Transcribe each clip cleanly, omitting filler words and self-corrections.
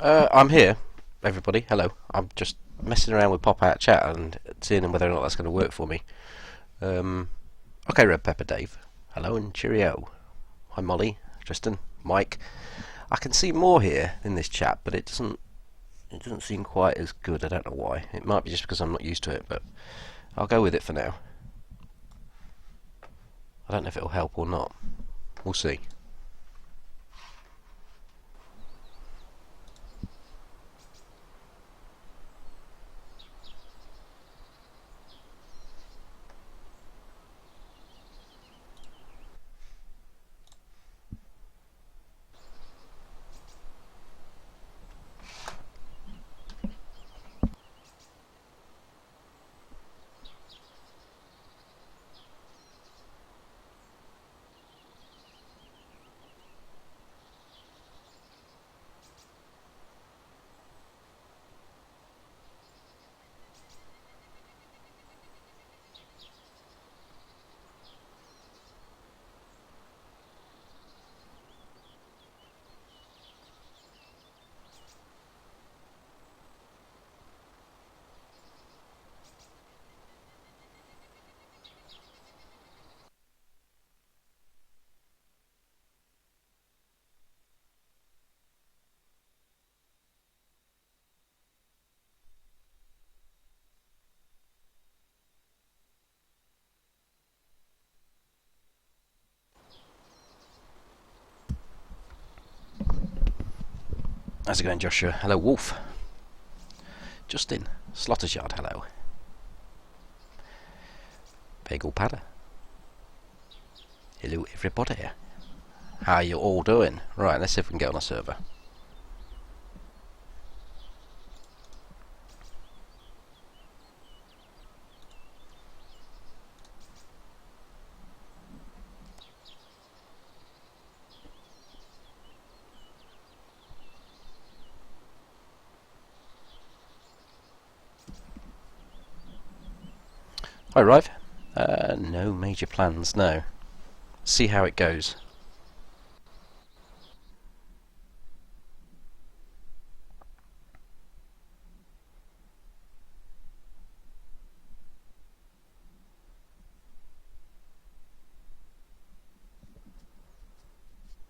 I'm here, everybody. Hello. I'm just messing around with pop-out chat and seeing whether or not that's going to work for me. Um, okay, Red Pepper Dave. Hello and cheerio. Hi, Molly, Tristan, Mike. I can see more here in this chat, but it doesn't. It doesn't seem quite as good. I don't know why. It might be just because I'm not used to it, but I'll go with it for now. I don't know if it'll help or not. We'll see. How's it going, Joshua? Hello, Wolf. Justin. Slaughter's Yard, hello. Bagel Padder. Hello, everybody. How you all doing? Right, let's see if we can get on a server. Hi, Rive. No major plans, no. See how it goes.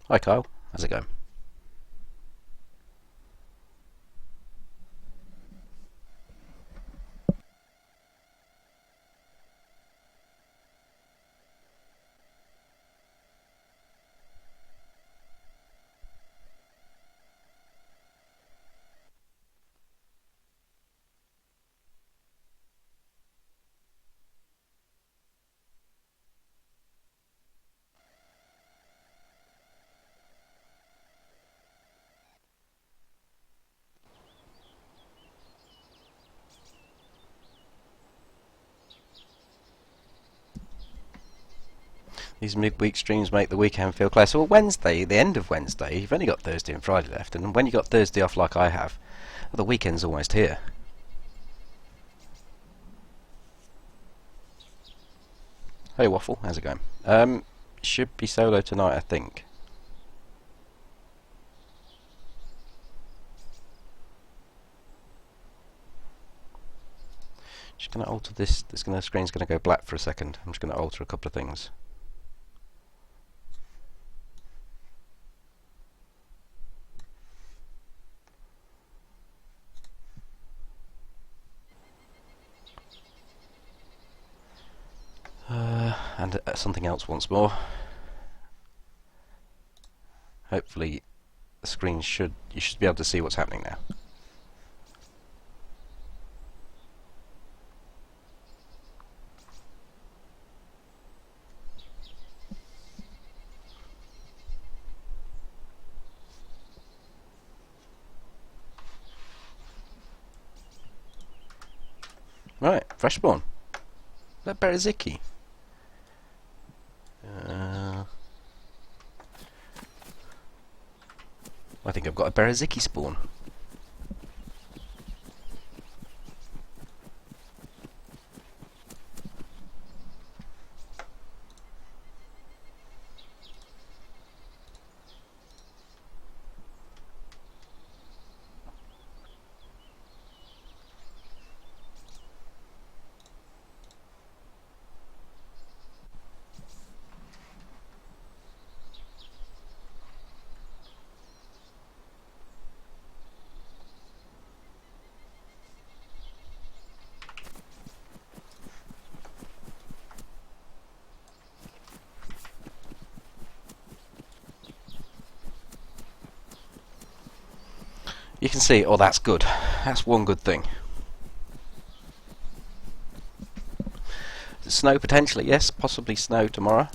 Hi, Kyle. How's it going? These midweek streams make the weekend feel closer. Well, Wednesday, the end of Wednesday, you've only got Thursday and Friday left, and when you got Thursday off like I have, well, the weekend's almost here. Hey, Waffle, how's it going? Should be solo tonight, I think. Just going to alter this. The screen's going to go black for a second. I'm just going to alter a couple of things. And something else once more. Hopefully, the screen you should be able to see what's happening now. Right, fresh spawn. That Beraziki. I think I've got a Beraziki spawn. You can see, oh, that's good. That's one good thing. Snow potentially, yes, possibly snow tomorrow.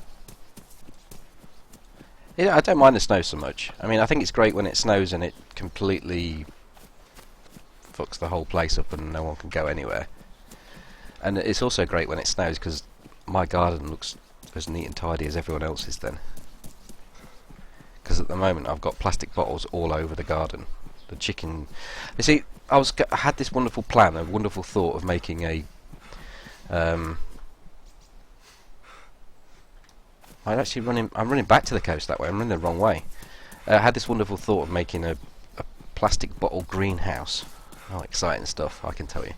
Yeah, I don't mind the snow so much. I mean, I think it's great when it snows and it completely fucks the whole place up and no one can go anywhere. And it's also great when it snows because my garden looks as neat and tidy as everyone else's then. Because at the moment I've got plastic bottles all over the garden. The chicken... You see, I had this wonderful plan, a wonderful thought of making a... I'm running back to the coast that way. I'm running the wrong way. I had this wonderful thought of making a plastic bottle greenhouse. Oh, exciting stuff, I can tell you.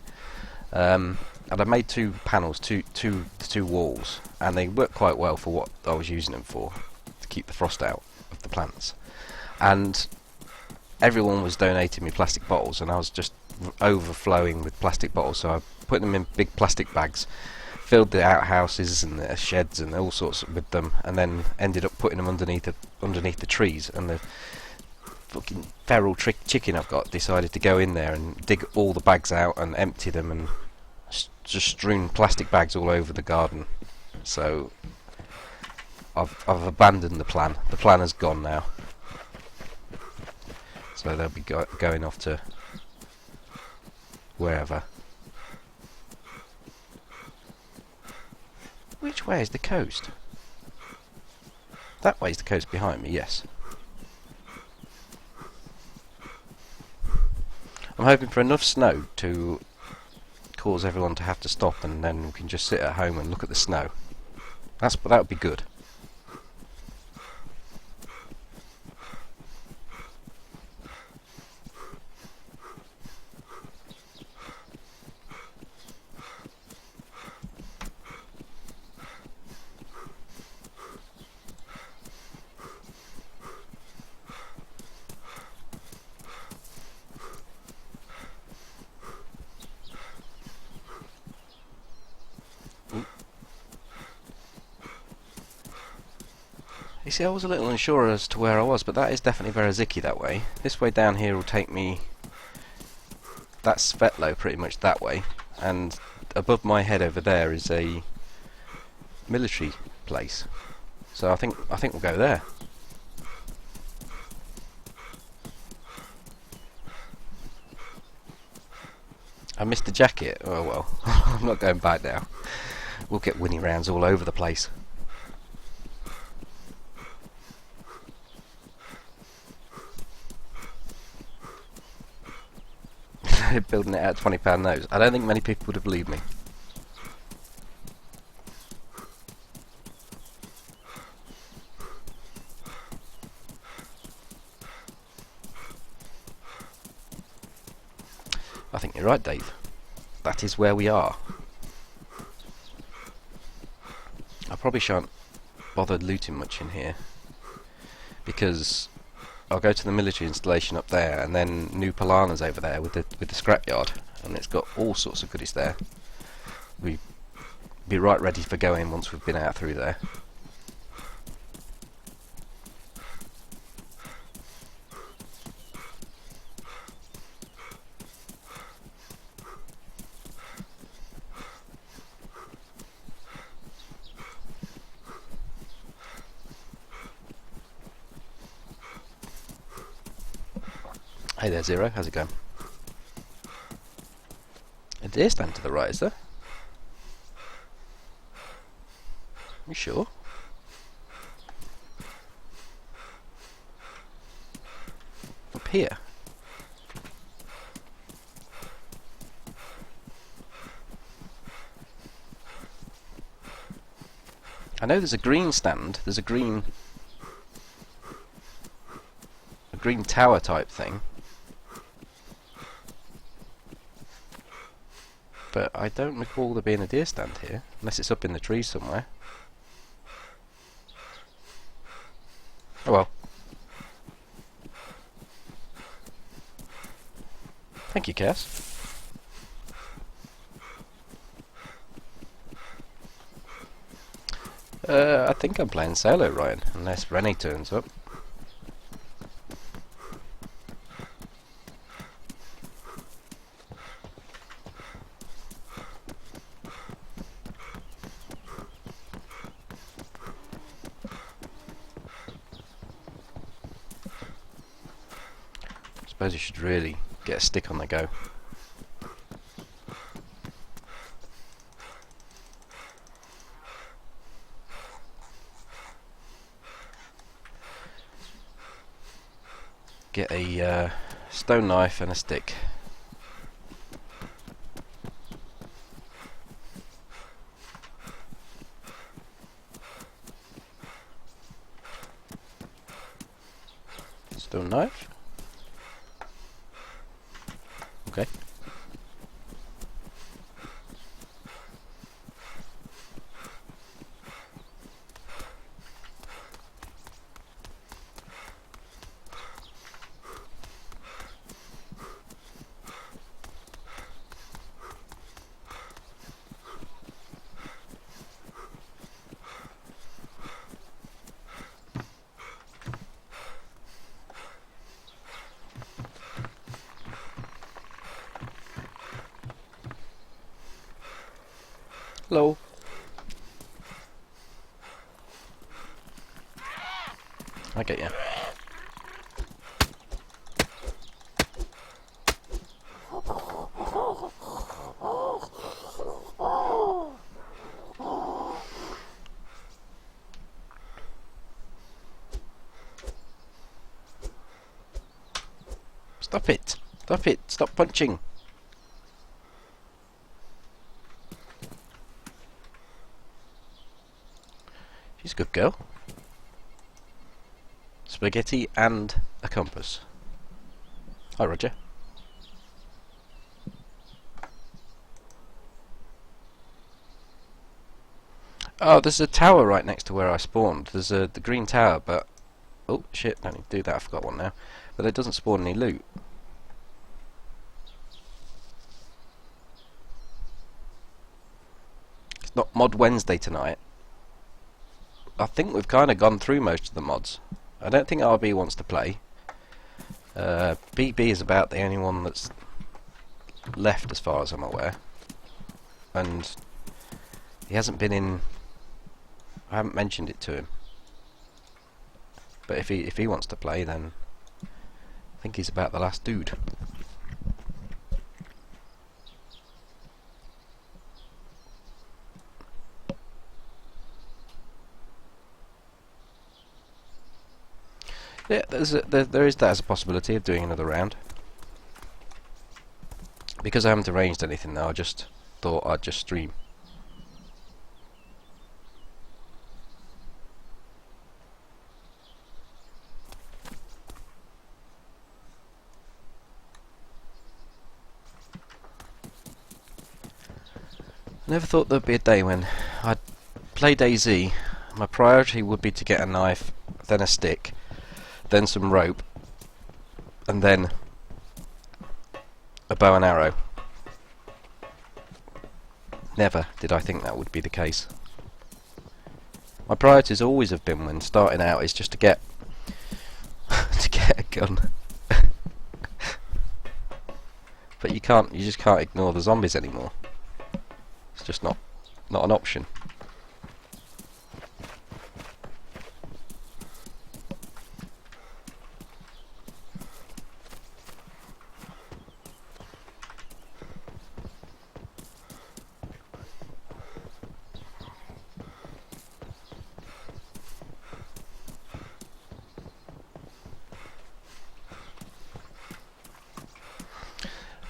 And I made two panels, two walls, and they work quite well for what I was using them for, to keep the frost out of the plants. And everyone was donating me plastic bottles, and I was just overflowing with plastic bottles, so I put them in big plastic bags, filled the outhouses and the sheds and all sorts with them, and then ended up putting them underneath the trees. And the fucking feral chicken I've got decided to go in there and dig all the bags out and empty them, and just strewn plastic bags all over the garden. So I've abandoned the plan. The plan has gone now. So they'll be going off to wherever. Which way is the coast? That way is the coast behind me, yes. I'm hoping for enough snow to cause everyone to have to stop, and then we can just sit at home and look at the snow. That would be good. You see, I was a little unsure as to where I was, but that is definitely Bereziki that way. This way down here will take me... That's Svetlo pretty much that way, and above my head over there is a military place. So I think we'll go there. I missed the jacket. Oh well, I'm not going back now. We'll get Winnie rounds all over the place. Building it out £20 notes. I don't think many people would have believed me. I think you're right, Dave. That is where we are. I probably shan't bother looting much in here, because I'll go to the military installation up there, and then New Polana's over there with the scrapyard, and it's got all sorts of goodies there. We'll be right ready for going once we've been out through there. Hey there, Zero. How's it going? A deer stand to the right, is there? You sure? Up here? I know there's a green stand. There's a green tower type thing. But I don't recall there being a deer stand here, unless it's up in the trees somewhere. Oh well. Thank you, Cass. I think I'm playing solo, Ryan, unless Rennie turns up. suppose you should really get a stick on the go. Get a stone knife and a stick. Stone knife. Okay. Hello. I get you. Stop it! Stop it! Stop punching! She's a good girl. Spaghetti and a compass. Hi, Roger. Oh, there's a tower right next to where I spawned. There's the green tower, but... Oh, shit, don't need to do that, I forgot one now. But it doesn't spawn any loot. It's not Mod Wednesday tonight. I think we've kind of gone through most of the mods. I don't think RB wants to play. BB is about the only one that's left as far as I'm aware. And he hasn't been in... I haven't mentioned it to him. But if he wants to play, then I think he's about the last dude. Yeah, there is that as a possibility of doing another round. Because I haven't arranged anything though, I just thought I'd just stream. I never thought there'd be a day when I'd play DayZ. My priority would be to get a knife, then a stick, then some rope, and then a bow and arrow. Never did I think that would be the case. My priorities always have been, when starting out, is just to get to get a gun. But you just can't ignore the zombies anymore. It's just not an option.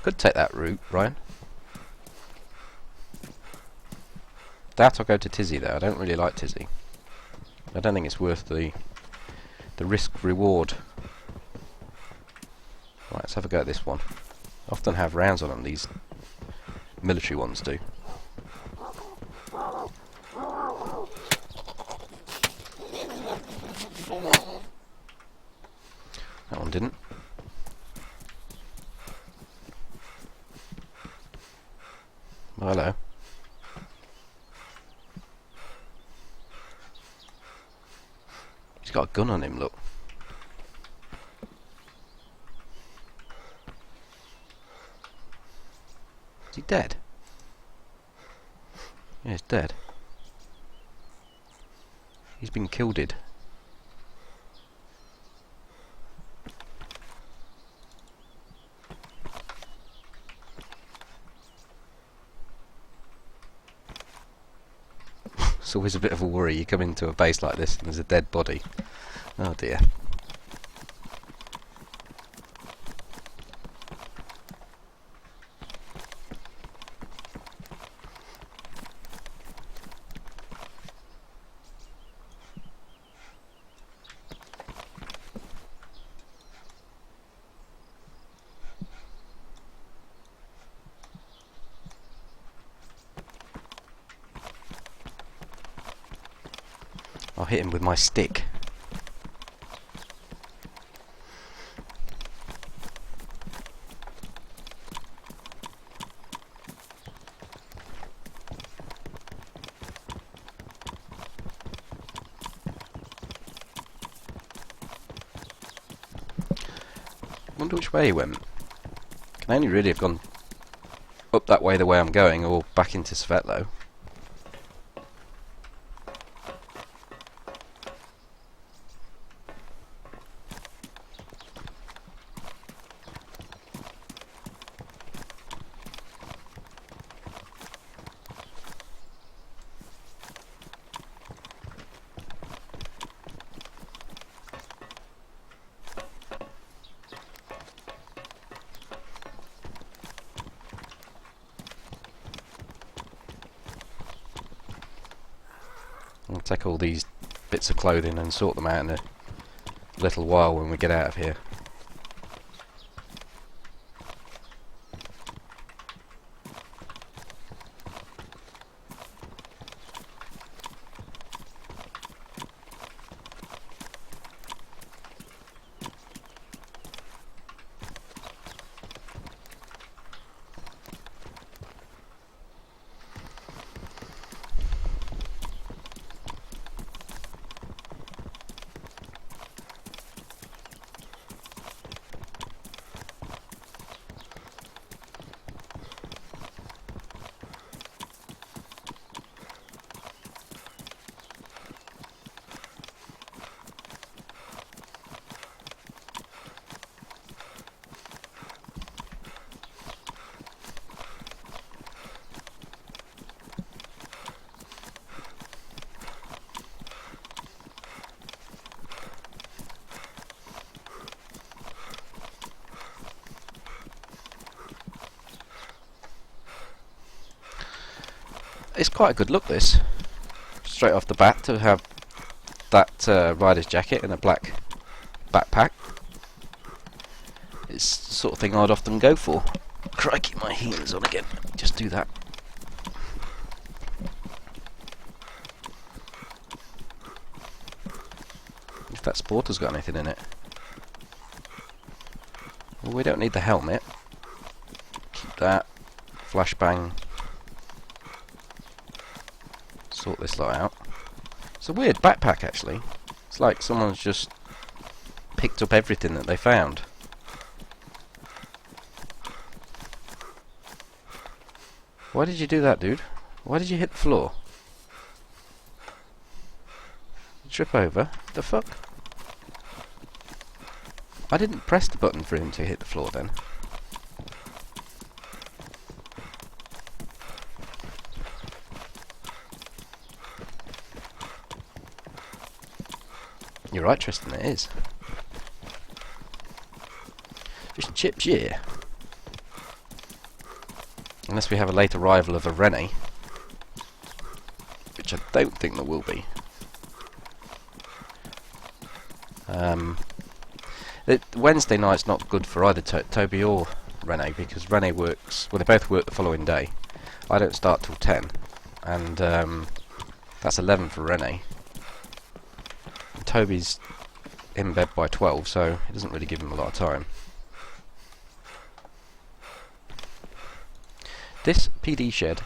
Could take that route, Ryan. That or go to Tizzy though. I don't really like Tizzy. I don't think it's worth the risk reward. Right, let's have a go at this one. Often have rounds on them, these military ones do. That one didn't. Oh, hello. He's got a gun on him, look. Is he dead? Yeah, he's dead. He's been killed. It's always a bit of a worry. You come into a base like this and there's a dead body. Oh dear. I'll hit him with my stick. Wonder which way he went. Can only really have gone up that way the way I'm going, or back into Svetlo. I'll take all these bits of clothing and sort them out in a little while when we get out of here. It's quite a good look, this. Straight off the bat, to have that rider's jacket and a black backpack. It's the sort of thing I'd often go for. Crikey, my heating's on again. Just do that. If that Sporter's got anything in it. Well, we don't need the helmet. Keep that. Flashbang. Sort this lot out. It's a weird backpack, actually. It's like someone's just picked up everything that they found. Why did you do that, dude? Why did you hit the floor? You trip over? The fuck? I didn't press the button for him to hit the floor then. You're right, Tristan, it is. Just chips, yeah. Unless we have a late arrival of a Rene. Which I don't think there will be. Wednesday night's not good for either Toby or Rene, because Rene works... Well, they both work the following day. I don't start till 10. And that's 11 for Rene. Toby's in bed by 12, so it doesn't really give him a lot of time. This PD shed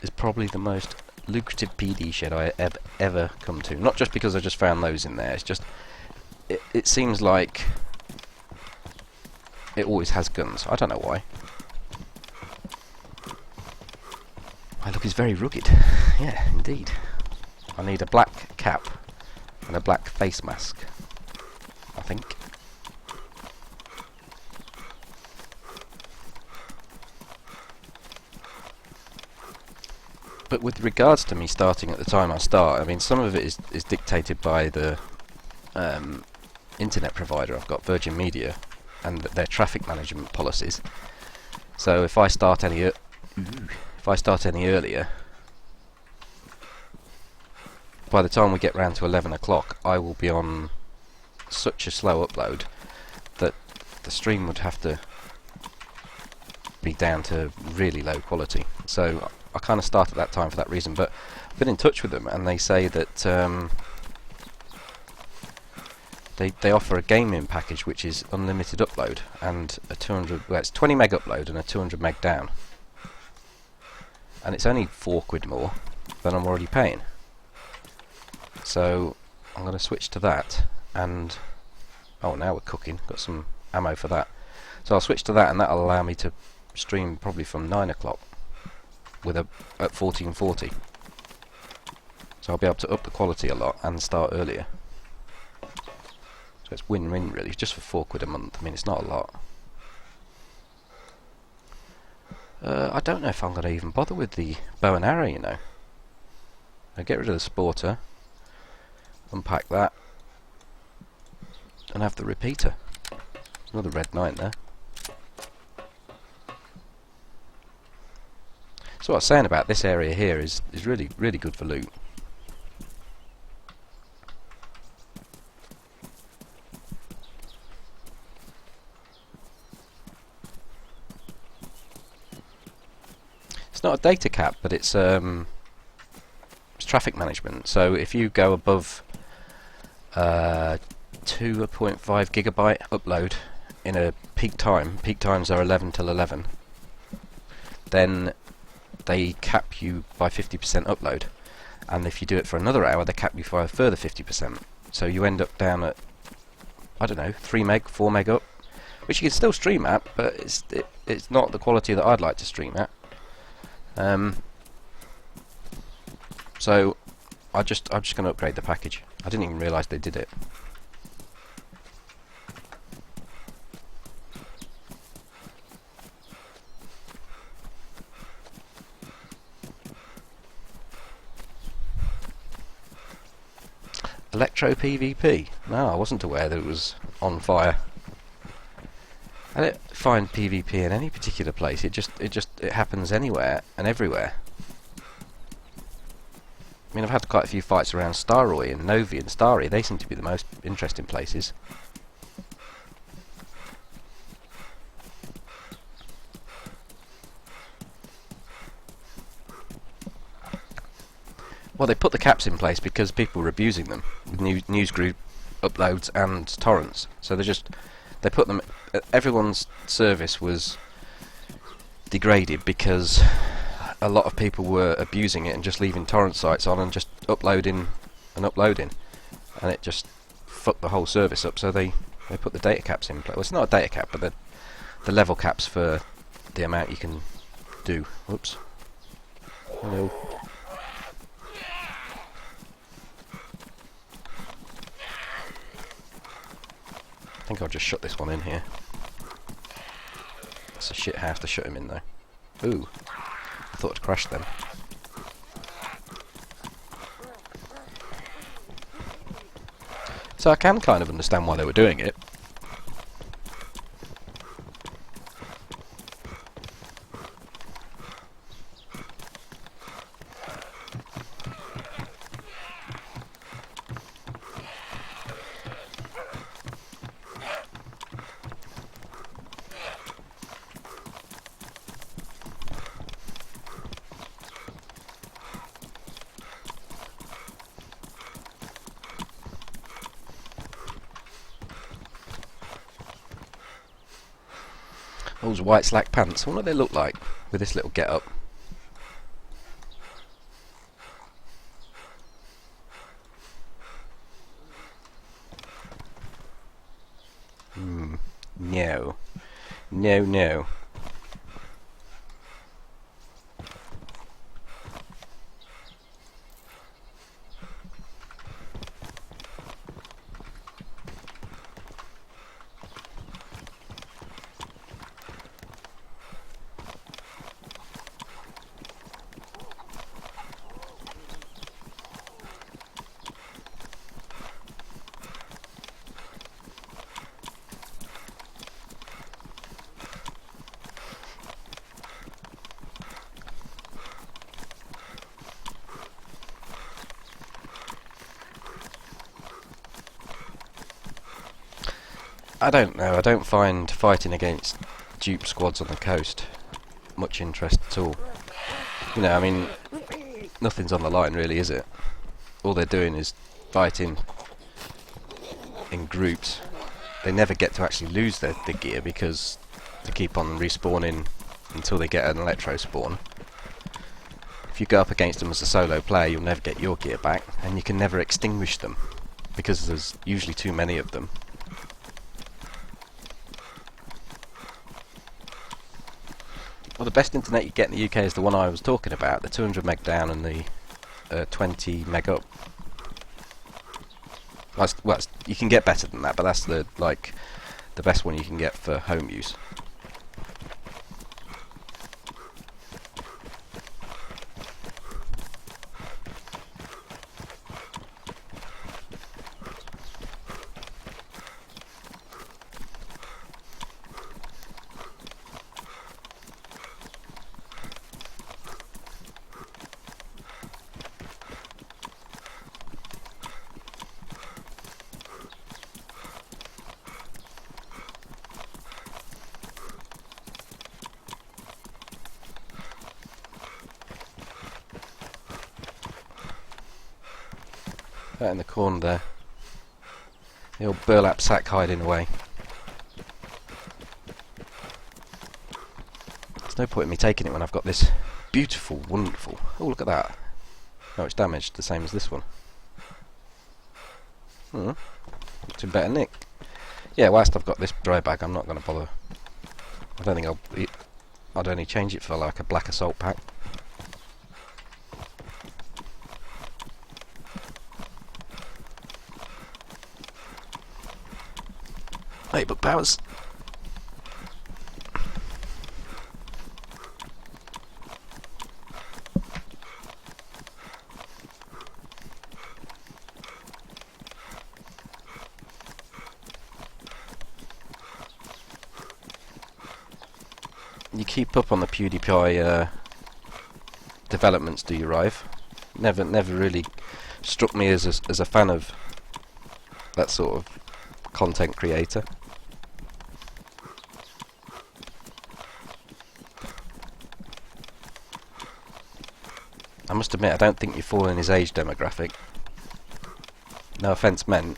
is probably the most lucrative PD shed I have ever come to. Not just because I just found those in there, it's just... It seems like it always has guns. I don't know why. My look is very rugged. Yeah, indeed. I need a black cap and a black face mask, I think. But with regards to me starting at the time I start, I mean, some of it is dictated by the internet provider. I've got Virgin Media and their traffic management policies. So if I start any earlier, by the time we get round to 11 o'clock, I will be on such a slow upload that the stream would have to be down to really low quality. So I kind of start at that time for that reason. But I've been in touch with them, and they say that they offer a gaming package which is unlimited upload and a 200. Well, it's 20 meg upload and a 200 meg down, and it's only £4 more than I'm already paying. So I'm going to switch to that, and oh, now we're cooking. Got some ammo for that. So I'll switch to that, and that'll allow me to stream probably from 9 o'clock with at 1440. So I'll be able to up the quality a lot and start earlier. So it's win-win really, just for £4 a month. I mean, it's not a lot. I don't know if I'm going to even bother with the bow and arrow, you know. I'll get rid of the sporter, unpack that, and have the repeater. Another red 9 there. So what I was saying about this area here is really good for loot. It's not a data cap, but it's traffic management. So if you go above 2.5 gigabyte upload in a peak times are 11 till 11, then they cap you by 50% upload, and if you do it for another hour they cap you by a further 50%, so you end up down at, I don't know, 3 meg, 4 meg up, which you can still stream at, but it's not the quality that I'd like to stream at. So I'm just going to upgrade the package. I didn't even realise they did it. Electro PvP? No, I wasn't aware that it was on fire. I don't find PvP in any particular place. It happens anywhere and everywhere. I mean, I've had quite a few fights around Staroy and Novi and Starry. They seem to be the most interesting places. Well, they put the caps in place because people were abusing them with news group uploads and torrents. So they put them. Everyone's service was degraded because a lot of people were abusing it and just leaving torrent sites on and just uploading, and it just fucked the whole service up. So they put the data caps in place. Well, it's not a data cap, but the level caps for the amount you can do. Whoops. Hello. I think I'll just shut this one in here. That's a shit house to shut him in though. Ooh, I thought it crashed then. So I can kind of understand why they were doing it. Those white slack pants, what do they look like with this little get up? No. No, no. I don't know. I don't find fighting against dupe squads on the coast much interest at all. You know, I mean, nothing's on the line really, is it? All they're doing is fighting in groups. They never get to actually lose their gear because they keep on respawning until they get an electro spawn. If you go up against them as a solo player, you'll never get your gear back, and you can never extinguish them because there's usually too many of them. Well, the best internet you get in the UK is the one I was talking about, the 200 meg down and the 20 meg up. Well, you can get better than that, but that's the best one you can get for home use. Out in the corner there. The old burlap sack hiding away. There's no point in me taking it when I've got this beautiful, wonderful... Oh, look at that. Oh, it's damaged, the same as this one. It's in better nick. Yeah, whilst I've got this dry bag, I'm not going to bother. I don't think I'd only change it for like a black assault pack. Hey, but powers. You keep up on the PewDiePie developments, do you, Rive? Never really struck me as a fan of that sort of content creator. I must admit, I don't think you fall in his age demographic. No offence meant.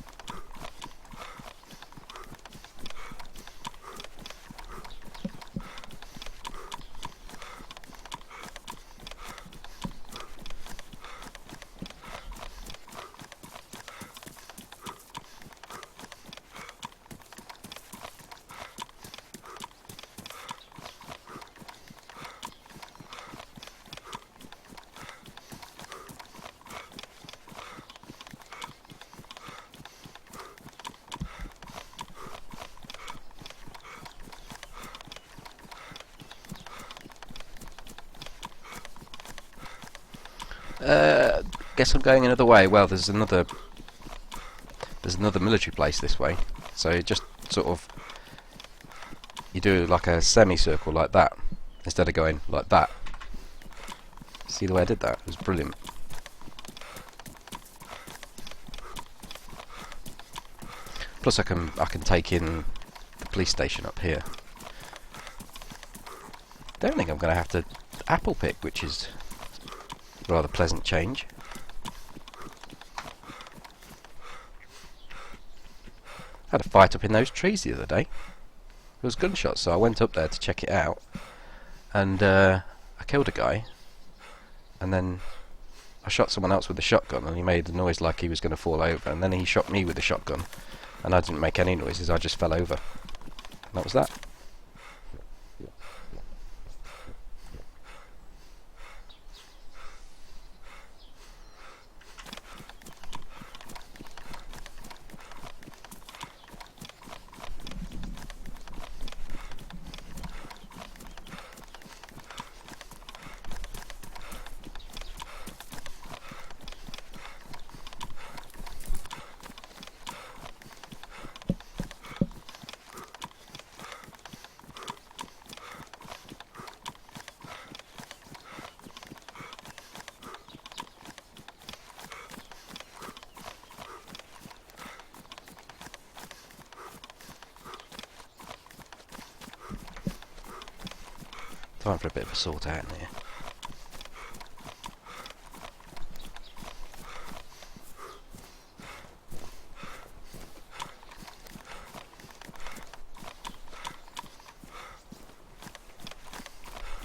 Guess I'm going another way. Well, there's another military place this way. So you just sort of you do like a semicircle like that instead of going like that. See the way I did that? It was brilliant. Plus, I can take in the police station up here. Don't think I'm going to have to apple pick, which is a rather pleasant change. I had a fight up in those trees the other day. There was gunshots, so I went up there to check it out, and I killed a guy, and then I shot someone else with a shotgun, and he made a noise like he was going to fall over, and then he shot me with the shotgun, and I didn't make any noises, I just fell over. And that was that. Time for a bit of a sort out in here.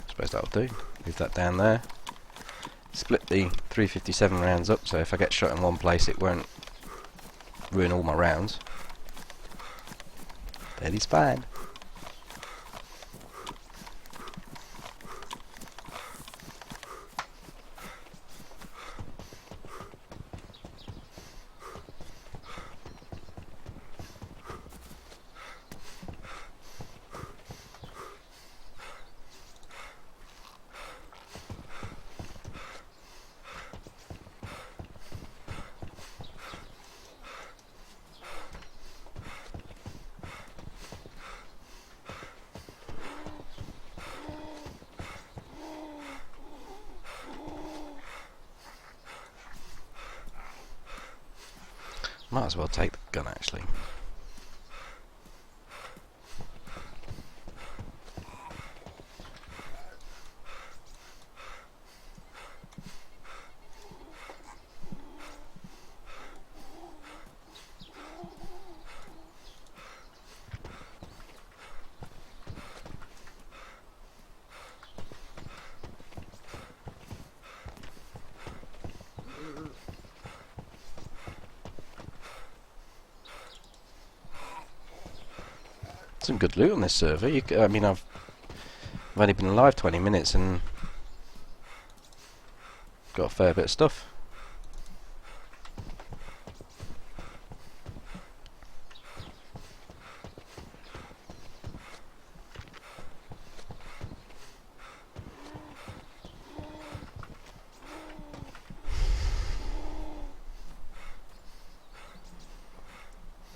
Suppose that'll do. Leave that down there. Split the 357 rounds up, so if I get shot in one place it won't ruin all my rounds. That is fine. Might as well take the gun actually. Some good loot on this server. I mean, I've only been alive 20 minutes and got a fair bit of stuff.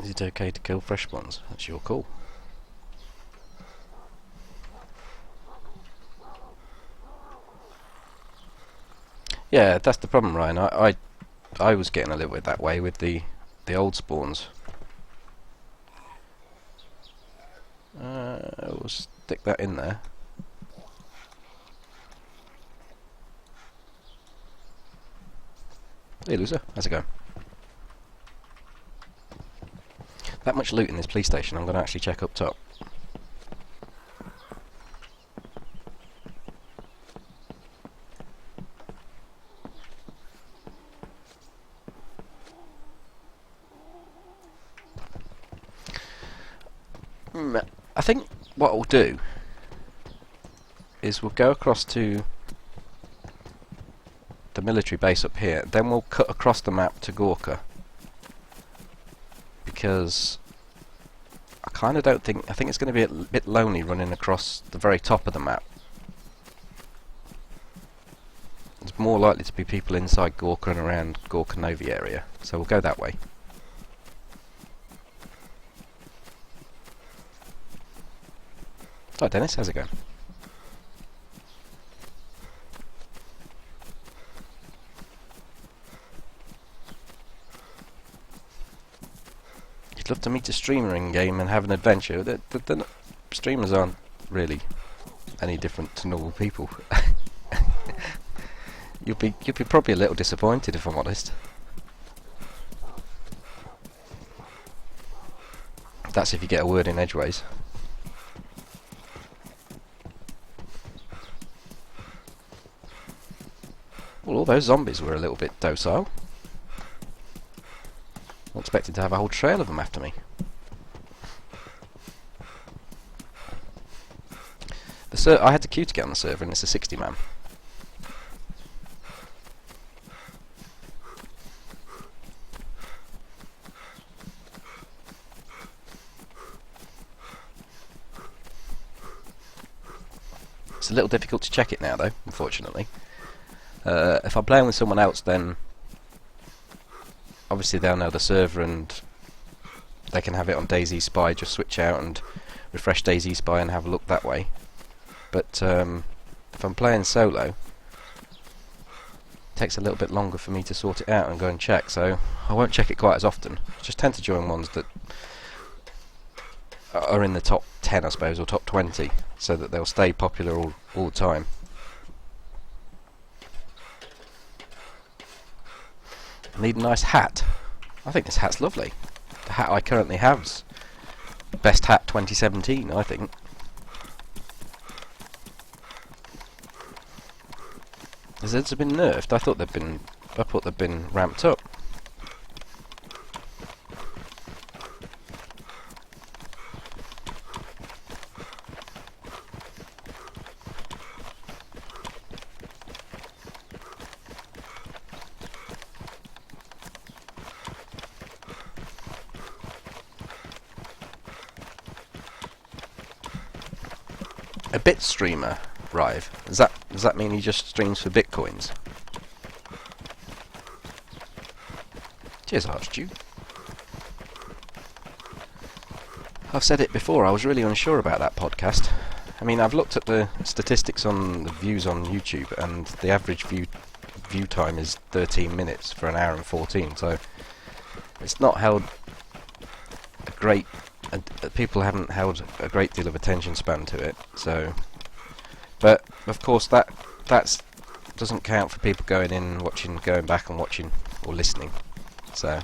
Is it okay to kill fresh ones? That's your call. Yeah, that's the problem, Ryan. I was getting a little bit that way with the old spawns. We'll stick that in there. Hey loser, how's it going? That much loot in this police station, I'm going to actually check up top. I think what we'll do is we'll go across to the military base up here, then we'll cut across the map to Gorka, because I kind of don't think, I think it's going to be a bit lonely running across the very top of the map. There's more likely to be people inside Gorka and around Gorka Novi area, so we'll go that way. Hi Dennis, how's it going? You'd love to meet a streamer in game and have an adventure. Streamers aren't really any different to normal people. You'd be probably a little disappointed if I'm honest. That's if you get a word in edgeways. Well, all those zombies were a little bit docile. I expected to have a whole trail of them after me. I had to queue to get on the server, and it's a 60-man. It's a little difficult to check it now, though, unfortunately. If I'm playing with someone else, then obviously they'll know the server and they can have it on Dayz Spy, just switch out and refresh Dayz Spy and have a look that way. But if I'm playing solo, it takes a little bit longer for me to sort it out and go and check, so I won't check it quite as often. I just tend to join ones that are in the top 10, I suppose, or top 20, so that they'll stay popular all the time. I need a nice hat. I think this hat's lovely. The hat I currently have's best hat 2017, I think. The Zeds have been nerfed. I thought they'd been ramped up. A bit streamer, Rive. Does that mean he just streams for bitcoins? Cheers, Archdew. I've said it before, I was really unsure about that podcast. I mean, I've looked at the statistics on the views on YouTube, and the average view time is 13 minutes for an hour and 14, so it's not held a great... people haven't held a great deal of attention span to it, so... But, of course, that doesn't count for people going in, watching, going back and watching, or listening, so...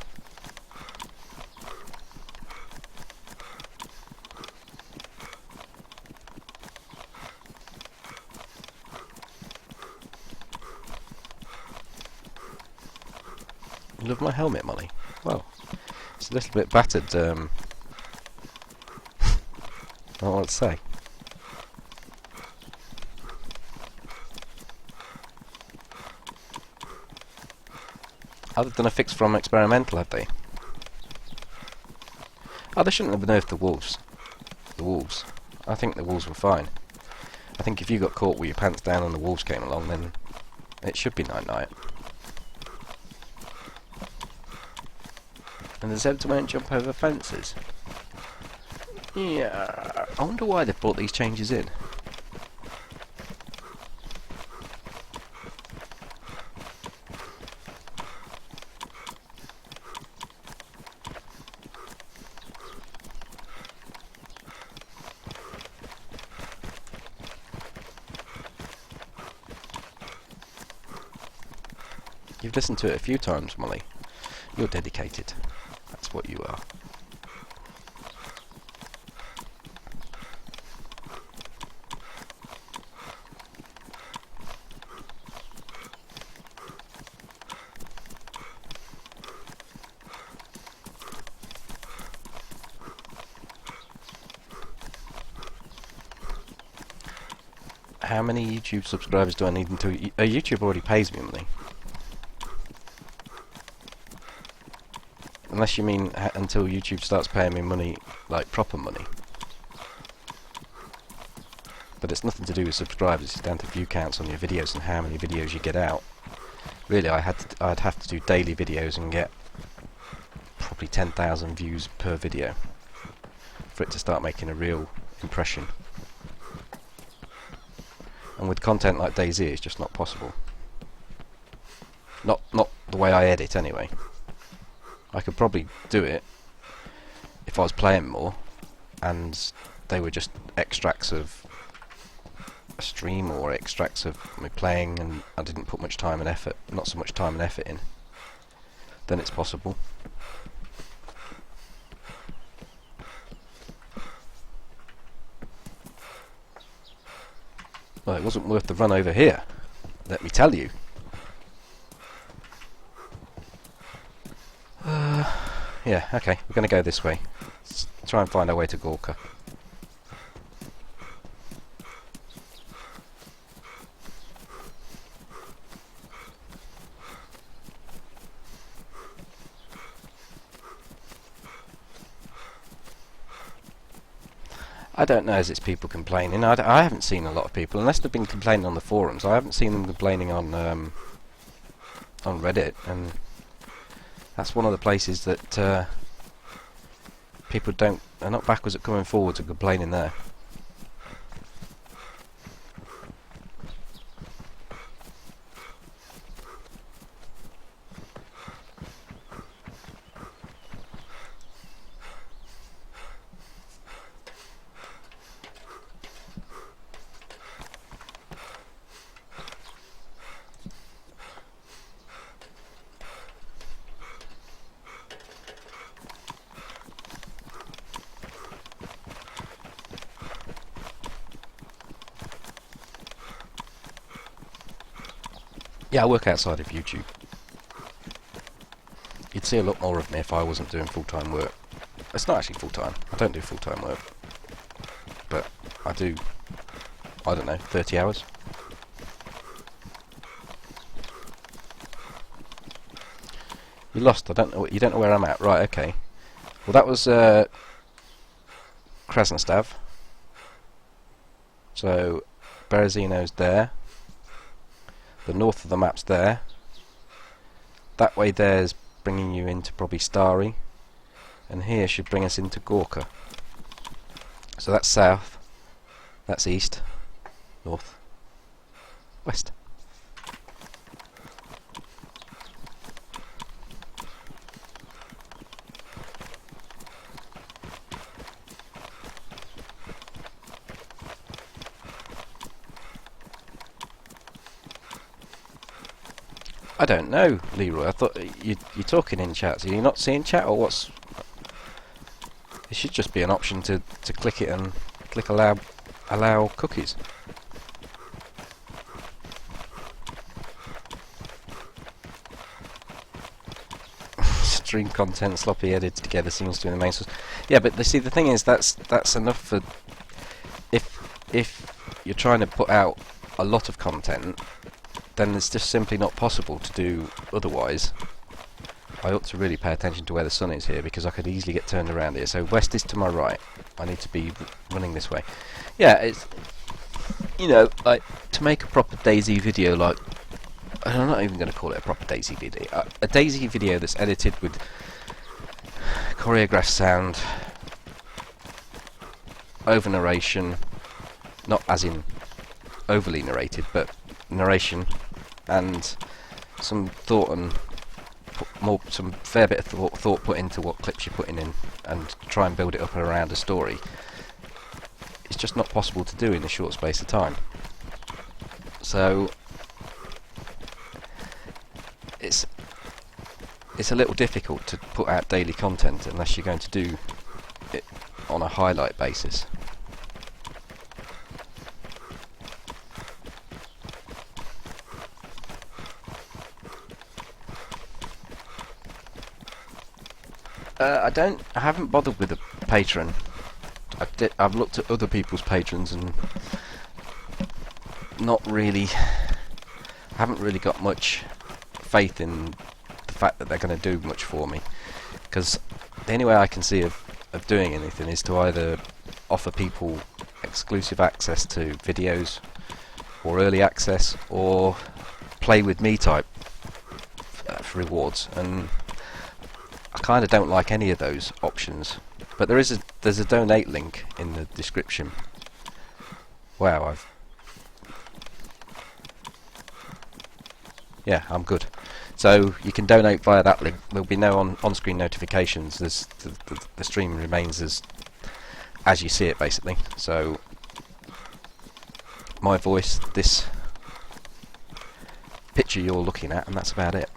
You love my helmet, Molly? Well, it's a little bit battered, I don't know what to say. Other than a fix from Experimental, have they? Oh, they shouldn't have nerfed the wolves. The wolves. I think the wolves were fine. I think if you got caught with your pants down and the wolves came along, then it should be night-night. And the Zebs won't jump over fences. Yeah, I wonder why they've brought these changes in. You've listened to it a few times, Molly. You're dedicated. That's what you are. How many YouTube subscribers do I need until... YouTube already pays me money. Unless you mean until YouTube starts paying me money, like proper money. But it's nothing to do with subscribers, it's down to view counts on your videos and how many videos you get out. Really, I'd have to do daily videos and get probably 10,000 views per video for it to start making a real impression. And with content like Dayz, it's just not possible. Not the way I edit, anyway. I could probably do it if I was playing more and they were just extracts of a stream or extracts of me playing and I didn't put much time and effort, not so much time and effort in. Then it's possible. Well, it wasn't worth the run over here, let me tell you. Yeah, okay, we're going to go this way. Let's try and find our way to Gorka. I don't know as it's people complaining. I haven't seen a lot of people, unless they've been complaining on the forums. I haven't seen them complaining on Reddit, and that's one of the places that people are not backwards at coming forwards and complaining there. Yeah, I work outside of YouTube. You'd see a lot more of me if I wasn't doing full-time work. It's not actually full-time. I don't do full-time work. But I do, I don't know, 30 hours. You lost. I don't know. You don't know where I'm at. Right. Okay. Well, that was Krasnostav. So Berezino's there. The north of the map's there. That way there's bringing you into probably Stary, and here should bring us into Gorka. So that's south. That's east. North. West. I don't know, Leroy. I thought you're talking in chat. So you're not seeing chat, or what's? It should just be an option to click it and click allow cookies. Stream content sloppy edited together seems to be the main source. Yeah, but see, the thing is, that's enough for if you're trying to put out a lot of content, then it's just simply not possible to do otherwise. I ought to really pay attention to where the sun is here, because I could easily get turned around here. So west is to my right. I need to be running this way. Yeah, it's, you know, like, to make a proper Dayz video, like, I'm not even going to call it a proper Dayz video. A Dayz video that's edited with choreographed sound, over narration, not as in overly narrated, but narration, and some thought and some fair bit of thought put into what clips you're putting in, and try and build it up around a story. It's just not possible to do in a short space of time. So it's a little difficult to put out daily content unless you're going to do it on a highlight basis. I haven't bothered with a patron. I've looked at other people's patrons and not really. I haven't really got much faith in the fact that they're going to do much for me, because the only way I can see of doing anything is to either offer people exclusive access to videos, or early access, or play with me type for rewards, and I kind of don't like any of those options. But there's a donate link in the description. Wow, yeah, I'm good. So you can donate via that link. There'll be no on-screen notifications. The stream remains as you see it, basically. So my voice, this picture you're looking at, and that's about it.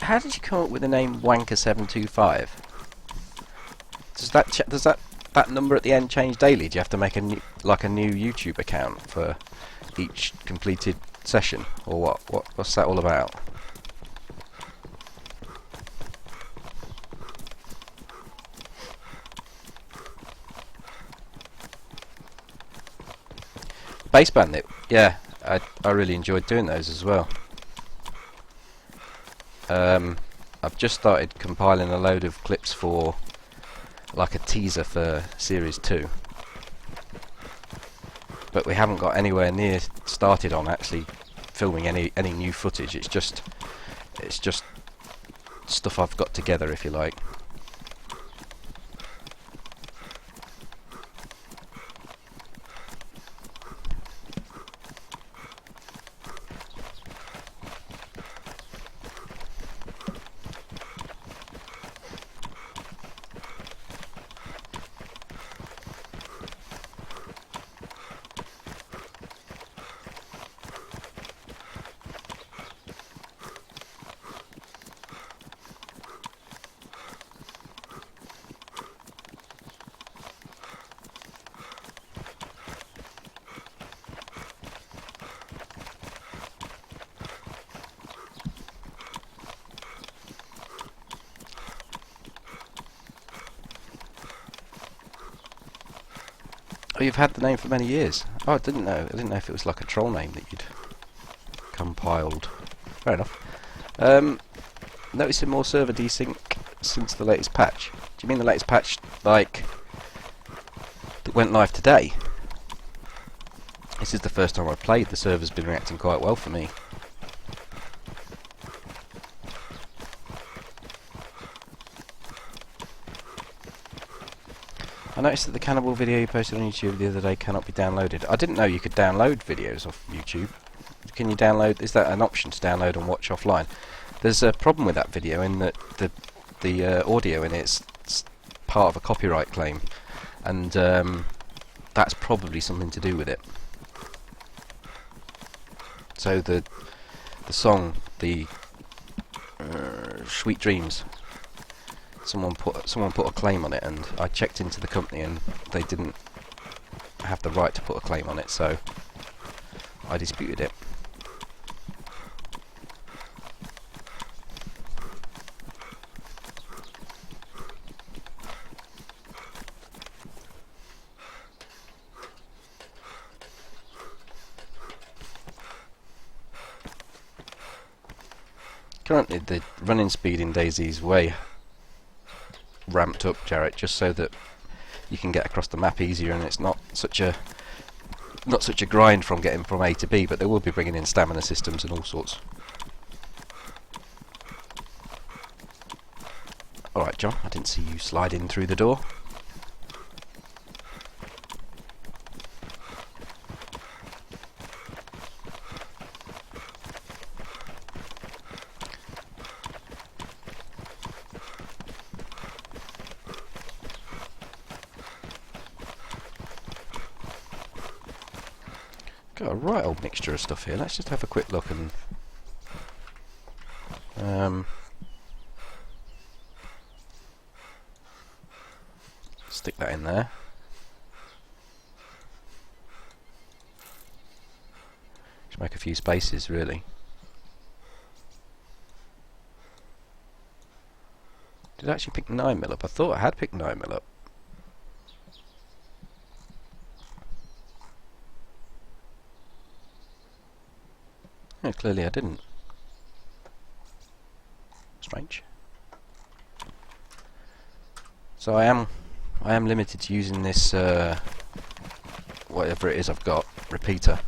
How did you come up with the name Wanker725? Does that number at the end change daily? Do you have to make a new YouTube account for each completed session, or what? What's that all about? Bass Bandit, yeah, I really enjoyed doing those as well. I've just started compiling a load of clips for like a teaser for Series 2, but we haven't got anywhere near started on actually filming any new footage. It's just stuff I've got together, if you like. Oh, you've had the name for many years. Oh, I didn't know. I didn't know if it was like a troll name that you'd compiled. Fair enough. Noticing more server desync since the latest patch. Do you mean the latest patch, like, that went live today? This is the first time I've played. The server's been reacting quite well for me. I noticed that the cannibal video you posted on YouTube the other day cannot be downloaded. I didn't know you could download videos off YouTube. Can you download? Is that an option to download and watch offline? There's a problem with that video in that the audio in it's part of a copyright claim, and that's probably something to do with it. So the song, the Sweet Dreams, someone put a claim on it, and I checked into the company and they didn't have the right to put a claim on it, so I disputed it. Currently the running speed in Dayz is way ramped up, Jarrett, just so that you can get across the map easier and it's not such a grind from getting from A to B, but they will be bringing in stamina systems and all sorts. Alright, John, I didn't see you slide in through the door. Got a right old mixture of stuff here. Let's just have a quick look and stick that in there. Just make a few spaces, really. Did I actually pick 9mm up? I thought I had picked 9mm up. No, clearly I didn't. Strange. So I am limited to using this whatever it is I've got, repeater.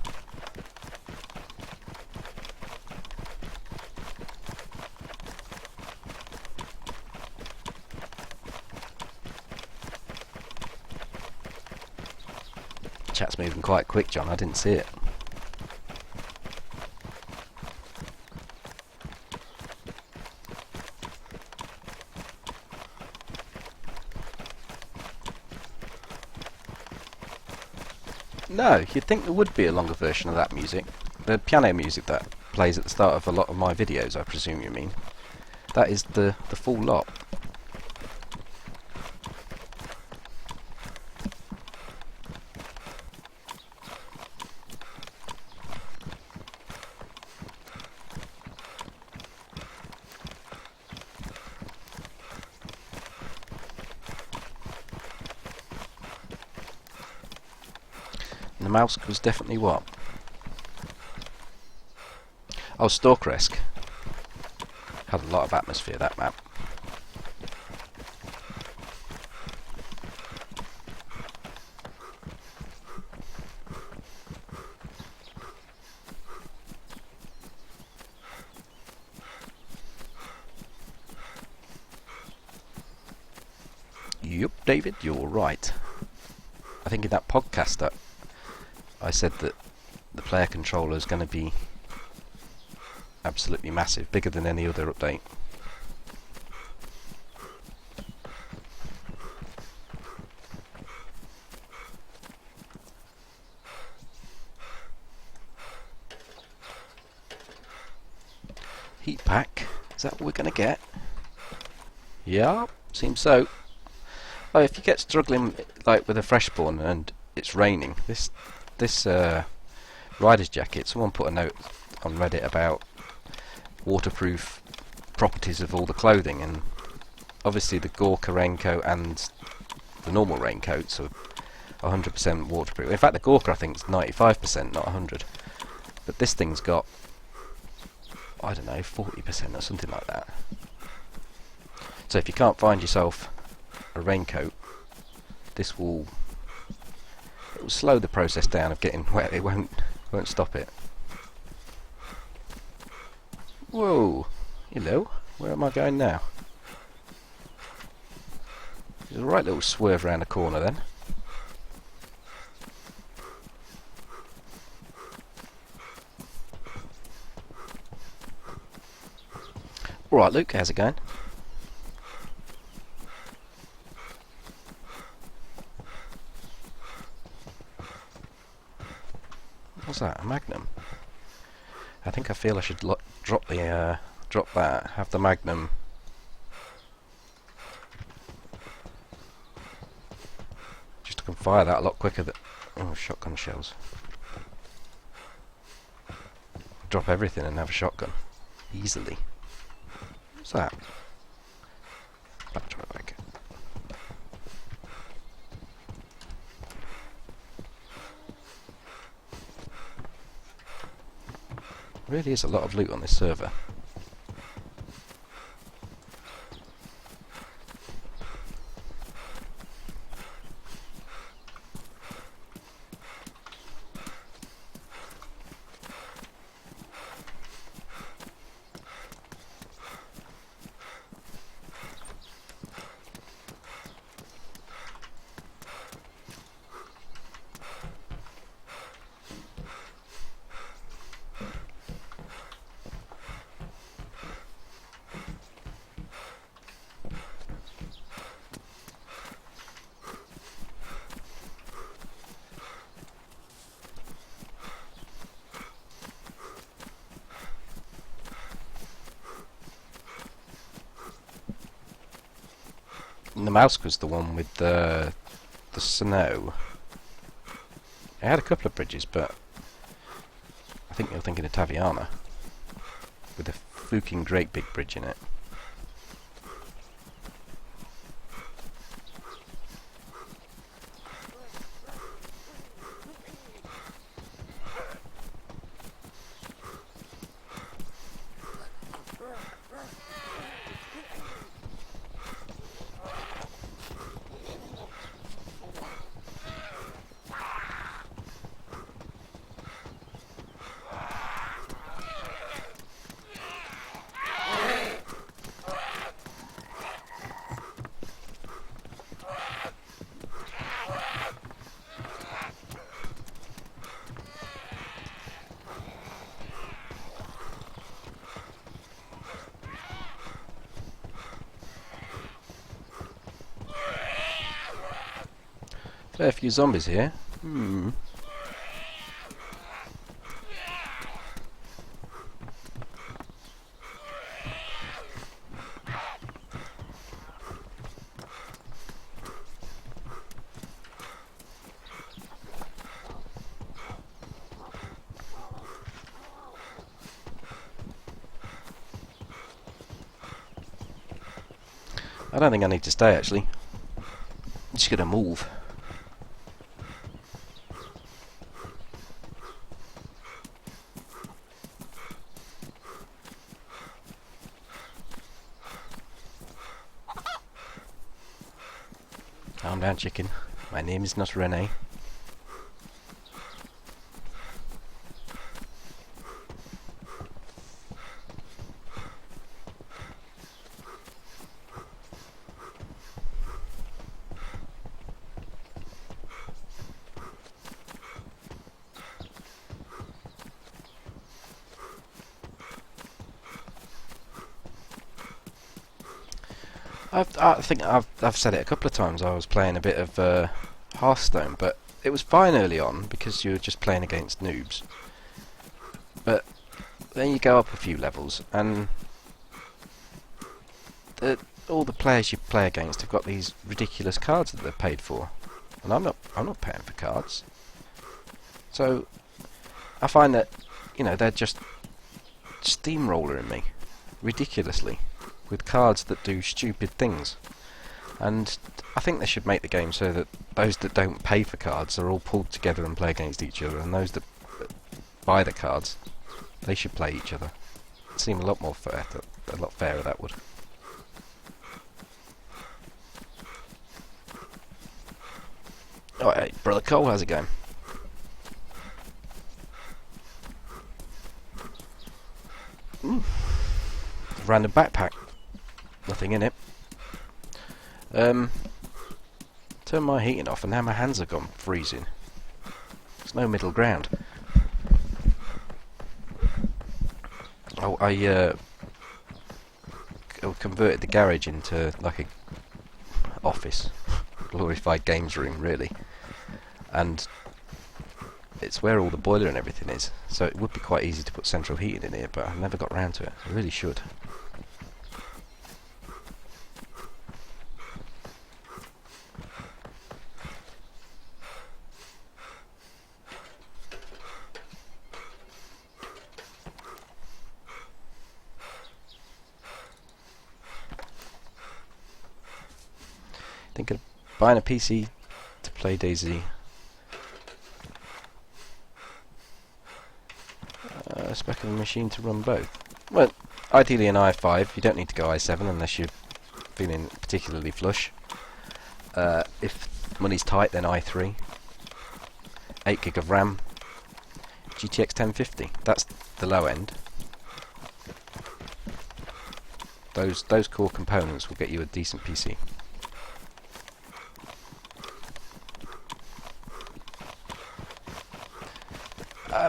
Chat's moving quite quick, John. I didn't see it. No, you'd think there would be a longer version of that music. The piano music that plays at the start of a lot of my videos, I presume you mean. That is the full lot. And the mouse was definitely what? Oh, Stalker-esque. Had a lot of atmosphere, that map. Yup, David, you're right. I think in that podcast that I said that the player controller is going to be absolutely massive, bigger than any other update. Heat pack, is that what we're going to get? Yeah, seems so. Oh, if you get struggling like with a freshborn and it's raining, this rider's jacket, someone put a note on Reddit about waterproof properties of all the clothing, and obviously the Gorka raincoat and the normal raincoats are 100% waterproof. In fact, the Gawker I think is 95%, not 100. But this thing's got, I don't know, 40% or something like that. So if you can't find yourself a raincoat, this will slow the process down of getting wet. It won't stop it. Whoa! Hello. Where am I going now? There's a right little swerve around the corner then. Alright Luke, how's it going? What's that? A Magnum? I think I feel I should drop that. Have the Magnum. Just I can fire that a lot quicker. Oh, shotgun shells. Drop everything and have a shotgun easily. What's that? Backtrack bag. Really is a lot of loot on this server. And the mouse was the one with the snow. It had a couple of bridges, but I think you're thinking of Taviana with a fluking great big bridge in it. Fair few zombies here. I don't think I need to stay actually. I'm just gonna move. Calm down, chicken. My name is not Renee. I think I've said it a couple of times. I was playing a bit of Hearthstone, but it was fine early on because you were just playing against noobs. But then you go up a few levels, and all the players you play against have got these ridiculous cards that they're paid for, and I'm not paying for cards. So I find that they're just steamrolling me ridiculously with cards that do stupid things, and I think they should make the game so that those that don't pay for cards are all pulled together and play against each other, and those that buy the cards, they should play each other. It'd seem a lot more fair, a lot fairer that would. Alright, Brother Cole, how's it going? Random backpack. Nothing in it. Turn my heating off and now my hands have gone freezing. There's no middle ground. Oh, I converted the garage into like a office, glorified games room really, and it's where all the boiler and everything is, so it would be quite easy to put central heating in here, but I've never got round to it. I really should. Thinking of buying a PC to play DayZ. Spec of a machine to run both. Well, ideally an i5. You don't need to go i7 unless you're feeling particularly flush. If money's tight, then i3. 8 gig of RAM. GTX 1050. That's the low end. Those core components will get you a decent PC.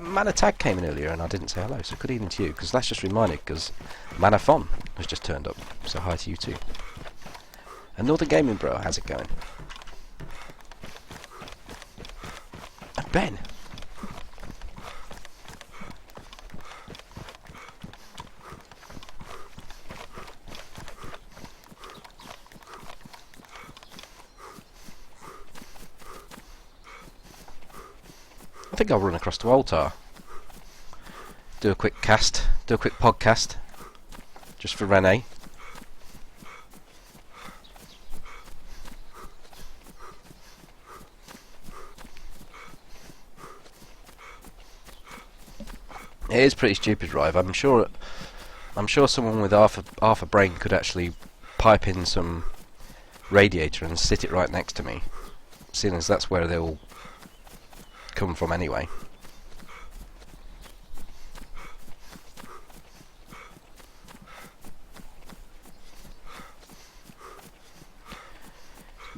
Mana Tag came in earlier and I didn't say hello, so good evening to you, because that's just reminded, because Manafon has just turned up, so hi to you too. And Northern Gaming Bro, how's it going? And Ben! I think I'll run across to Altar. Do a quick cast, do a quick podcast, just for Renee. It is pretty stupid, right? I'm sure someone with half a brain could actually pipe in some radiator and sit it right next to me, seeing as that's where they all come from anyway.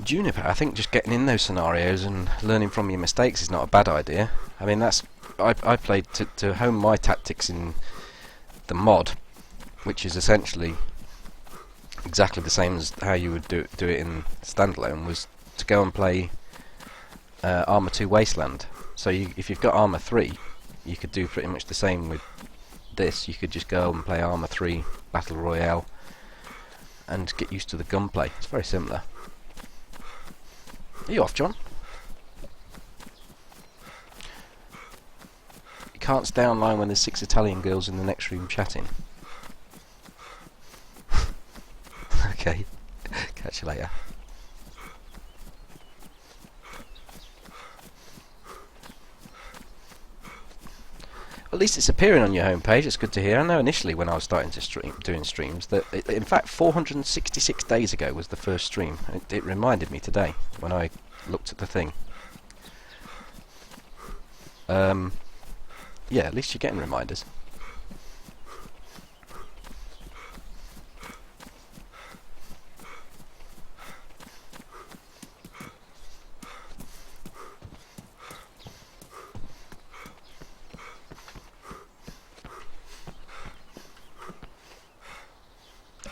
Juniper, I think just getting in those scenarios and learning from your mistakes is not a bad idea. I mean, I played to hone my tactics in the mod, which is essentially exactly the same as how you would do it in Standalone, was to go and play Arma 2 Wasteland. So if you've got Arma 3, you could do pretty much the same with this. You could just go and play Arma 3 Battle Royale and get used to the gunplay. It's very similar. Are you off, John? You can't stay online when there's 6 Italian girls in the next room chatting. Okay, catch you later. At least it's appearing on your homepage. It's good to hear. I know initially when I was starting to doing streams that in fact 466 days ago was the first stream. It reminded me today when I looked at the thing. Yeah, at least you're getting reminders.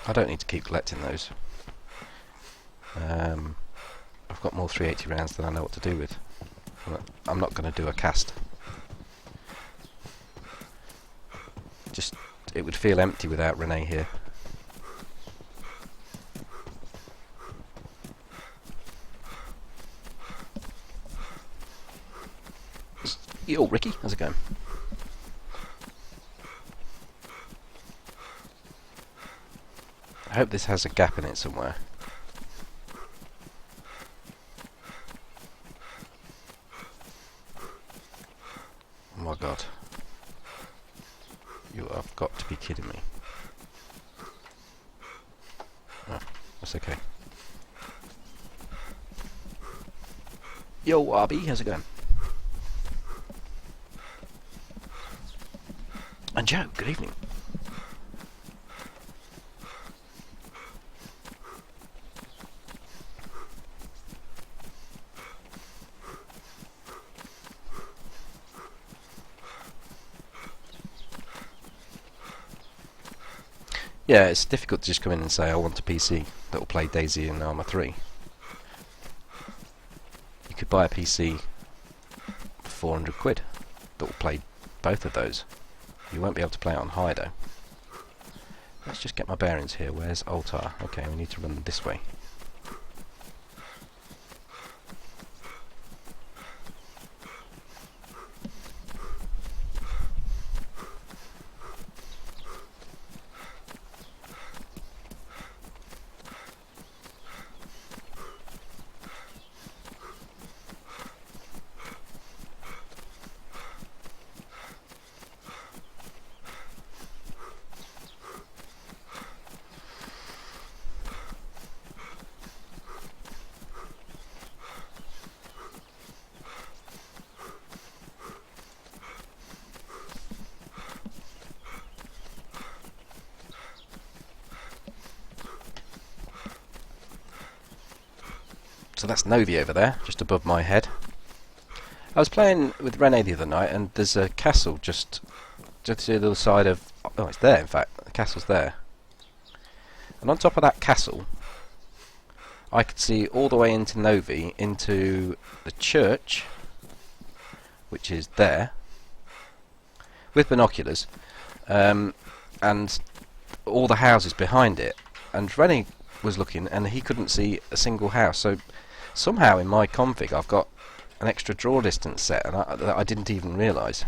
I don't need to keep collecting those. I've got more 380 rounds than I know what to do with. I'm not going to do a cast. Just, it would feel empty without Renee here. Yo, Ricky, how's it going? I hope this has a gap in it somewhere. be kidding me. Oh, that's okay. Yo, RB, how's it going? And Joe, good evening. Yeah, it's difficult to just come in and say I want a PC that will play DayZ and Arma 3. You could buy a PC for 400 quid that will play both of those. You won't be able to play it on high though. Let's just get my bearings here. Where's Altar? Okay, we need to run this way. So that's Novi over there, just above my head. I was playing with Rene the other night, and there's a castle just to the other side of... Oh, it's there, in fact. The castle's there. And on top of that castle, I could see all the way into Novi, into the church, which is there, with binoculars, and all the houses behind it. And Rene was looking, and he couldn't see a single house. So somehow in my config I've got an extra draw distance set, and I didn't even realise,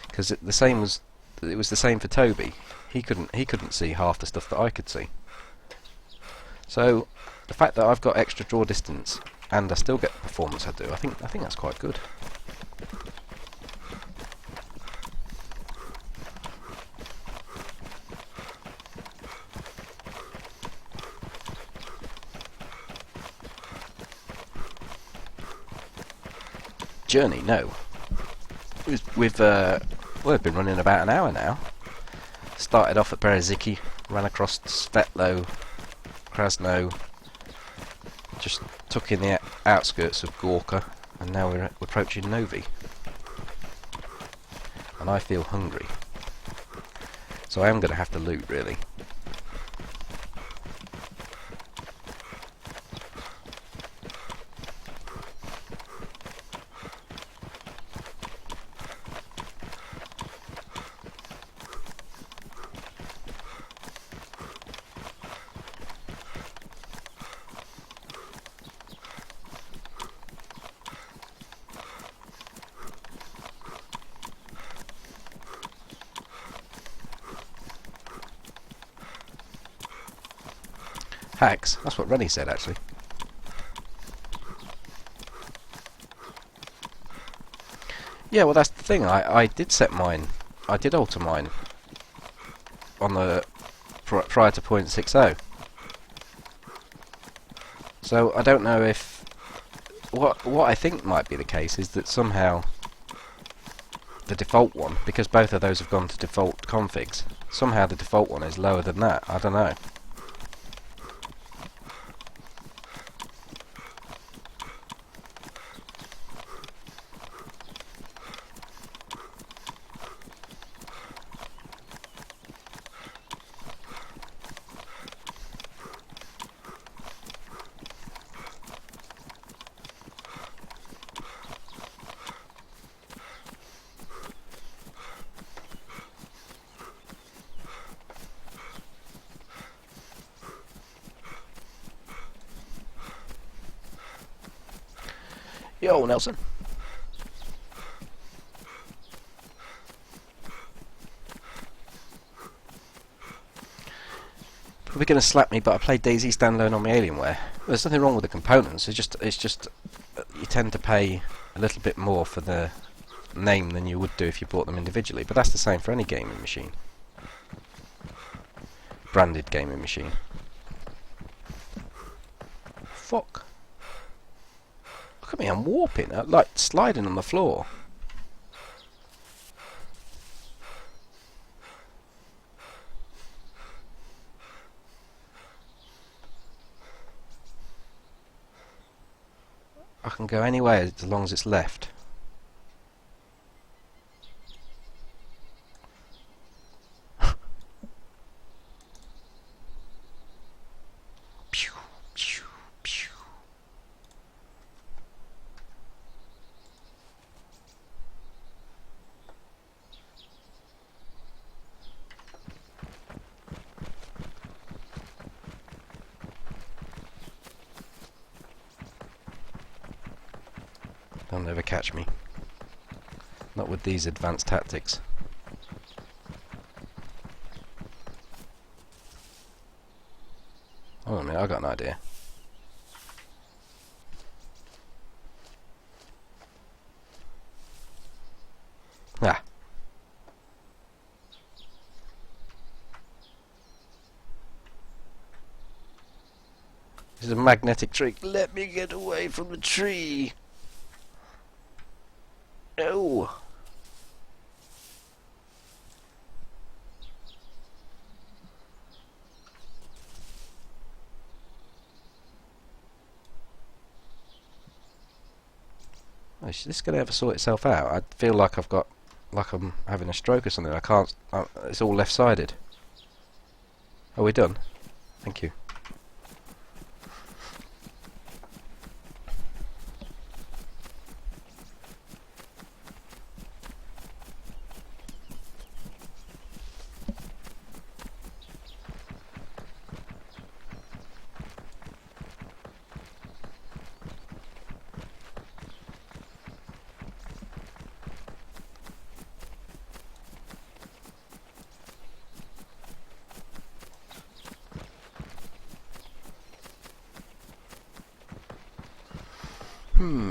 because it was the same for Toby. He couldn't see half the stuff that I could see. So the fact that I've got extra draw distance and I still get the performance I do, I think that's quite good. Journey, no. We've been running about an hour now. Started off at Bereziki, ran across Svetlo, Krasno, just took in the outskirts of Gorka, and now we're approaching Novi. And I feel hungry, so I am going to have to loot, really. Hacks, that's what Rennie said actually. Yeah, well that's the thing, I did set mine, I did alter mine on the prior to 0.60. So I don't know if what I think might be the case is that somehow the default one, because both of those have gone to default configs, somehow the default one is lower than that. I don't know. Yo, Nelson. Probably going to slap me, but I played Dayz Standalone on my Alienware. There's nothing wrong with the components. It's just you tend to pay a little bit more for the name than you would do if you bought them individually. But that's the same for any gaming machine. branded gaming machine. Fuck. Look at me, I'm warping. I'm like sliding on the floor. I can go anywhere as long as it's left. Pew, pew, pew. They'll never catch me. Not with these advanced tactics. Hold on a minute, I got an idea. Ah. This is a magnetic trick. Let me get away from the tree. No. Is this going to ever sort itself out? I feel like I'm having a stroke or something. I can't. It's all left-sided. Are we done? Thank you.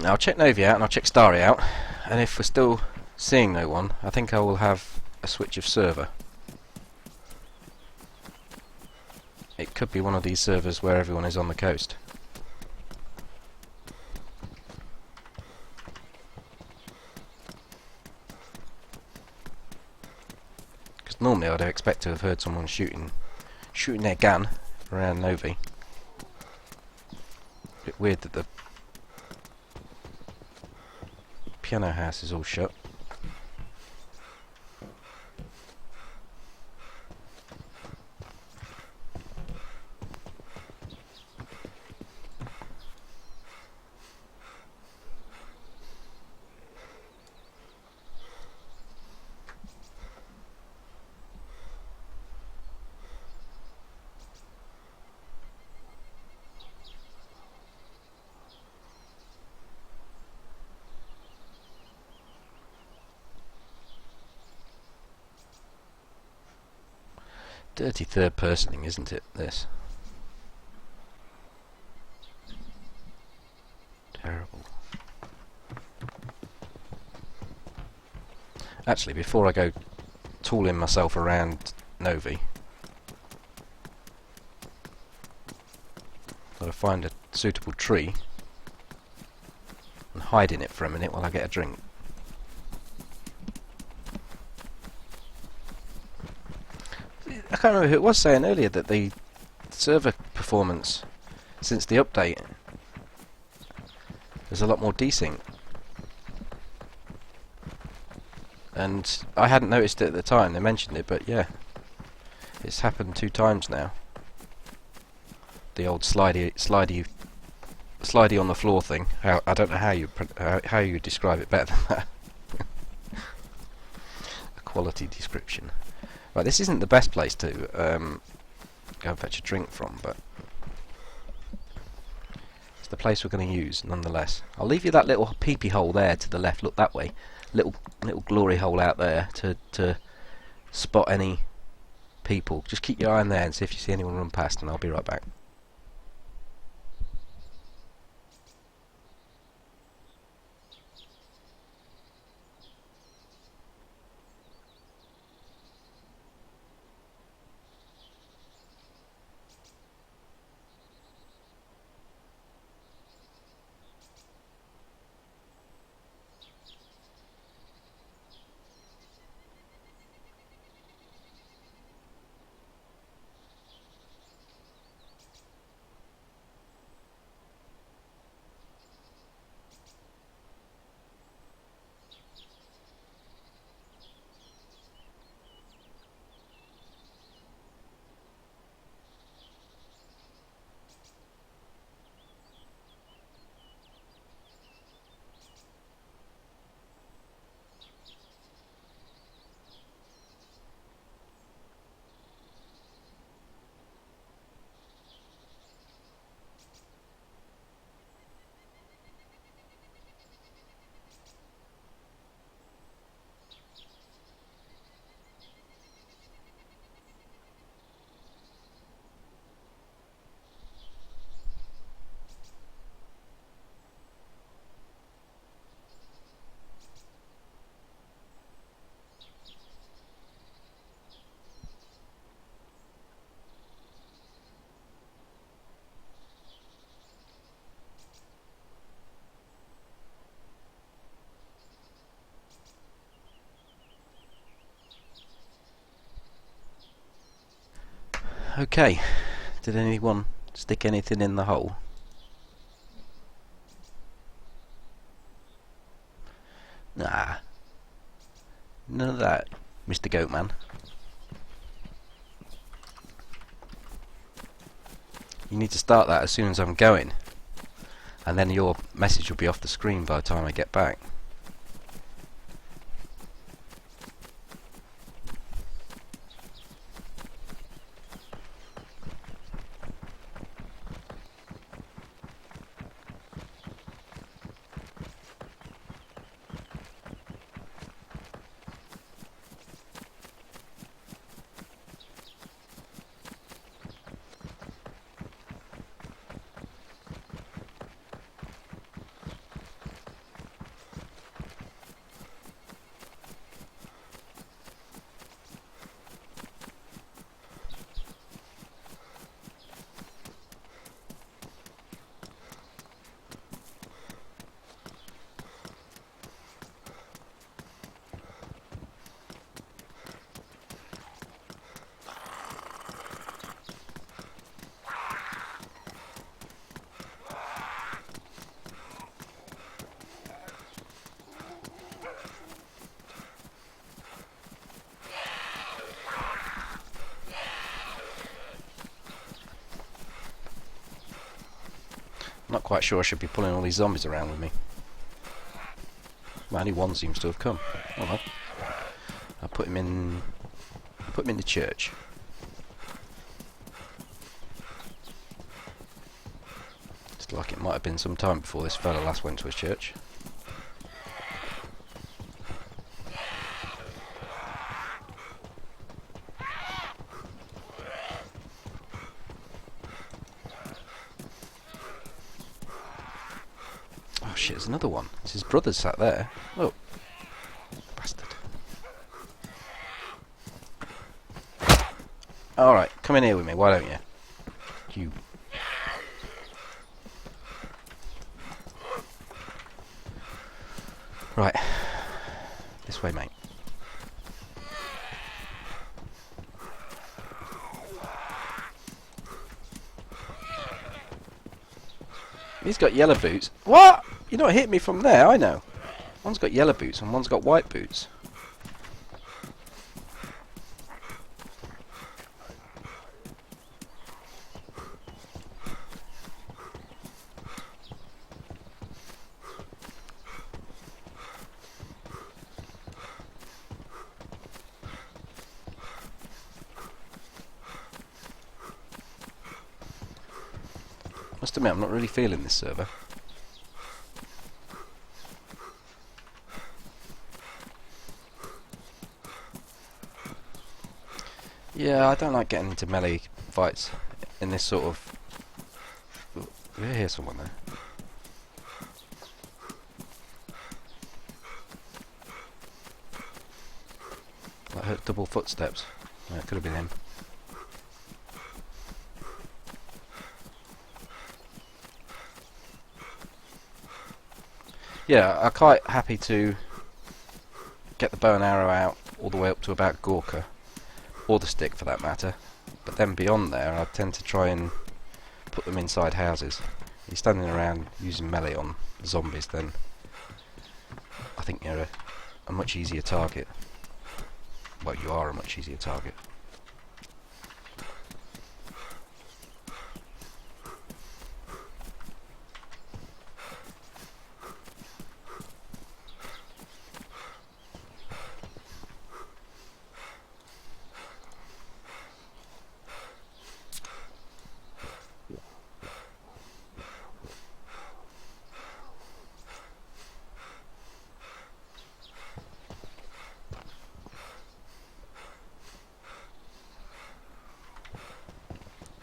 I'll check Novi out and I'll check Starry out, and if we're still seeing no one, I think I will have a switch of server. It could be one of these servers where everyone is on the coast. Because normally I'd expect to have heard someone shooting their gun around Novi. Bit weird that the piano house is all shut. Dirty third personing, isn't it, this? Terrible. Actually, before I go tooling myself around Novi, gotta find a suitable tree and hide in it for a minute while I get a drink. I can't remember who it was saying earlier that the server performance since the update is a lot more desync, and I hadn't noticed it at the time. They mentioned it, but yeah, it's happened 2 times now. The old slidey on the floor thing. I don't know how you describe it better than that. A quality description. Right, this isn't the best place to go and fetch a drink from, but it's the place we're going to use nonetheless. I'll leave you that little peepee hole there to the left. Look that way, little glory hole out there to spot any people. Just keep your eye on there and see if you see anyone run past, and I'll be right back. Okay, did anyone stick anything in the hole? Nah, none of that, Mr. Goatman. You need to start that as soon as I'm going, and then your message will be off the screen by the time I get back. Not quite sure I should be pulling all these zombies around with me. Well, only one seems to have come. Oh well. I'll put him in the church. It's like it might have been some time before this fella last went to his church. Oh shit, there's another one. It's his brother sat there. Oh. Bastard. Alright, come in here with me, why don't you? You. Right. This way, mate. He's got yellow boots. What? You're not hitting me from there, I know. One's got yellow boots and one's got white boots. Must admit, I'm not really feeling this server. Yeah, I don't like getting into melee fights in this sort of... Oh, I hear someone there. I heard double footsteps. Yeah, it could have been him. Yeah, I'm quite happy to get the bow and arrow out all the way up to about Gorka, or the stick for that matter, but then beyond there I tend to try and put them inside houses. If you're standing around using melee on zombies, then I think you're a much easier target. Well, you are a much easier target.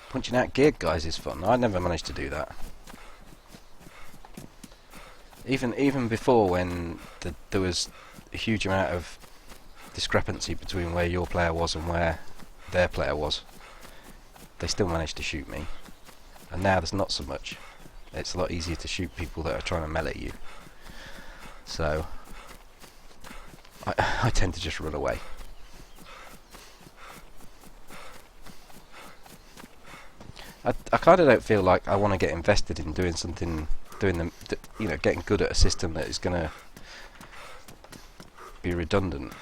Punching out geared guys is fun. I never managed to do that. Even before, when there was a huge amount of discrepancy between where your player was and where their player was, they still managed to shoot me. And now there's not so much. It's a lot easier to shoot people that are trying to melee you. So I tend to just run away. I kind of don't feel like I want to get invested in doing something, getting good at a system that is going to be redundant.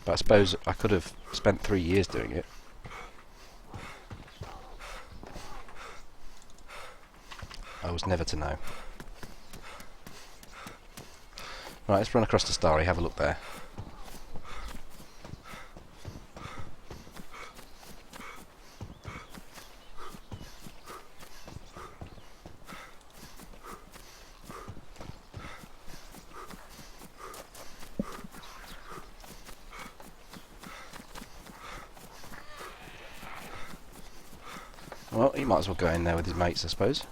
But I suppose I could have spent 3 years doing it. I was never to know. Right, let's run across to Starry, have a look there. Well, he might as well go in there with his mates, I suppose.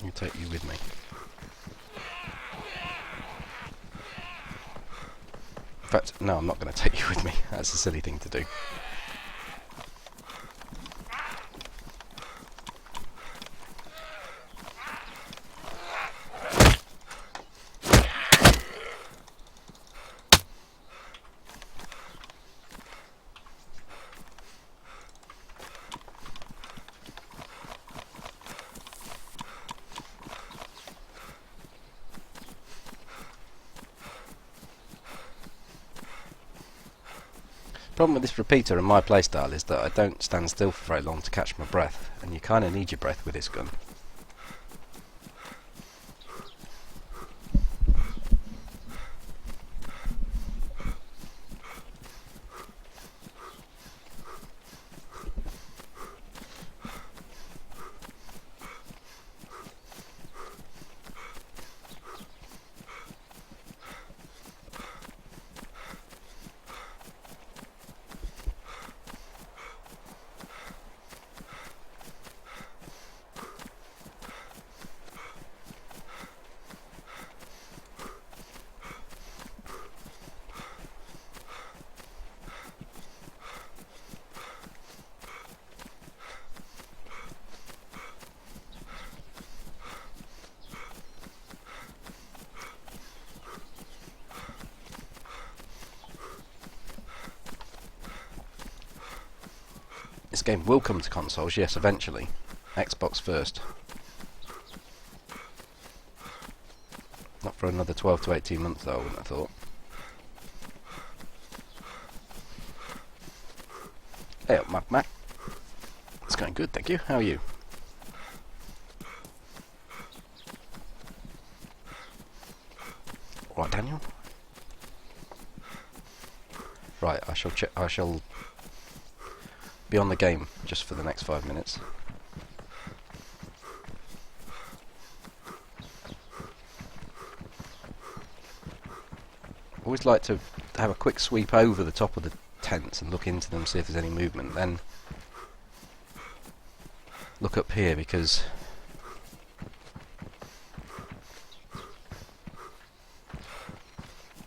I'll take you with me. In fact, no, I'm not going to take you with me. That's a silly thing to do. The problem with this repeater and my playstyle is that I don't stand still for very long to catch my breath, and you kind of need your breath with this gun. This game will come to consoles, yes, eventually. Xbox first. Not for another 12 to 18 months though, I wouldn't have thought. Hey up, Mac. It's going good, thank you. How are you? Right, Daniel? Right, I shall be on the game just for the next 5 minutes. Always like to have a quick sweep over the top of the tents and look into them, see if there's any movement, then look up here, because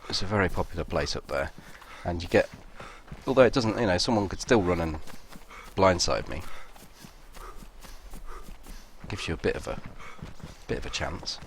it's a very popular place up there, and you get, although it doesn't, someone could still run and blindside me. Gives you a bit of a chance.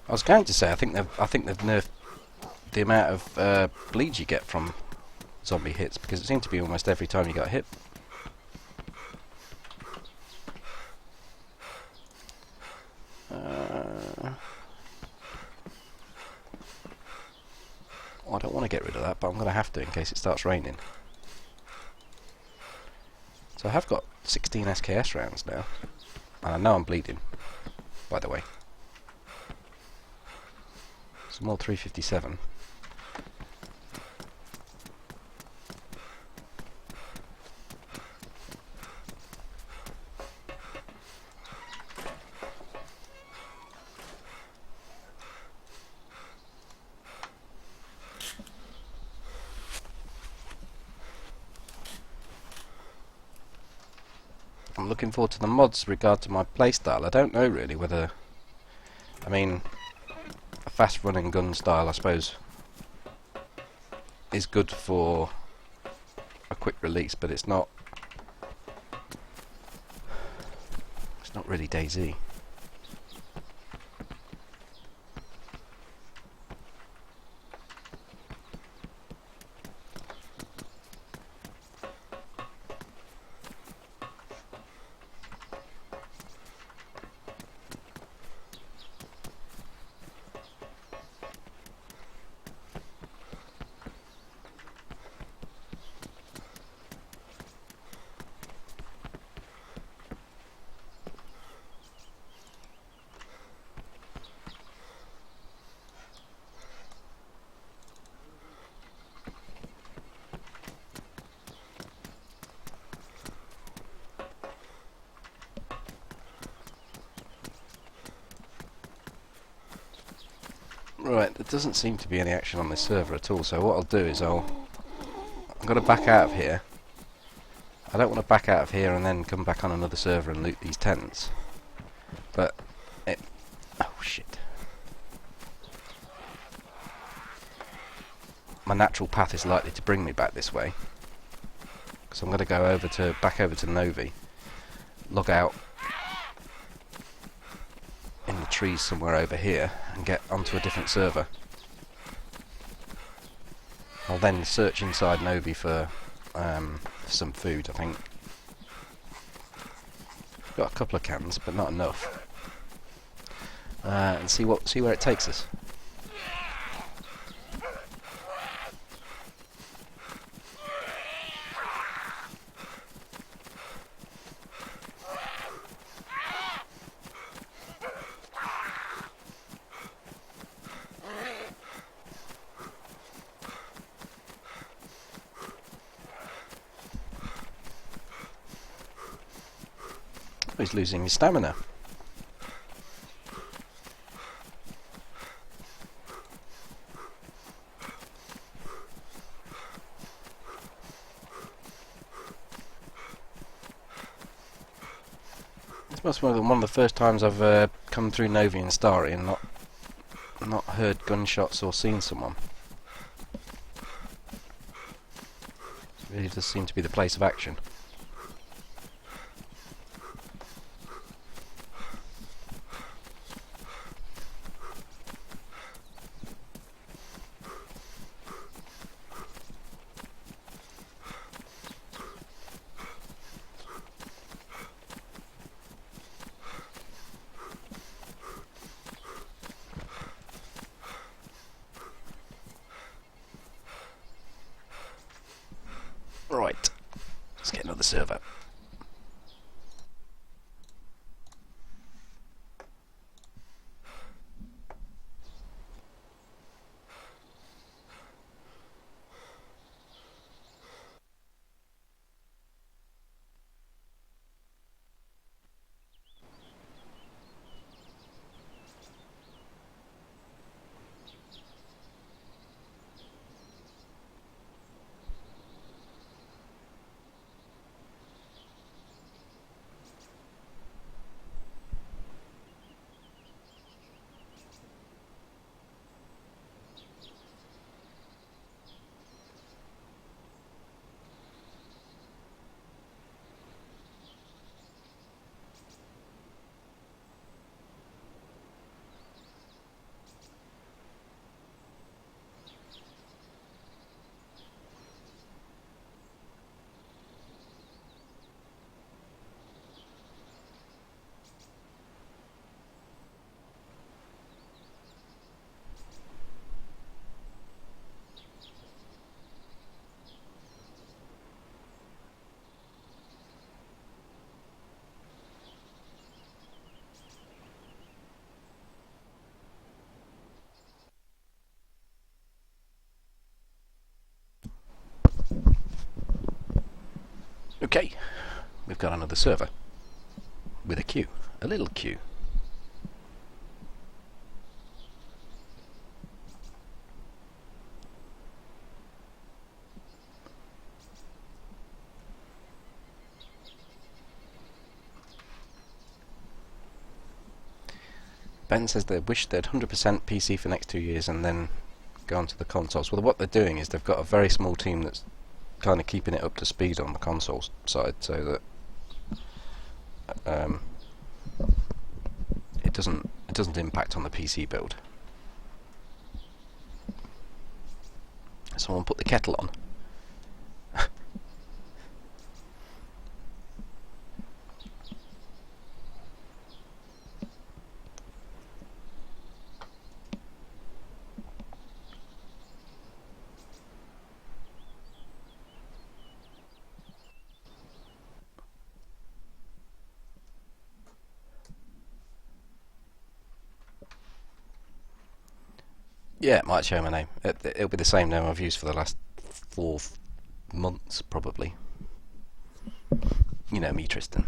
I was going to say, I think they've nerfed the amount of bleed you get from zombie hits, because it seemed to be almost every time you got hit. I don't want to get rid of that, but I'm going to have to in case it starts raining. So I have got 16 SKS rounds now, and I know I'm bleeding, by the way. Some more 357. I'm looking forward to the mods regard to my playstyle. I don't know really whether... I mean, a fast running gun style, I suppose, is good for a quick release, but it's not... It's not really DayZ. Right, there doesn't seem to be any action on this server at all, so what I'll do is I'm going to back out of here. I don't want to back out of here and then come back on another server and loot these tents. But it... Oh shit. My natural path is likely to bring me back this way. So I'm going to go back over to Novi, log out in the trees somewhere over here and get onto a different server. I'll then search inside Novi for some food, I think. Got a couple of cans, but not enough. And see where it takes us. He's losing his stamina. This must be one of the first times I've come through Novi and Starry and not heard gunshots or seen someone. It really does seem to be the place of action. Right, let's get another server. Okay, we've got another server with a queue, a little queue. Ben says they wish they'd 100% PC for the next 2 years and then go on to the consoles. Well, what they're doing is they've got a very small team that's kind of keeping it up to speed on the console side, so that it doesn't impact on the PC build. Someone put the kettle on. Yeah, it might show my name. It'll be the same name I've used for the last 4 months, probably. You know me, Tristan.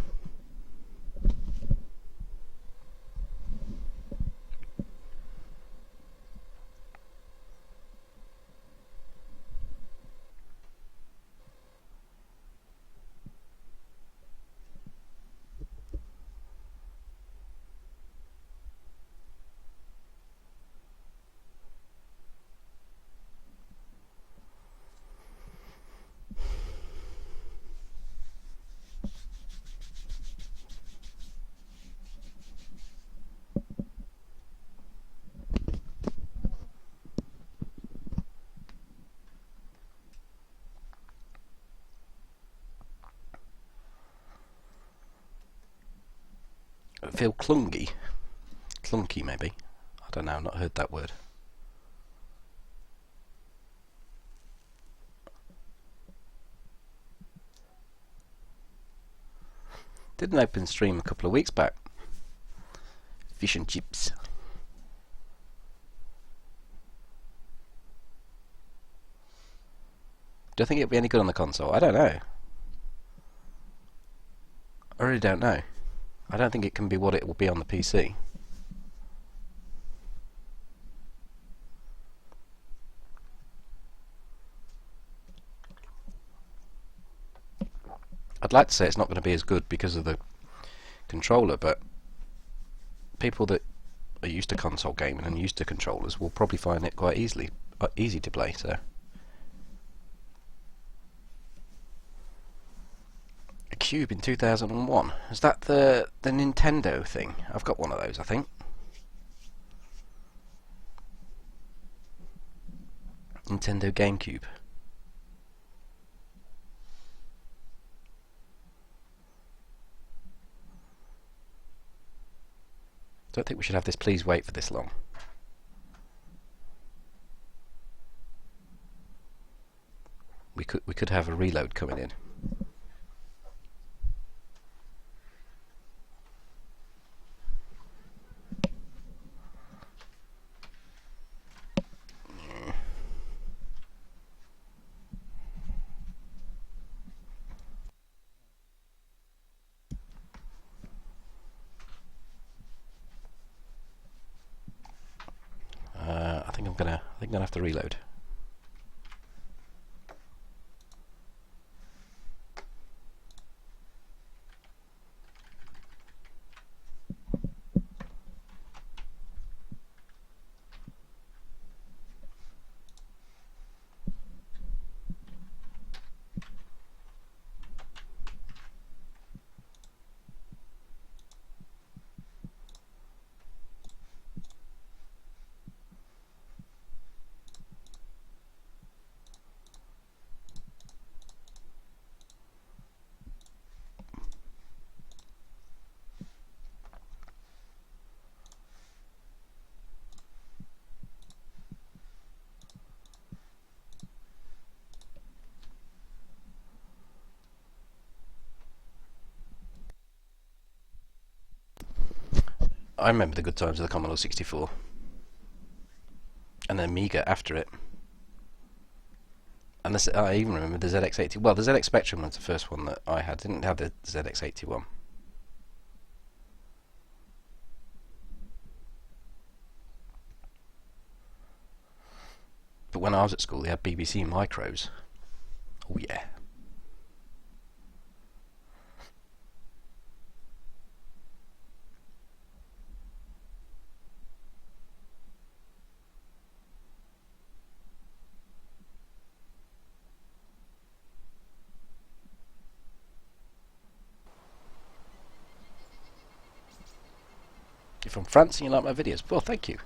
I feel clunky. Clunky, maybe. I don't know, I've not heard that word. Did an open stream a couple of weeks back. Fish and chips. Do I think it'll be any good on the console? I don't know. I really don't know. I don't think it can be what it will be on the PC. I'd like to say it's not going to be as good because of the controller, but people that are used to console gaming and used to controllers will probably find it quite easy to play. So, a Cube in 2001, is that the Nintendo thing? I've got one of those, I think. Nintendo GameCube. Don't think we should have this please wait for this long. We could have a reload coming in. I think I'm gonna have to reload. I remember the good times of the Commodore 64. And then Amiga after it. And I even remember the ZX80. Well, the ZX Spectrum was the first one that I had. Didn't have the ZX81. But when I was at school, they had BBC Micros. Oh yeah. You're from France and you like my videos? Well, thank you.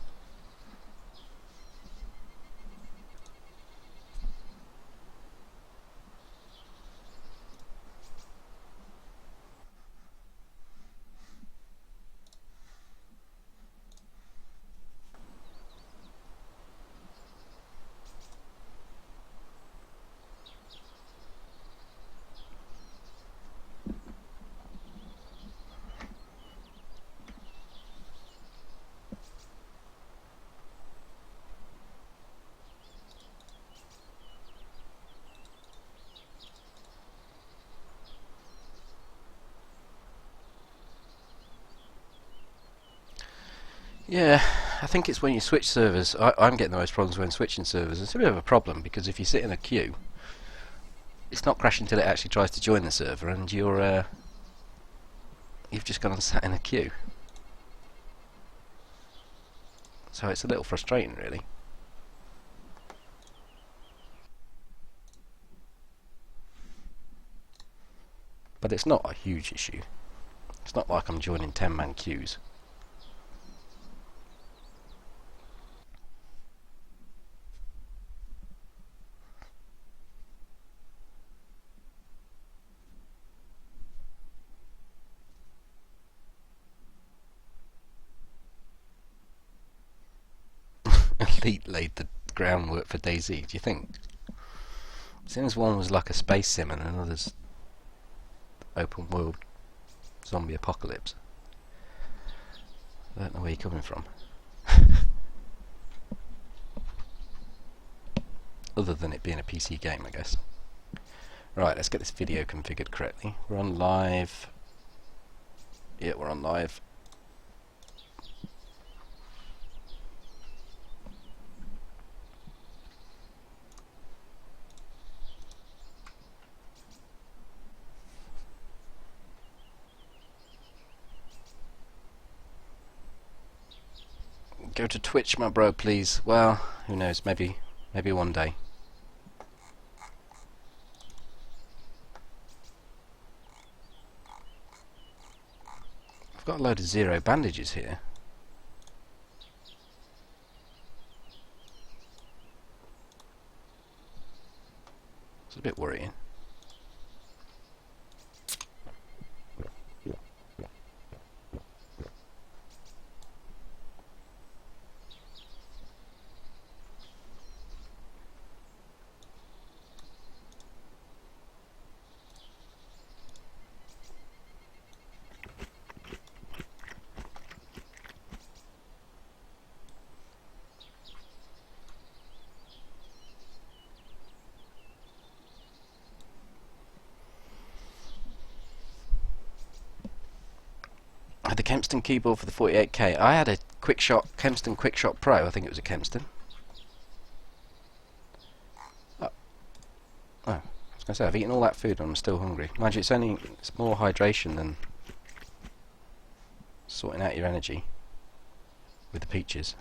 Yeah, I think it's when you switch servers. I'm getting the most problems when switching servers. It's a bit of a problem because if you sit in a queue, it's not crashing until it actually tries to join the server, and you've just gone and sat in a queue. So it's a little frustrating, really. But it's not a huge issue. It's not like I'm joining 10-man queues. Elite laid the groundwork for Dayz. Do you think? Since one was like a space sim and another's open world zombie apocalypse. I don't know where you're coming from. Other than it being a PC game, I guess. Right, let's get this video configured correctly. We're on live. Yeah, we're on live. Go to Twitch, my bro, please. Well, who knows? Maybe one day. I've got a load of zero bandages here. It's a bit worrying. I had the Kempston keyboard for the 48K. I had a Kempston Quickshot Pro. I think it was a Kempston. Oh, I was going to say, I've eaten all that food and I'm still hungry. Mind you, it's more hydration than sorting out your energy with the peaches.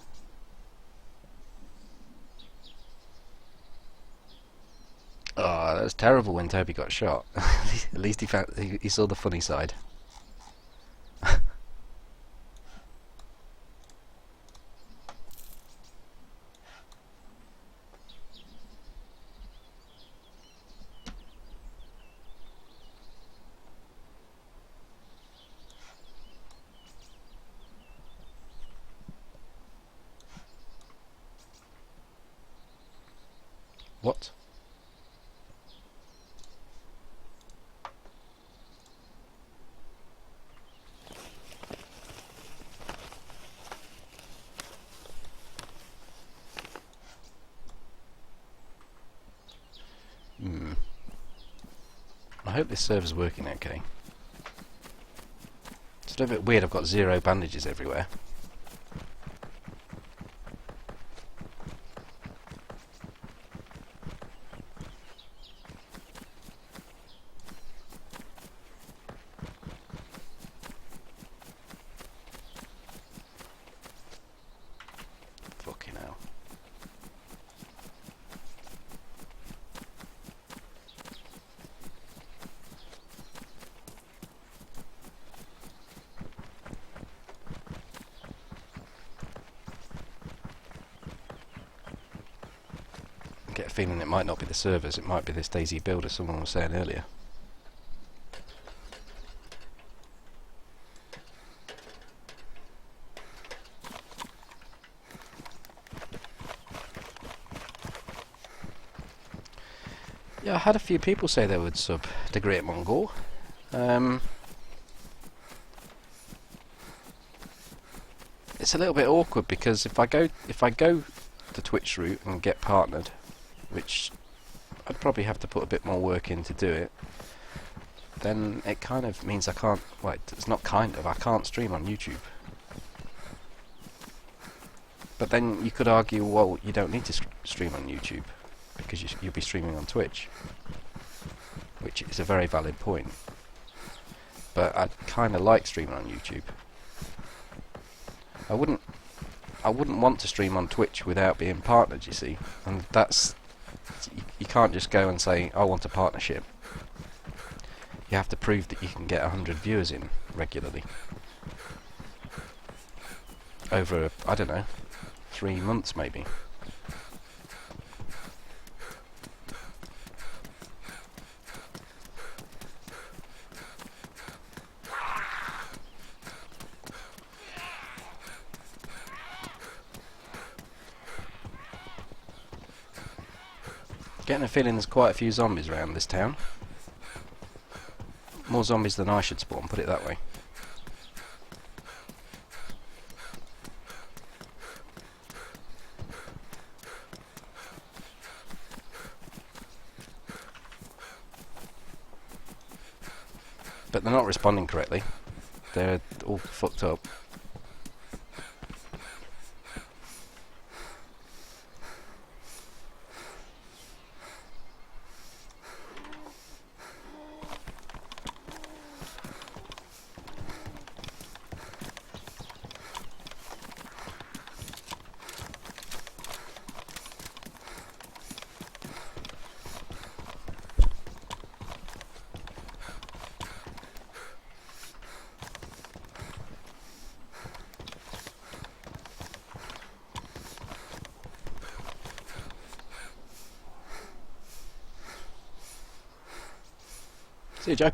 Oh, that was terrible when Toby got shot. At least he saw the funny side. What? hope this server's working okay. It's a little bit weird, I've got 0 bandages everywhere. Fucking hell. I get a feeling it might not be the servers, it might be this Dayz build, as someone was saying earlier. Yeah, I had a few people say they would sub the Great Mongol. It's a little bit awkward because if I go the Twitch route and get partnered, which I'd probably have to put a bit more work in to do it, then it kind of means I can't. Well, it's not kind of. I can't stream on YouTube. But then you could argue, well, you don't need to stream on YouTube because you'll be streaming on Twitch, which is a very valid point. But I kind of like streaming on YouTube. I wouldn't want to stream on Twitch without being partnered, you see, and that's you can't just go and say I want a partnership. You have to prove that you can get 100 viewers in regularly over, I don't know, 3 months maybe. Getting a feeling there's quite a few zombies around this town. More zombies than I should spawn, put it that way. But they're not responding correctly. They're all fucked up. See you, Joe.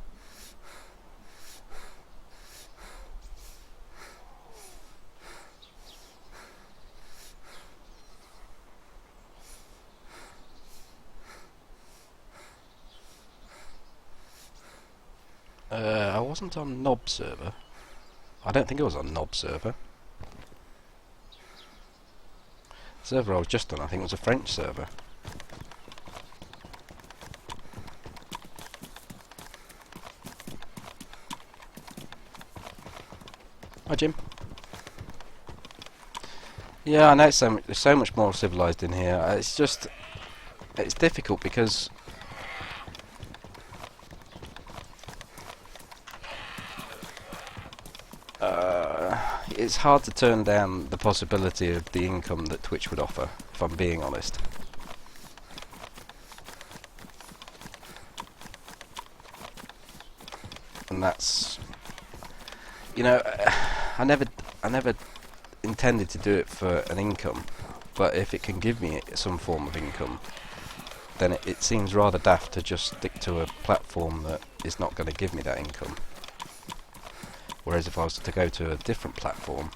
I wasn't on Knob server. I don't think I was on Knob server. The server I was just on, I think, was a French server. Hi, Jim. Yeah, I know it's so much more civilised in here. It's just, it's difficult because it's hard to turn down the possibility of the income that Twitch would offer, if I'm being honest. And that's, you know, I never intended to do it for an income, but if it can give me some form of income, then it seems rather daft to just stick to a platform that is not going to give me that income. Whereas if I was to go to a different platform,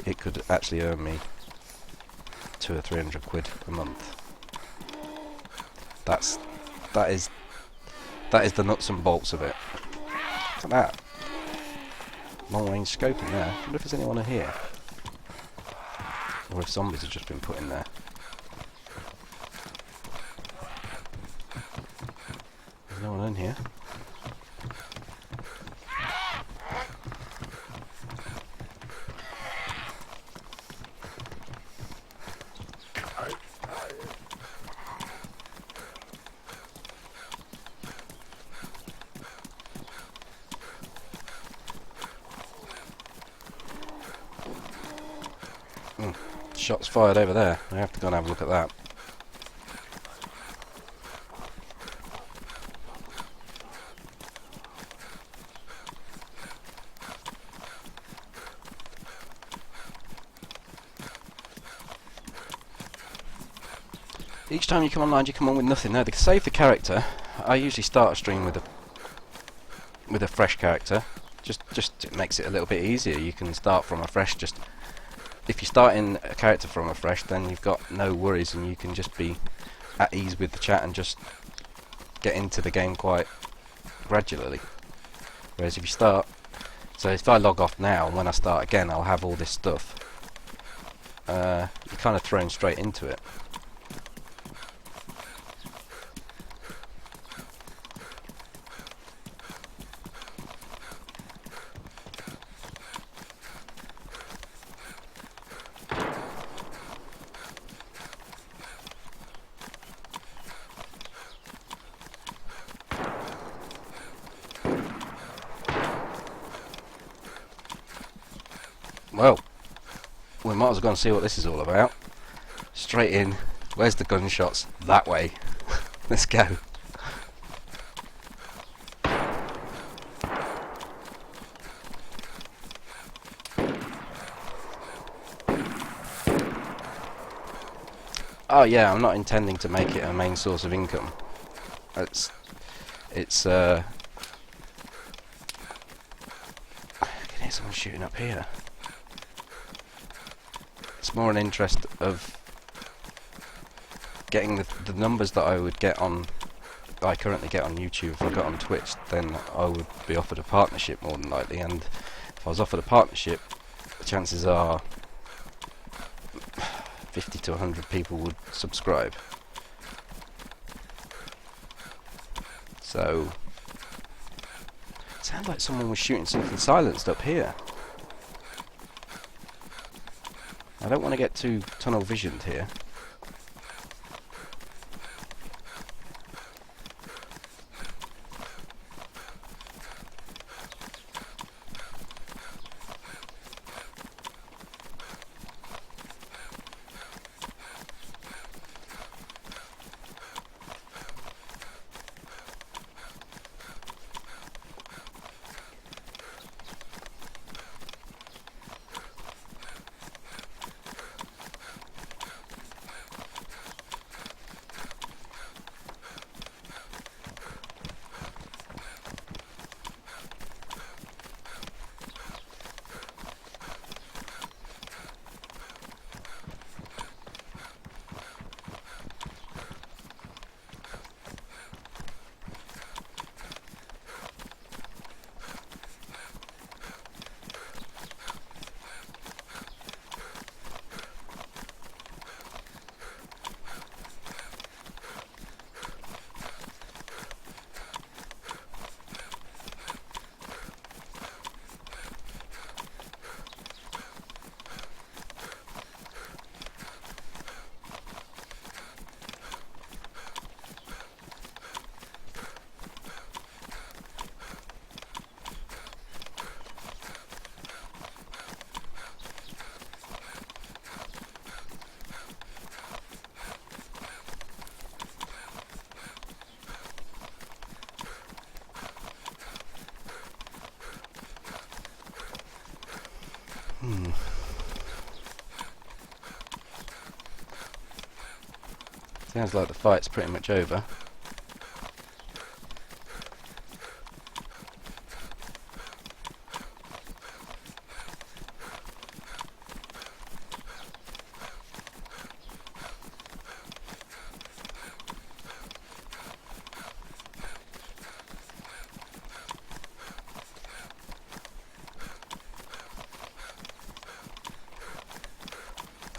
it could actually earn me 200 or 300 quid a month. That is the nuts and bolts of it. Look at that. Long range scoping there. I wonder if there's anyone in here. Or if zombies have just been put in there. shots fired over there. I have to go and have a look at that. Each time you come online, you come on with nothing. Now, to save the character, I usually start a stream with a fresh character. Just it makes it a little bit easier. You can start from afresh. Just if you start in a character from afresh, then you've got no worries, and you can just be at ease with the chat and just get into the game quite gradually. Whereas if you start, so if I log off now and when I start again, I'll have all this stuff. You're kind of thrown straight into it. Well, we might as well go and see what this is all about. Straight in. Where's the gunshots? That way. Let's go. Oh yeah, I'm not intending to make it a main source of income. It's I can hear someone shooting up here. It's more an interest of getting the numbers that I would get on, that I currently get on YouTube. If I got on Twitch, then I would be offered a partnership more than likely, and if I was offered a partnership, the chances are 50 to 100 people would subscribe. So, it sounded like someone was shooting something silenced up here. I don't want to get too tunnel visioned here. Sounds like the fight's pretty much over.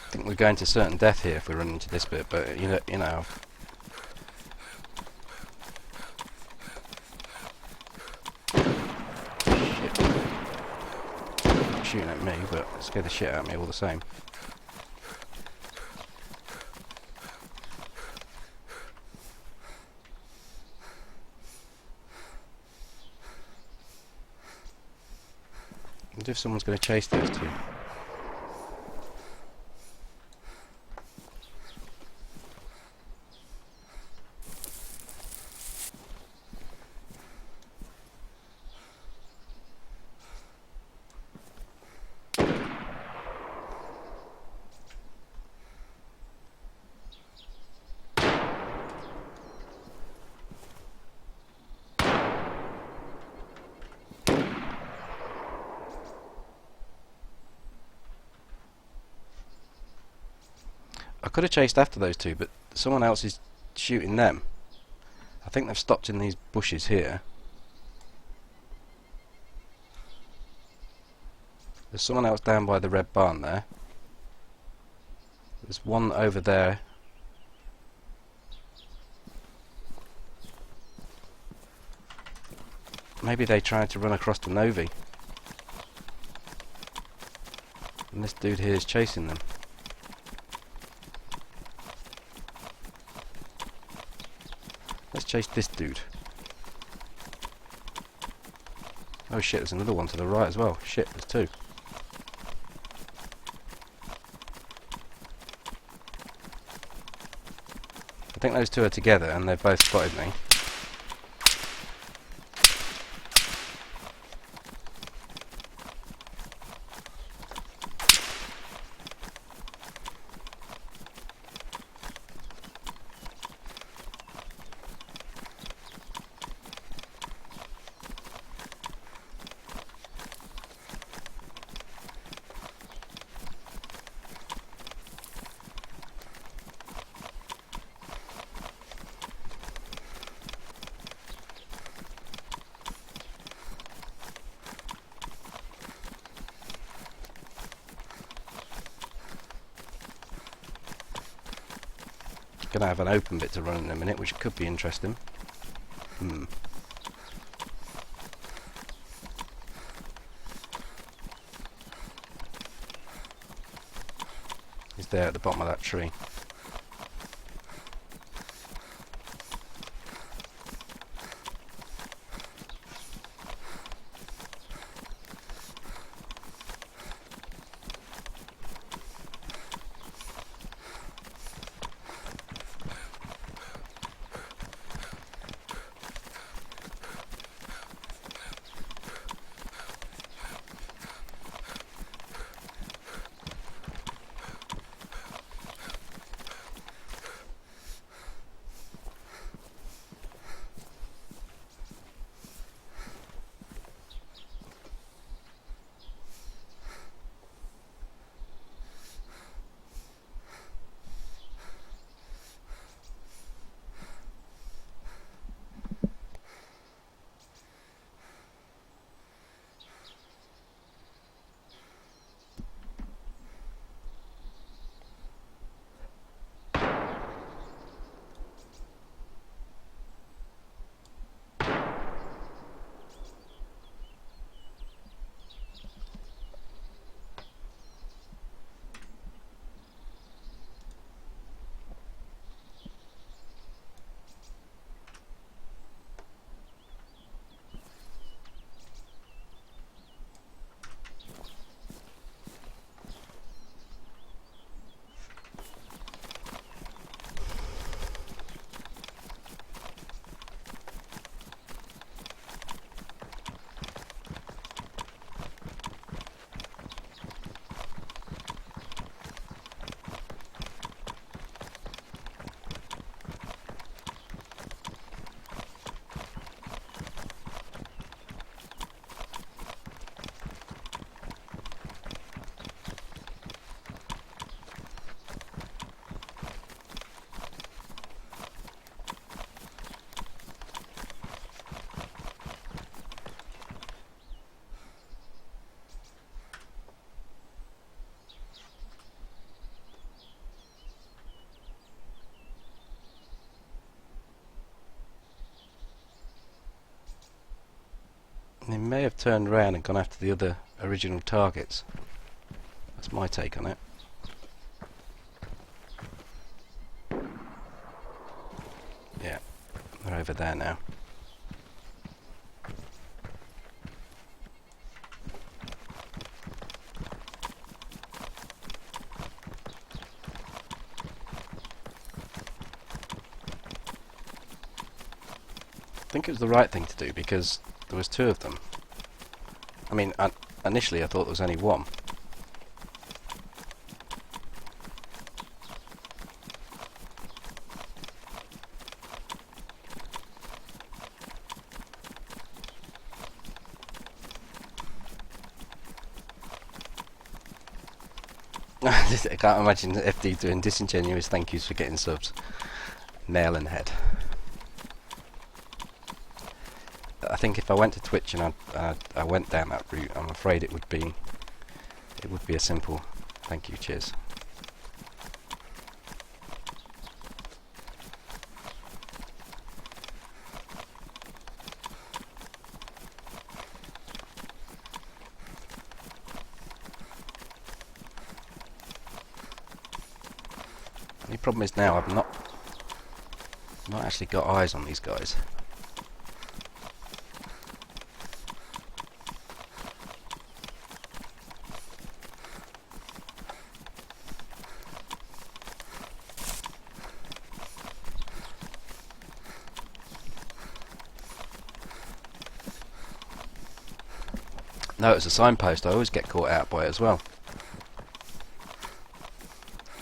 I think we're going to certain death here if we run into this bit, but you know. Shit. Not shooting at me, but it scared the shit out of me all the same. I wonder if someone's going to chase those two. I could have chased after those two, but someone else is shooting them. I think they've stopped in these bushes here. There's someone else down by the red barn there. There's one over there. Maybe they tried to run across the Novi. And this dude here is chasing them. Let's chase this dude. Oh shit, there's another one to the right as well. Shit, there's two. I think those two are together and they've both spotted me. Gonna have an open bit to run in a minute, which could be interesting. He's there at the bottom of that tree. They may have turned around and gone after the other original targets. That's my take on it. Yeah, they're over there now. I think it was the right thing to do because there was two of them. I mean, initially I thought there was only one. I can't imagine FD doing disingenuous thank yous for getting subs. Nail and head. I think if I went to Twitch and I went down that route, I'm afraid it would be a simple thank you, cheers. The problem is now I've not actually got eyes on these guys. No, it's a signpost. I always get caught out by it as well.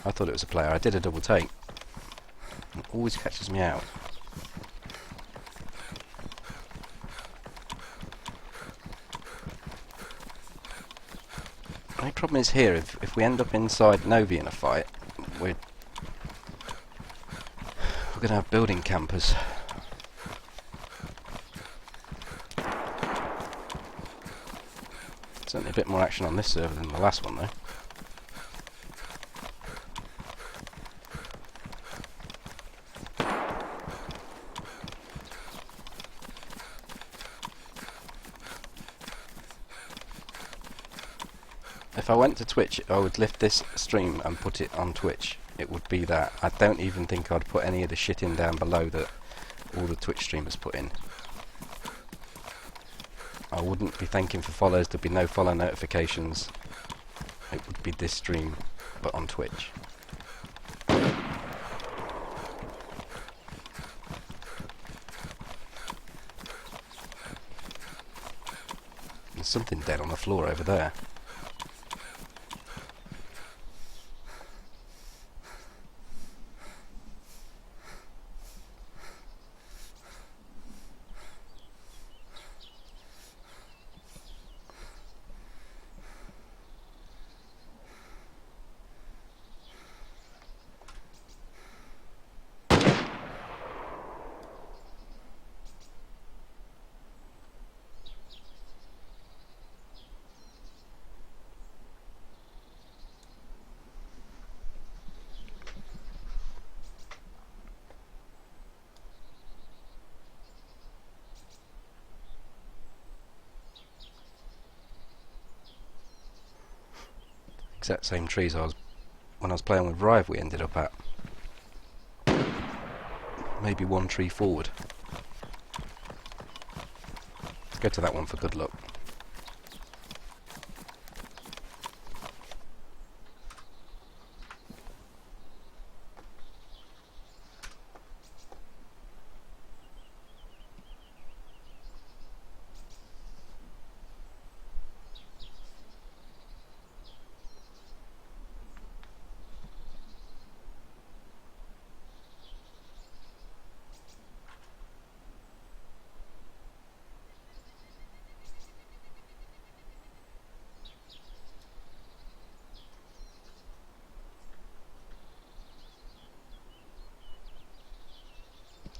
I thought it was a player. I did a double take. It always catches me out. The only problem is here, if we end up inside Novi in a fight, we're going to have building campers. Certainly a bit more action on this server than the last one though. If I went to Twitch, I would lift this stream and put it on Twitch. It would be that. I don't even think I'd put any of the shit in down below that all the Twitch streamers put in. I wouldn't be thanking for follows, there'd be no follow notifications. It would be this stream, but on Twitch. There's something dead on the floor over there. Exact same trees when I was playing with Rive we ended up at. Maybe one tree forward. Let's go to that one for good luck.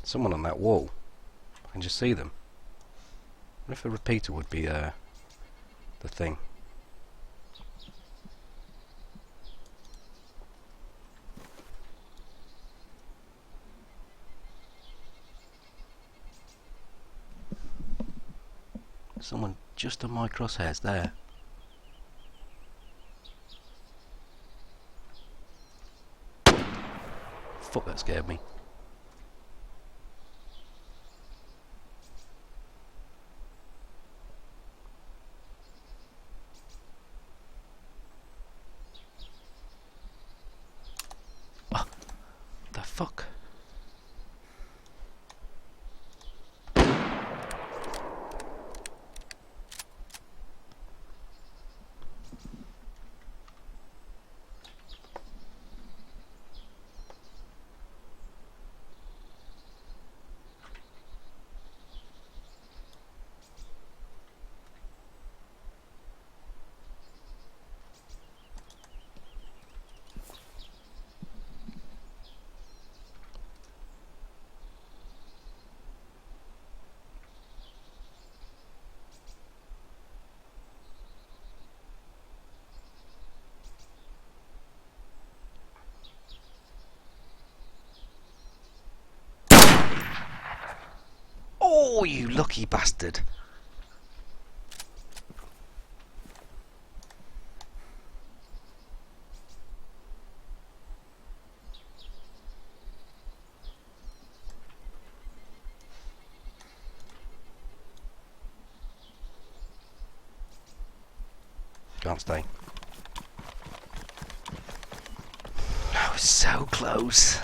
Someone on that wall. I can just see them. I wonder if a repeater would be the thing. Someone just on my crosshairs there. Fuck, that scared me. The fuck? lucky bastard. Can't stay. That was so close.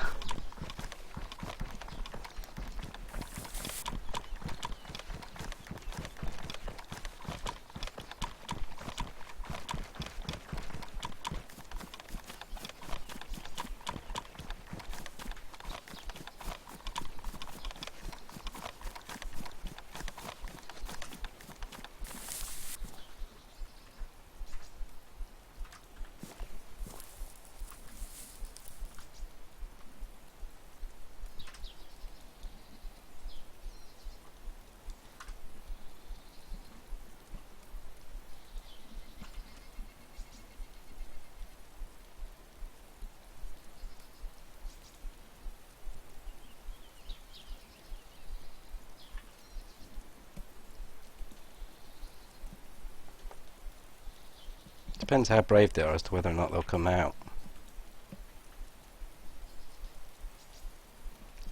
Depends how brave they are as to whether or not they'll come out.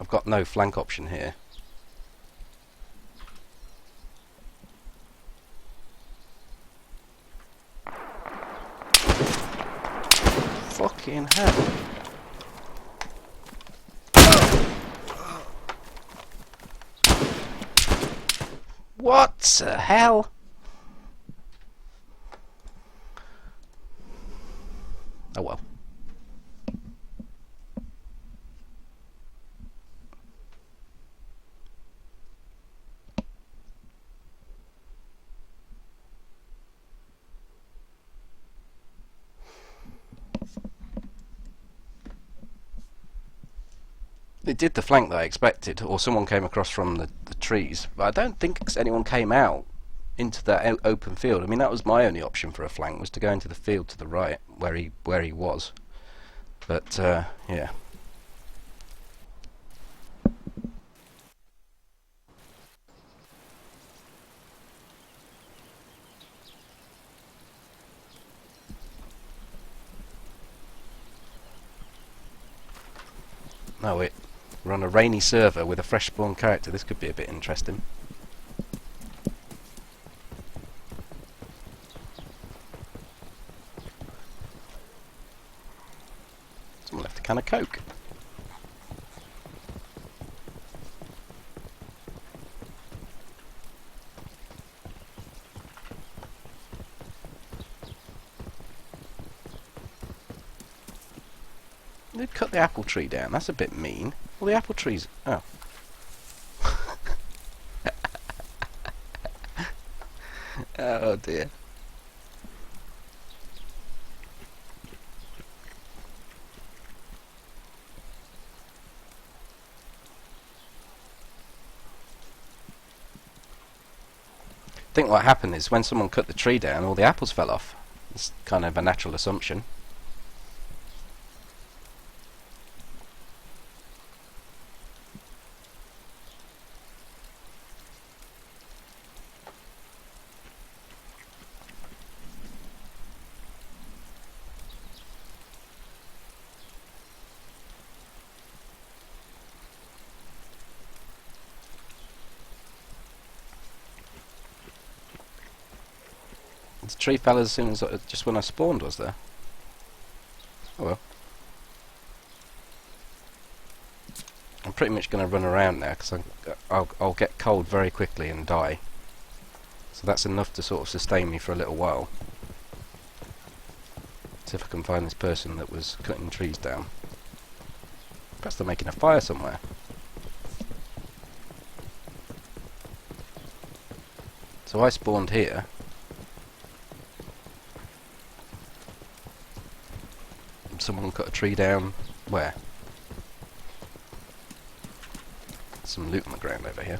I've got no flank option here. Fucking hell. What the hell? Oh well. It did the flank that I expected, or someone came across from the trees, but I don't think anyone came out into that open field. I mean, that was my only option for a flank, was to go into the field to the right, where he was. But, yeah. Oh wait, we're on a rainy server with a fresh spawn character. This could be a bit interesting. Someone left a can of Coke. They'd cut the apple tree down. That's a bit mean. Well, the apple trees... Oh. Oh dear. I think what happened is when someone cut the tree down, all the apples fell off. It's kind of a natural assumption. The tree fell as soon as just when I spawned, was there? Oh well. I'm pretty much going to run around now because I'll get cold very quickly and die. So that's enough to sort of sustain me for a little while. See if I can find this person that was cutting trees down. Perhaps they're making a fire somewhere. So I spawned here. Someone cut a tree down. Where? Some loot on the ground over here.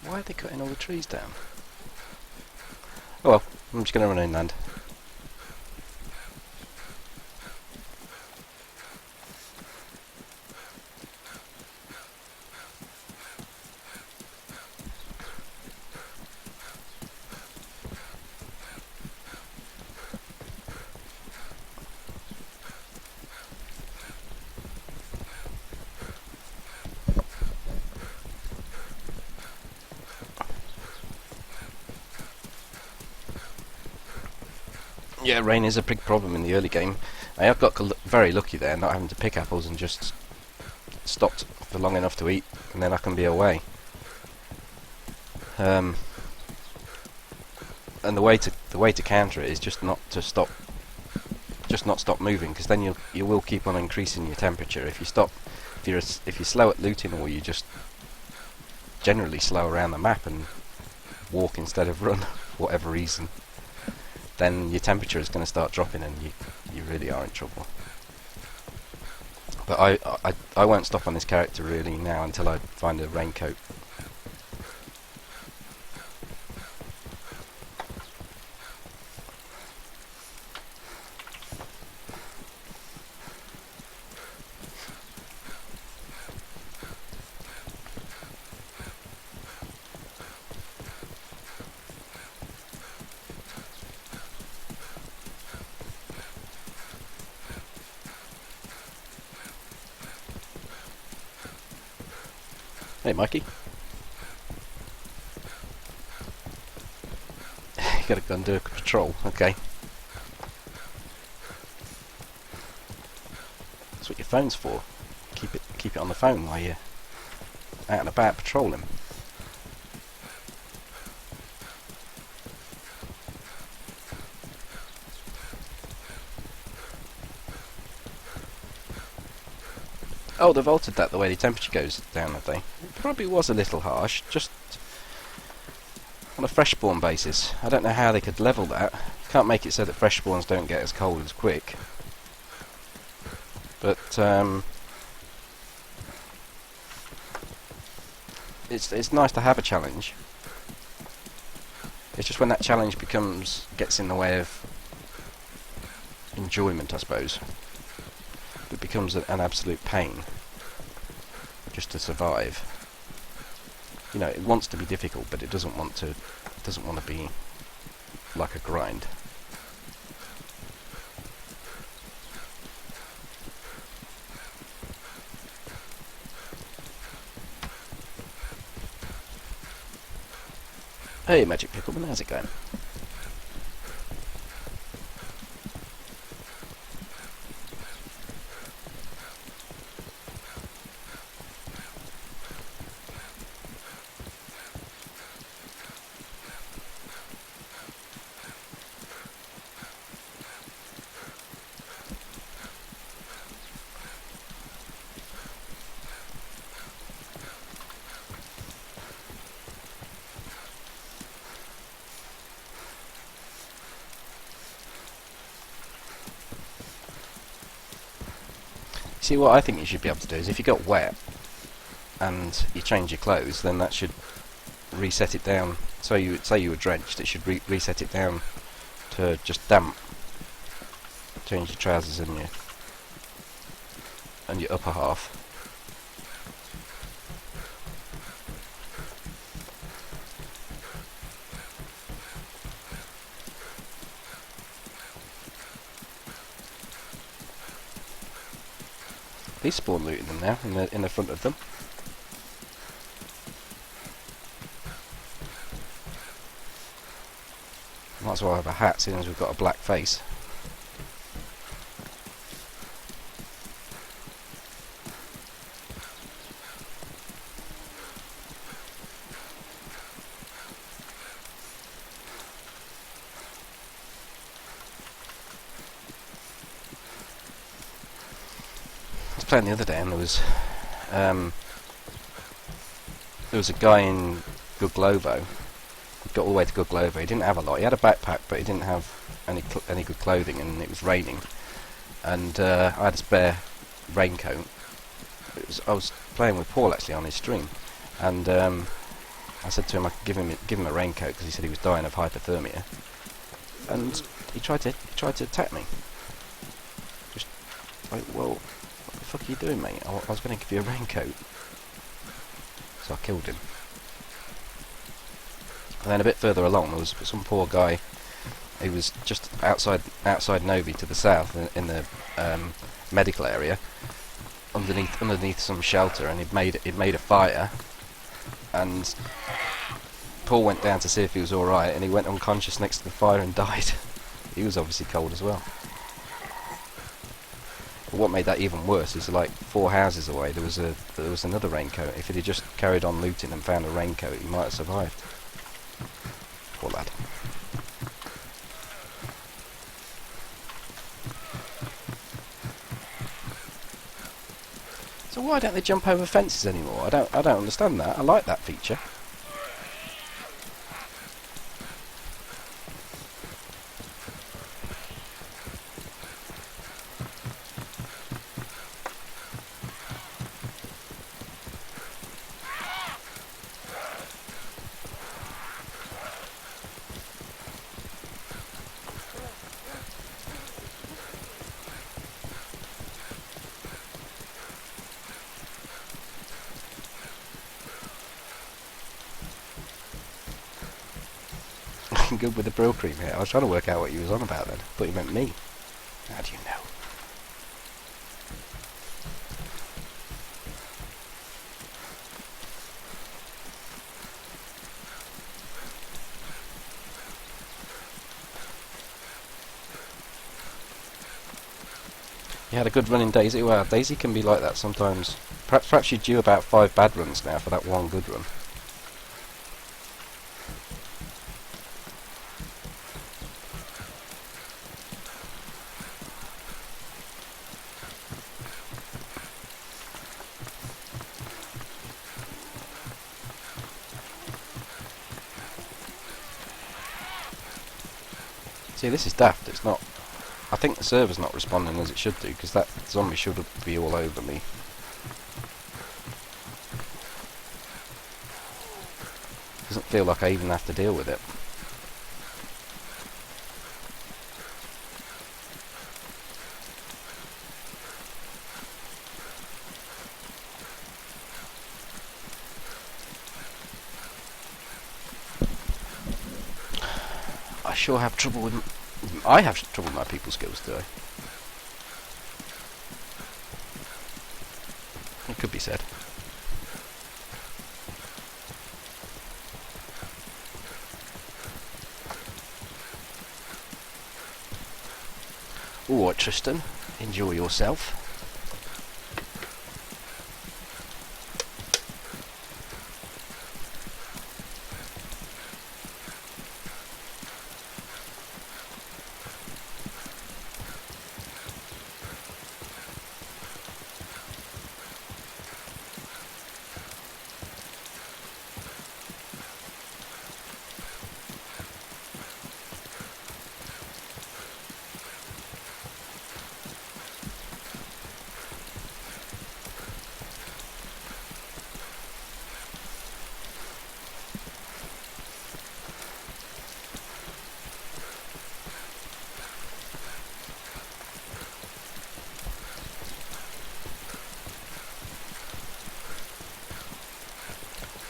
Why are they cutting all the trees down? Oh well, I'm just going to run inland. Yeah, rain is a big problem in the early game. I have got very lucky there, not having to pick apples and just stopped for long enough to eat, and then I can be away. And the way to counter it is just not stop moving, because then you will keep on increasing your temperature. If you're slow at looting, or you just generally slow around the map and walk instead of run, for whatever reason, then your temperature is going to start dropping, and you really are in trouble. But I won't stop on this character really now until I find a raincoat. Hey, Mikey. You gotta go and do a patrol, okay. That's what your phone's for. Keep it on the phone while you're out and about patrolling. Oh, they've altered that the way the temperature goes down, have they? It probably was a little harsh, just on a fresh spawn basis. I don't know how they could level that. You can't make it so that fresh spawns don't get as cold as quick. But it's nice to have a challenge. It's just when that challenge gets in the way of enjoyment, I suppose. It becomes an absolute pain just to survive. You know, it wants to be difficult, but it doesn't want to be like a grind. Hey, Magic Pickleman, how's it going? See, what I think you should be able to do is, if you got wet and you change your clothes, then that should reset it down. So you say you were drenched, it should reset it down to just damp. Change your trousers and your upper half. He's spawn looting them now in the front of them. Might as well have a hat, seeing as we've got a black face. I was playing the other day, and there was a guy in Guglovo. He got all the way to Guglovo. He didn't have a lot. He had a backpack, but he didn't have any good clothing, and it was raining. And I had a spare raincoat. I was playing with Paul actually on his stream, and I said to him I could give him a raincoat because he said he was dying of hypothermia, and he tried to attack me. Just like, well, what the fuck are you doing, mate? I was going to give you a raincoat. So I killed him. And then a bit further along, there was some poor guy who was just outside Novi to the south in the medical area, underneath some shelter, and he'd made a fire, and Paul went down to see if he was all right, and he went unconscious next to the fire and died. He was obviously cold as well. But what made that even worse is, like, 4 houses away there was another raincoat. If he'd have just carried on looting and found a raincoat, he might have survived. Poor lad. So why don't they jump over fences anymore? I don't understand that. I like that feature. Good with the Brill cream here. I was trying to work out what you was on about then. Thought you meant me. How do you know? You had a good run in Daisy. Well, Daisy can be like that sometimes. Perhaps you're due about 5 bad runs now for that one good run. See, this is daft. It's not. I think the server's not responding as it should do, because that zombie should be all over me. Doesn't feel like I even have to deal with it. I sure have trouble with... I have trouble with my people skills, do I? It could be said. Alright, Tristan. Enjoy yourself.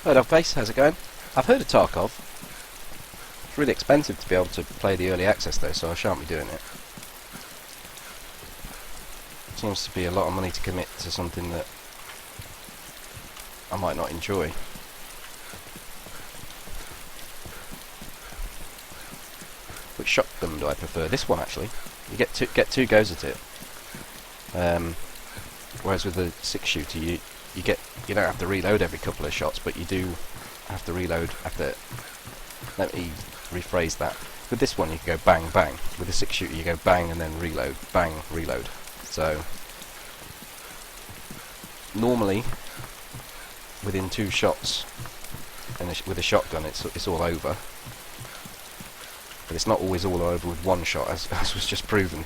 Hello, Dogface, how's it going? I've heard of Tarkov. It's really expensive to be able to play the early access though, so I shan't be doing it. Seems to be a lot of money to commit to something that I might not enjoy. Which shotgun do I prefer? This one actually. You get two goes at it. Whereas with the 6-shooter you don't have to reload every couple of shots, but you do have to reload after. Let me rephrase that. With this one you can go bang bang. With the 6-shooter you go bang and then reload, bang, reload. So normally within 2 shots and with a shotgun it's all over. But it's not always all over with 1 shot, as was just proven.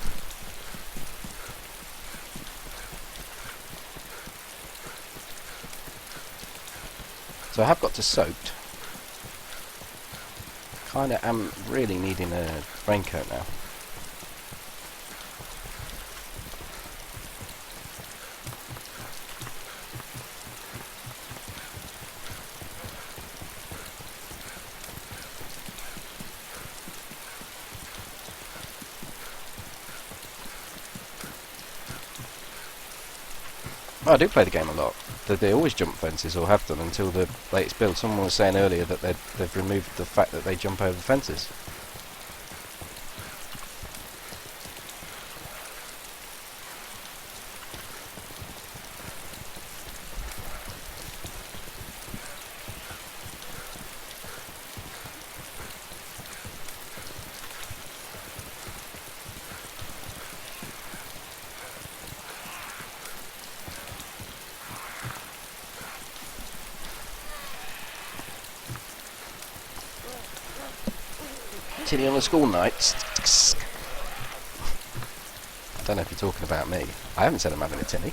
So I have got to soaked. kinda am really needing a raincoat now. I do play the game a lot. They always jump fences, or have done until the latest build. Someone was saying earlier that they've removed the fact that they jump over fences. Tinny on the school nights. I don't know if you're talking about me. I haven't said I'm having a tinny.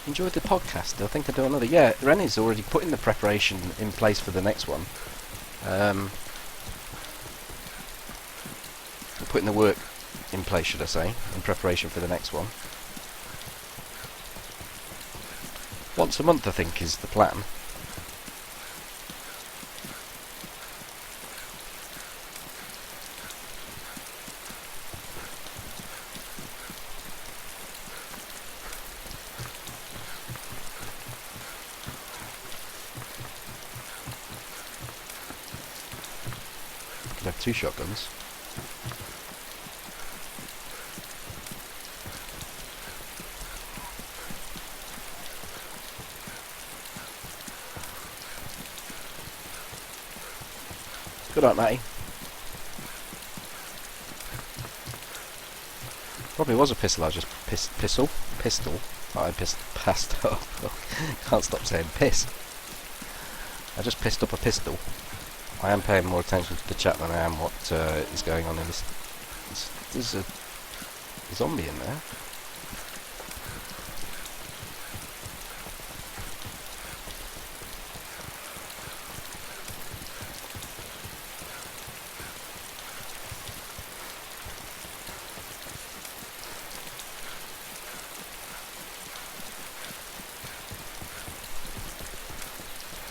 Enjoyed the podcast. I think I'll do another. Yeah, Rennie's already putting the preparation in place for the next one. Putting the work in place, should I say, in preparation for the next one. Once a month, I think, is the plan. Could have 2 shotguns. Good night, Matty. Probably was a pistol. I just pistol. I passed up. Can't stop saying piss. I just pissed up a pistol. I am paying more attention to the chat than I am what is going on in this. There's a zombie in there.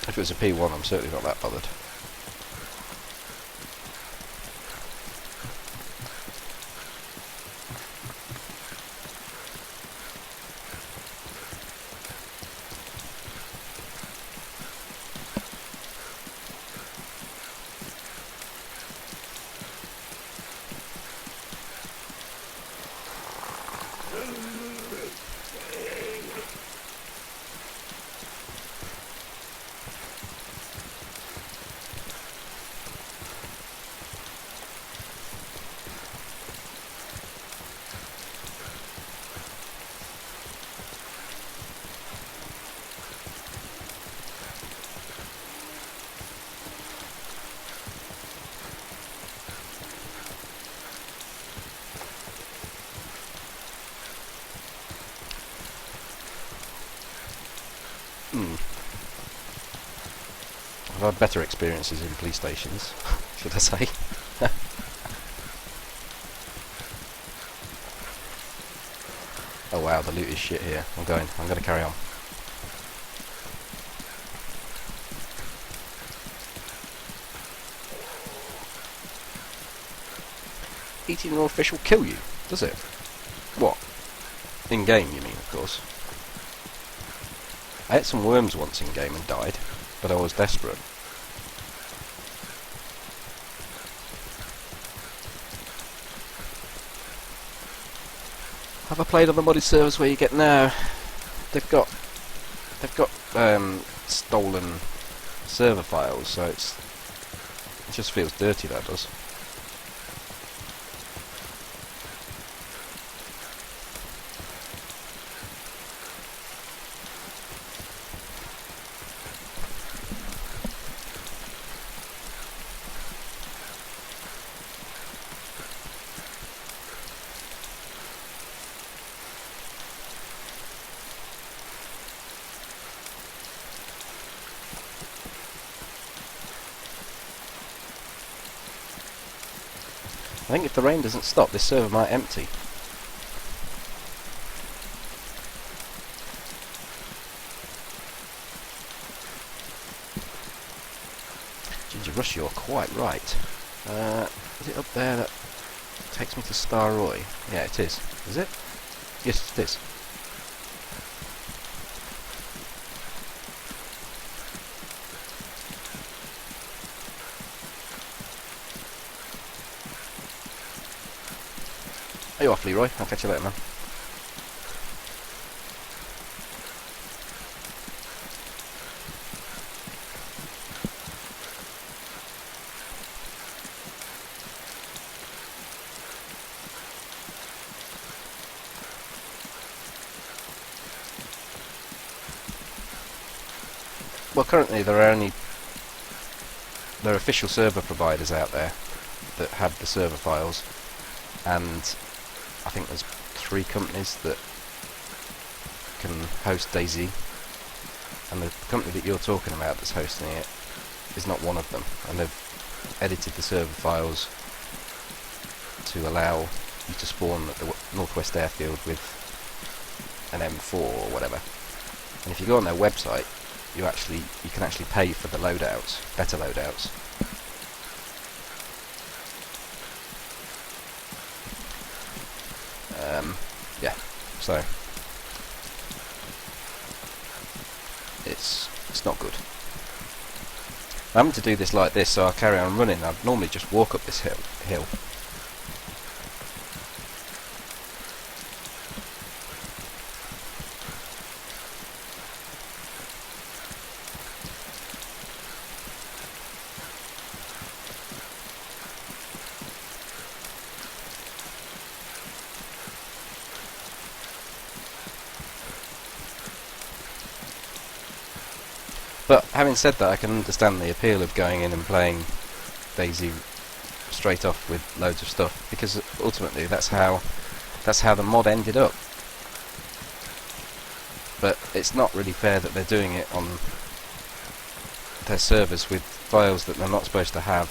If it was a P1, I'm certainly not that bothered. I've had better experiences in police stations, should I say. Oh wow, the loot is shit here. I'm going to carry on. Eating an official kill you, does it? What? In game, you mean, of course. I ate some worms once in game and died, but I was desperate. Have I played on the modded servers where you get now? They've got stolen server files, so it just feels dirty. That does. I think if the rain doesn't stop, this server might empty. Ginger Rush, you're quite right. Is it up there that takes me to Starroy? Yeah, it is. Is it? Yes, it is. Are you off, Leroy? I'll catch you later, man. Well, currently there are official server providers out there that have the server files, and I think there's 3 companies that can host Dayz, and the company that you're talking about that's hosting it is not one of them, and they've edited the server files to allow you to spawn at the Northwest Airfield with an M4 or whatever. And if you go on their website, you can actually pay for the loadouts, better loadouts. Yeah, so it's not good. I'm having to do this like this, so I carry on running. I'd normally just walk up this hill. But having said that, I can understand the appeal of going in and playing Dayz straight off with loads of stuff, because ultimately that's how the mod ended up. But it's not really fair that they're doing it on their servers with files that they're not supposed to have,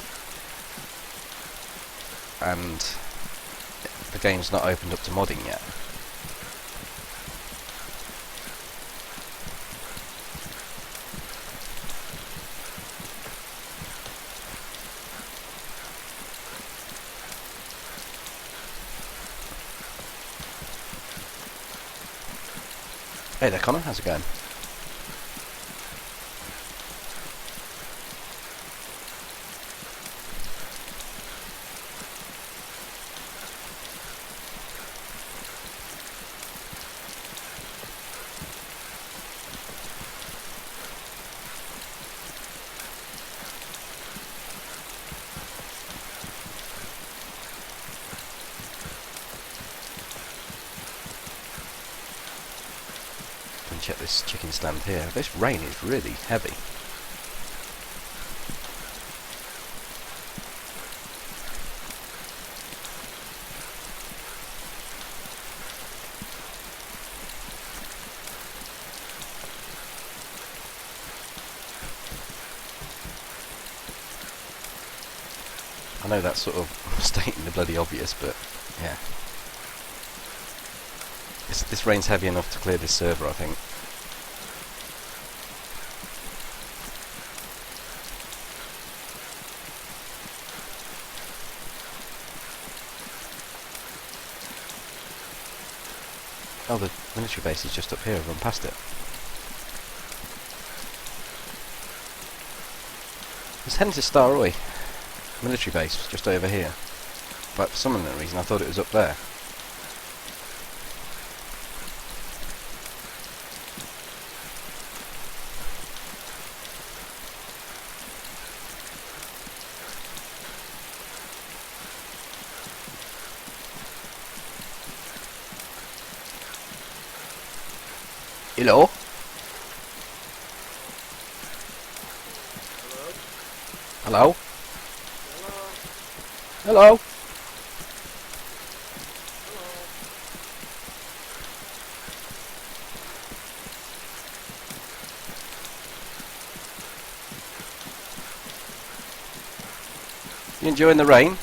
and the game's not opened up to modding yet. Hey there, Connor, how's it going? Check this chicken stand here. This rain is really heavy. I know that's sort of stating the bloody obvious, but yeah. This rain's heavy enough to clear this server, I think. Oh, the military base is just up here. I've run past it. It's heading to Starroy. Military base, just over here. But for some unknown reason, I thought it was up there. Hello? Hello? Hello? You enjoying the rain?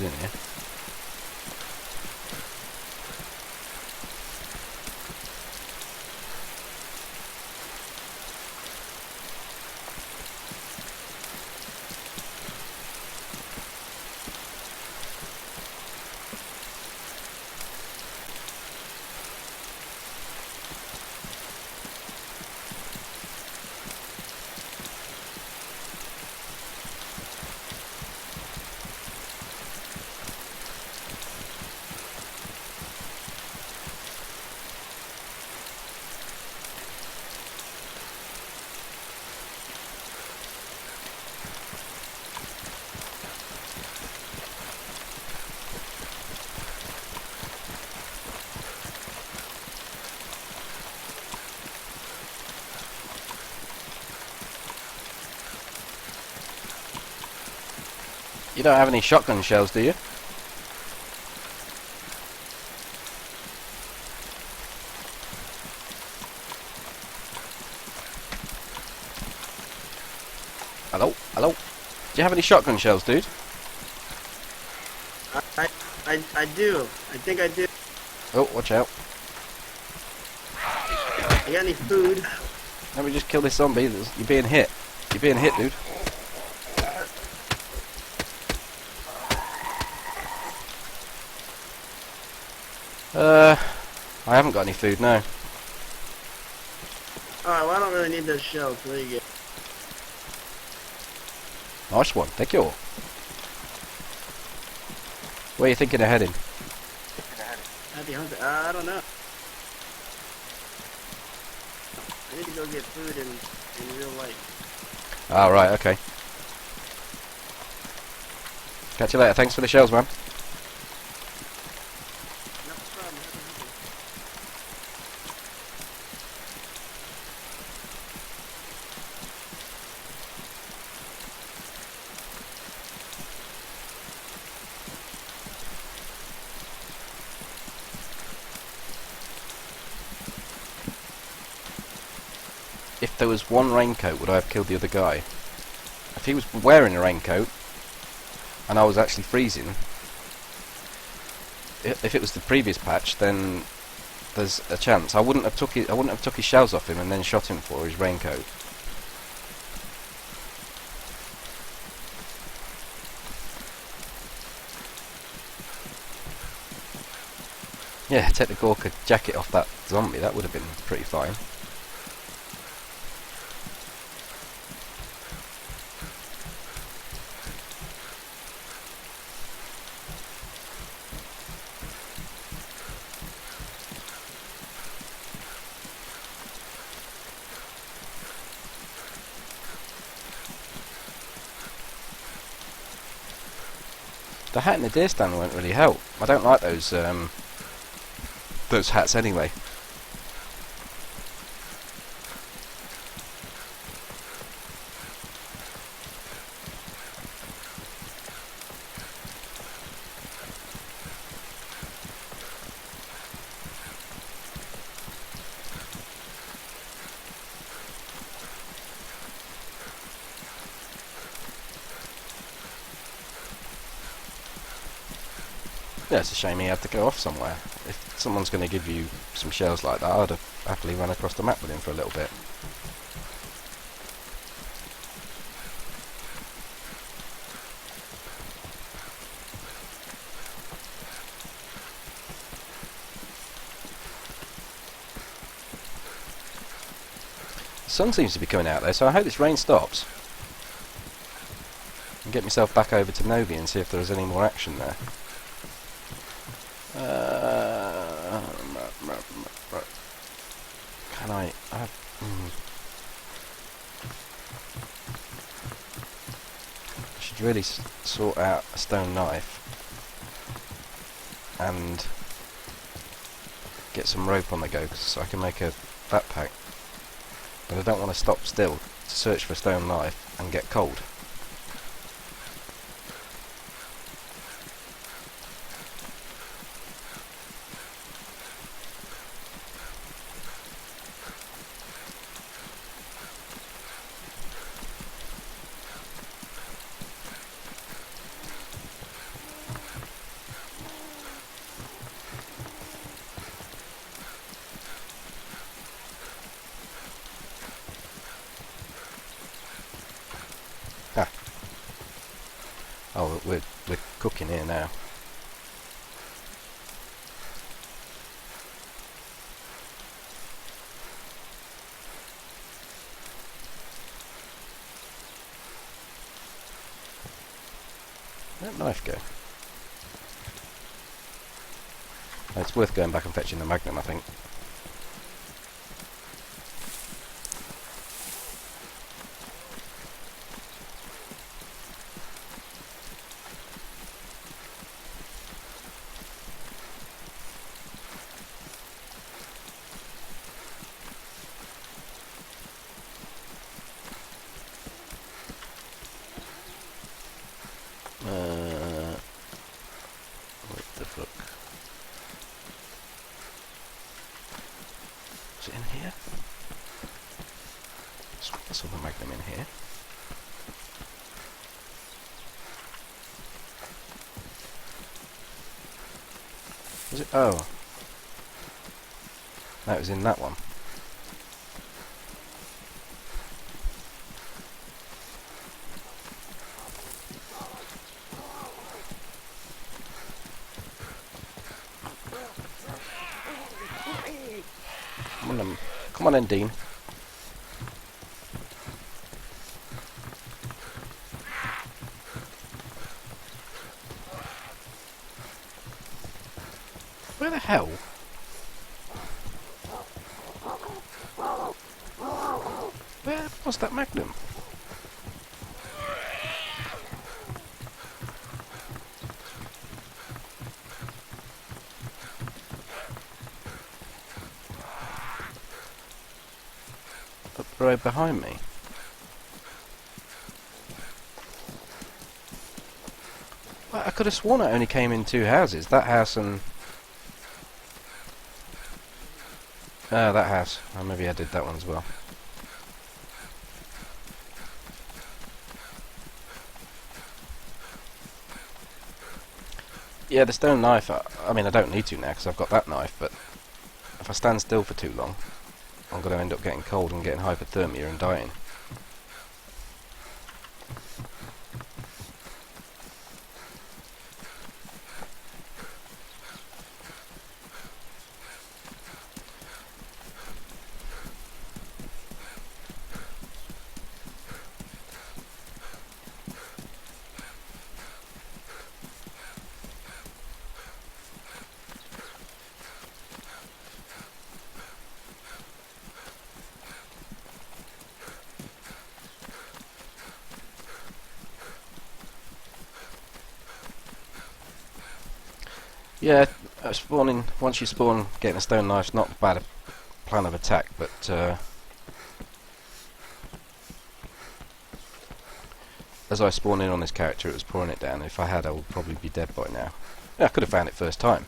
nothing in here. You don't have any shotgun shells, do you? Hello? Hello? Do you have any shotgun shells, dude? I do. I think I do. Oh, watch out. You got any food? Let me just kill this zombie. You're being hit. You're being hit, dude. I haven't got any food, no. Alright, well I don't really need those shells, so there you go. Nice one. Thank you. Where are you thinking of heading? Happy hunter. I don't know. I need to go get food in real life. Ah, right, okay. Catch you later. Thanks for the shells, man. No problem. Happy hunting. If there was one raincoat, would I have killed the other guy? If he was wearing a raincoat, and I was actually freezing, if it was the previous patch, then there's a chance. I wouldn't have took his shells off him and then shot him for his raincoat. Yeah, take the Gorka jacket off that zombie. That would have been pretty fine. The hat and the deer stand won't really help. I don't like those hats anyway. Yeah, it's a shame he had to go off somewhere. If someone's going to give you some shells like that, I'd have happily run across the map with him for a little bit. The sun seems to be coming out there, so I hope this rain stops. And get myself back over to Novi and see if there is any more action there. Can I should really sort out a stone knife and get some rope on the go so I can make a backpack. But I don't want to stop still to search for a stone knife and get cold. Oh, we're cooking here now. Where'd that knife go? It's worth going back and fetching the Magnum, I think. What the fuck? Is it in here? I saw the Magnum in here. Was it? Oh. That was in that one. Come on then, Dean. Where the hell? Where was that Magnum? Up the road behind me. Well, I could have sworn I only came in two houses. That house and... that house. Oh, maybe I did that one as well. Yeah, the stone knife, I mean I don't need to now because I've got that knife, but if I stand still for too long, I'm going to end up getting cold and getting hypothermia and dying. Yeah, spawning, once you spawn, getting a stone knife's not a bad plan of attack, but as I spawn in on this character, it was pouring it down. If I had, I would probably be dead by now. Yeah, I could have found it first time.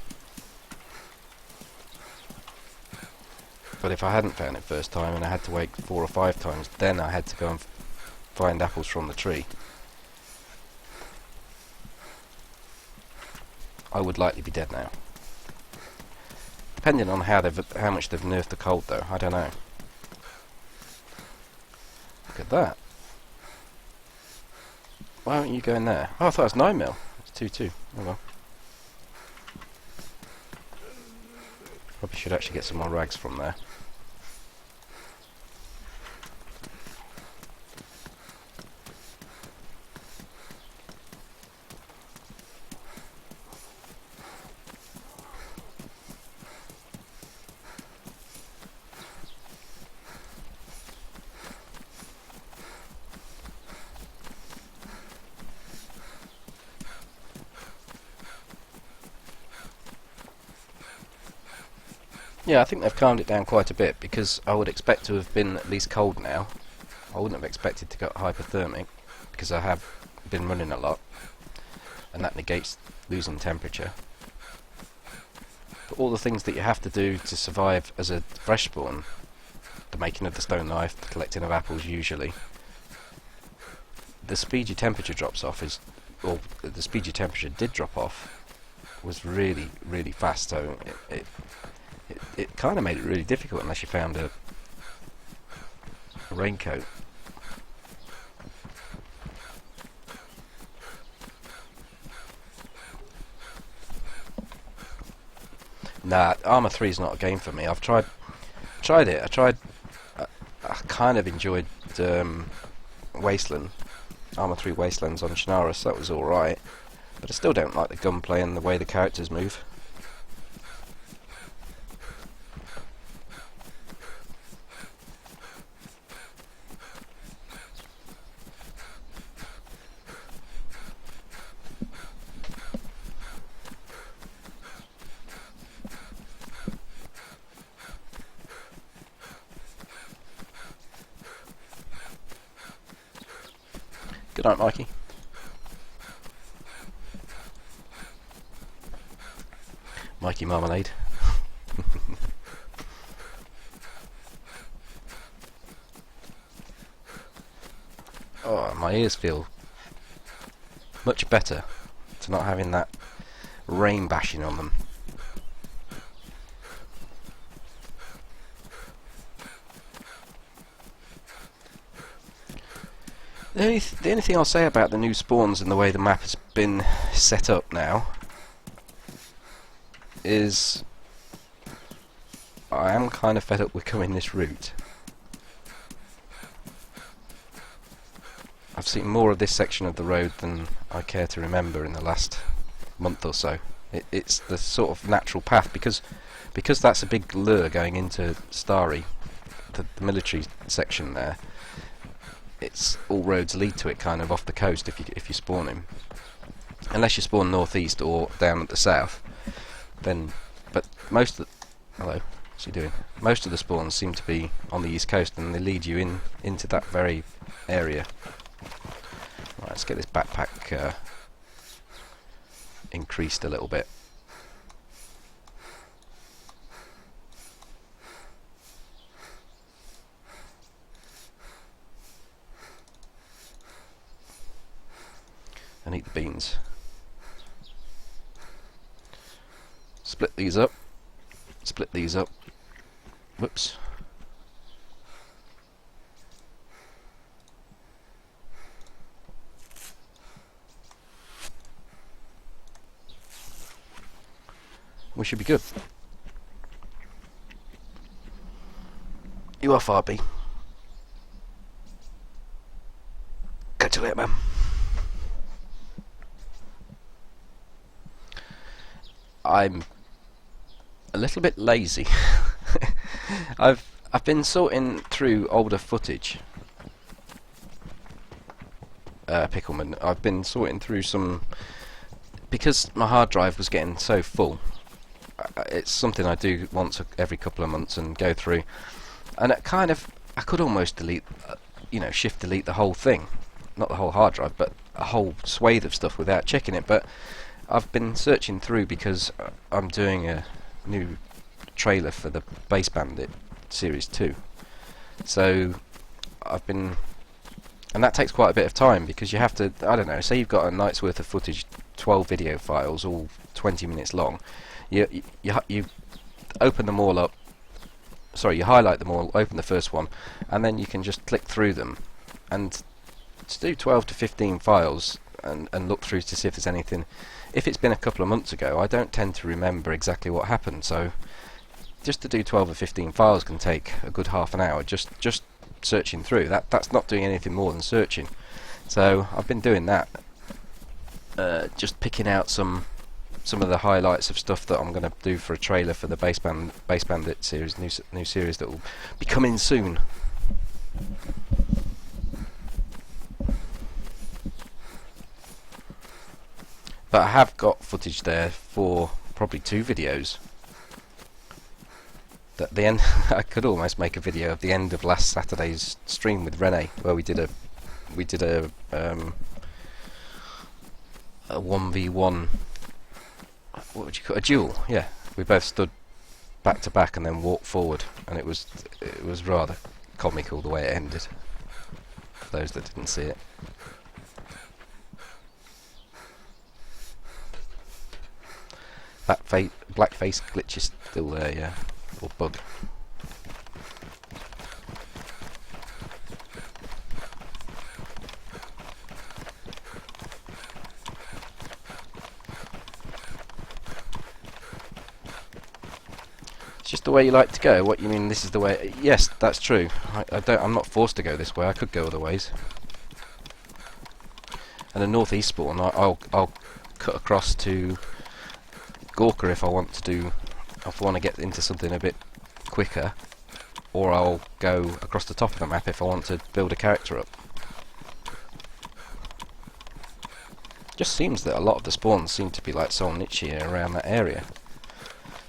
But if I hadn't found it first time and I had to wait 4 or 5 times, then I had to go and find apples from the tree. I would likely be dead now. Depending on how much they've nerfed the cold, though, I don't know. Look at that. Why aren't you going there? Oh, I thought it was 9mm. It's 2-2. Oh well. Probably should actually get some more rags from there. Yeah, I think they've calmed it down quite a bit, because I would expect to have been at least cold now. I wouldn't have expected to get hypothermic, because I have been running a lot, and that negates losing temperature. But all the things that you have to do to survive as a fresh spawn, the making of the stone knife, the collecting of apples usually, the speed your temperature drops off is, or the speed your temperature did drop off, was really, really fast, so it kind of made it really difficult unless you found a raincoat. Nah, Armour 3 is not a game for me. I've tried it. I kind of enjoyed Wasteland, Armour 3 Wastelands on Shannara, so that was alright. But I still don't like the gunplay and the way the characters move. Good night, Mikey. Mikey Marmalade. Oh, my ears feel much better to not having that rain bashing on them. The only thing I'll say about the new spawns and the way the map has been set up now is I am kind of fed up with coming this route. I've seen more of this section of the road than I care to remember in the last month or so. It's the sort of natural path because that's a big lure going into Starry, the military section there. It's all roads lead to it, kind of off the coast if you spawn him, unless you spawn northeast or down at the south. Then, but most of the, hello, what's he doing? Most of the spawns seem to be on the east coast, and they lead you into that very area. Right, let's get this backpack increased a little bit. And eat the beans. Split these up. Split these up. Whoops. We should be good. You off, RB? Catch you later, man. I'm a little bit lazy. I've been sorting through older footage. Pickleman. I've been sorting through some because my hard drive was getting so full. It's something I do once every couple of months and go through, and it kind of I could almost delete, shift delete the whole thing, not the whole hard drive, but a whole swathe of stuff without checking it. But I've been searching through because I'm doing a new trailer for the Base Bandit Series 2. So I've been, and that takes quite a bit of time because you have to, I don't know, say you've got a night's worth of footage, 12 video files, all 20 minutes long. You open them all up. Sorry, you highlight them all, open the first one, and then you can just click through them. And to do 12 to 15 files and look through to see if there's anything. If it's been a couple of months ago, I don't tend to remember exactly what happened, so just to do 12 or 15 files can take a good half an hour, just searching through. That's not doing anything more than searching. So I've been doing that, just picking out some of the highlights of stuff that I'm going to do for a trailer for the Base Bandit series, new series that will be coming soon. But I have got footage there for probably 2 videos. At the end, I could almost make a video of the end of last Saturday's stream with Rene, where we did a 1v1. What would you call a duel? Yeah, we both stood back to back and then walked forward, and it was rather comical the way it ended. For those that didn't see it. That black face glitch is still there, yeah, or bug. just the way you like to go. What you mean? This is the way? Yes, that's true. I'm not forced to go this way. I could go other ways. And a northeast spawn, I'll cut across to Gorka if I want to do. If I want to get into something a bit quicker, or I'll go across the top of the map if I want to build a character up. Just seems that a lot of the spawns seem to be like Solnichi around that area.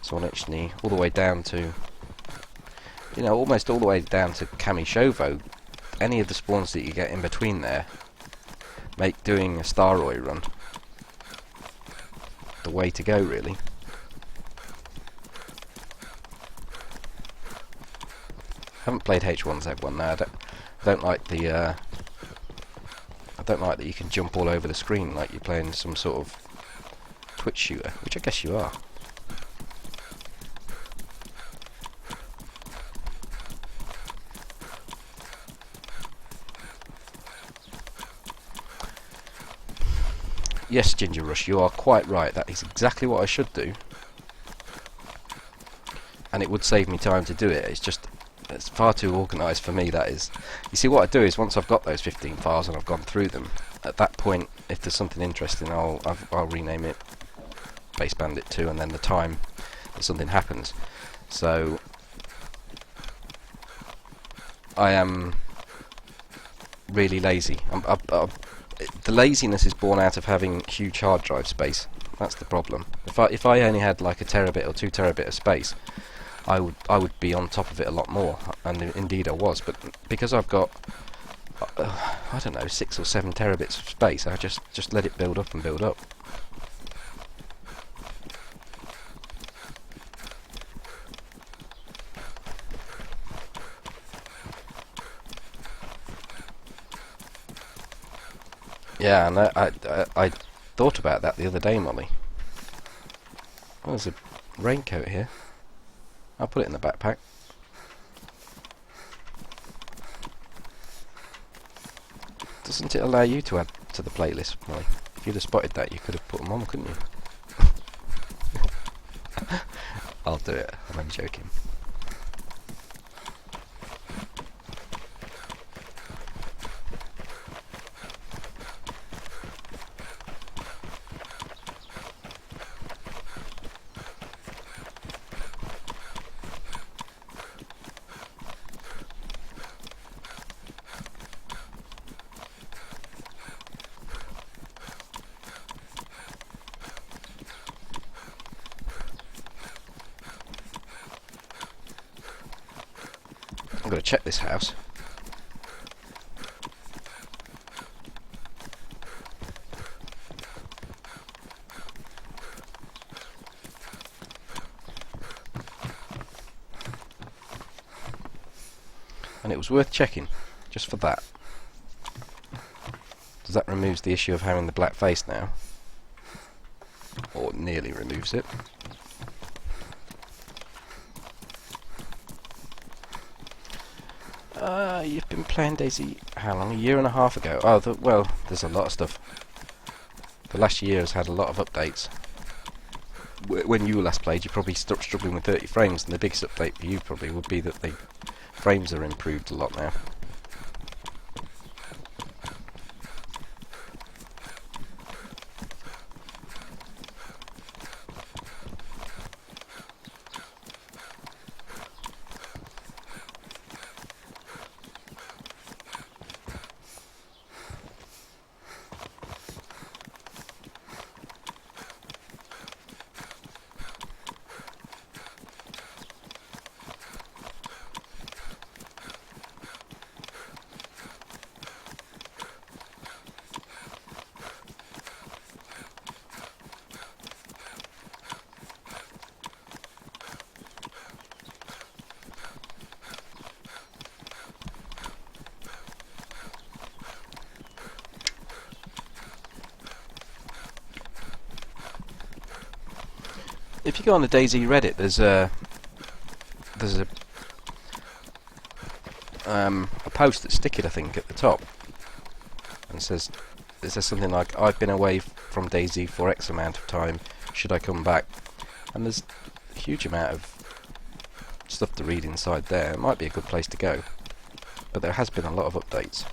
Solnichny, all the way down to, you know, almost all the way down to Kamishovo. Any of the spawns that you get in between there make doing a Starroy run the way to go, really. Haven't played H1Z1 now. I don't like the. I don't like that you can jump all over the screen like you're playing some sort of Twitch shooter, which I guess you are. Yes, Ginger Rush, you are quite right. That is exactly what I should do, and it would save me time to do it. It's just. It's far too organised for me, that is. You see, what I do is, once I've got those 15 files and I've gone through them, at that point, if there's something interesting, I'll rename it Base Bandit 2, and then the time that something happens. So, I am really lazy. The laziness is born out of having huge hard drive space. That's the problem. If I only had like a terabit or 2 terabit of space, I would be on top of it a lot more, and indeed I was. But because I've got I don't know, 6 or 7 terabits of space, I just let it build up and build up. Yeah, and I thought about that the other day, Molly. Oh, there's a raincoat here. I'll put it in the backpack. Doesn't it allow you to add to the playlist, Molly? If you'd have spotted that, you could have put them on, couldn't you? I'll do it. I'm only joking. I'm going to check this house. And it was worth checking, just for that. Does that removes the issue of having the black face now? Or nearly removes it. You've been playing Daisy how long? A year and a half ago? Oh, well, there's a lot of stuff. The last year has had a lot of updates. When you last played, you probably struggling with 30 frames, and the biggest update for you probably would be that the frames are improved a lot now. If you go on the DayZ Reddit, there's a post that's sticky, I think, at the top, and it says something like, "I've been away from DayZ for X amount of time. Should I come back?" And there's a huge amount of stuff to read inside there. It might be a good place to go. But there has been a lot of updates.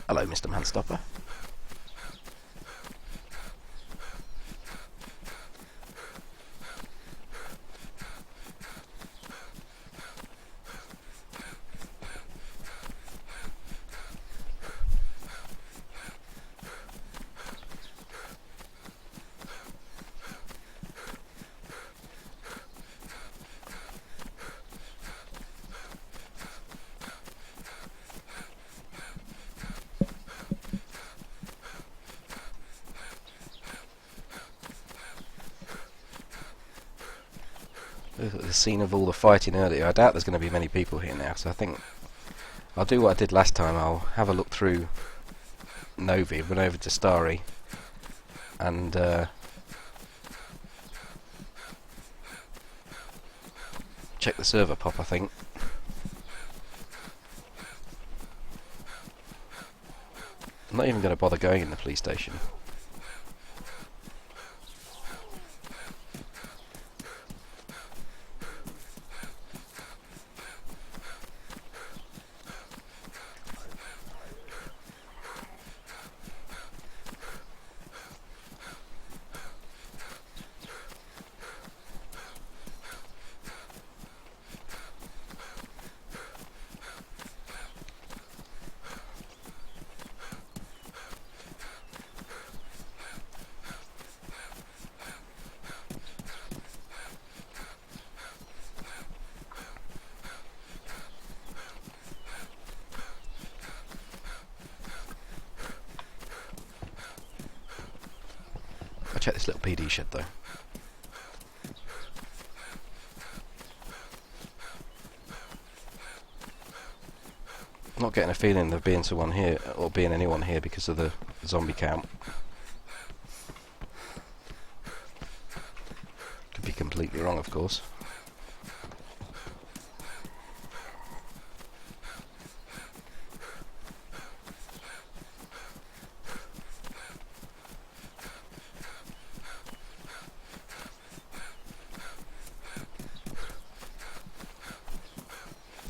Hello, Mr. Manstopper. Look at the scene of all the fighting earlier. I doubt there's going to be many people here now, so I think I'll do what I did last time. I'll have a look through Novi, run over to Starry, and check the server pop, I think. I'm not even going to bother going in the police station. I'll check this little PD shed though. I'm not getting a feeling there being someone here, or being anyone here because of the zombie count. Could be completely wrong, of course.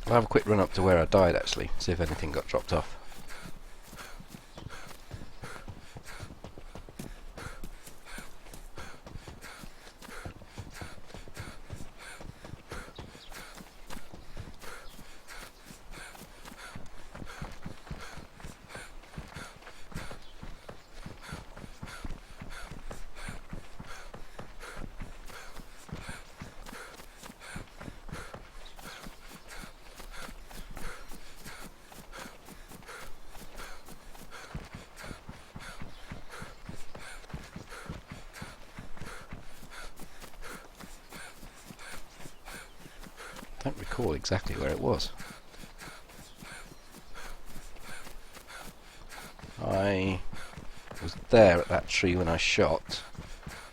I'll have a quick run up to where I died actually, see if anything got dropped off. I don't recall exactly where it was. I was there at that tree when I shot,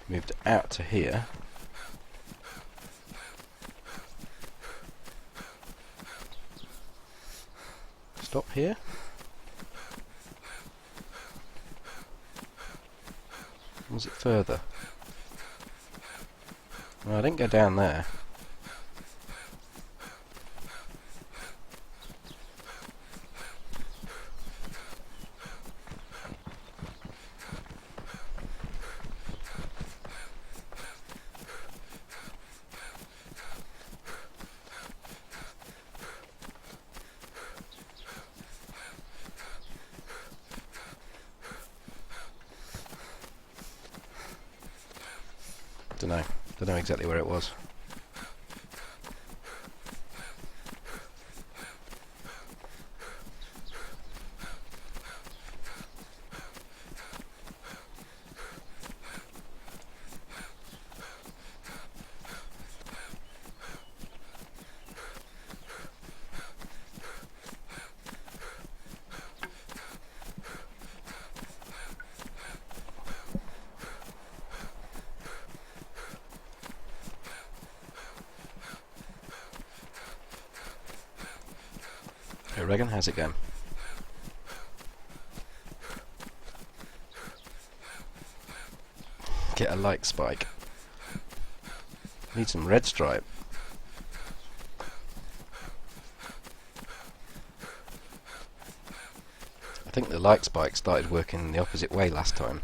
moved out to here. Stop here. Was it further? No, I didn't go down there. Don't know exactly where it was. Hey Regan, how's it going? Get a like spike. Need some red stripe. I think the like spike started working the opposite way last time.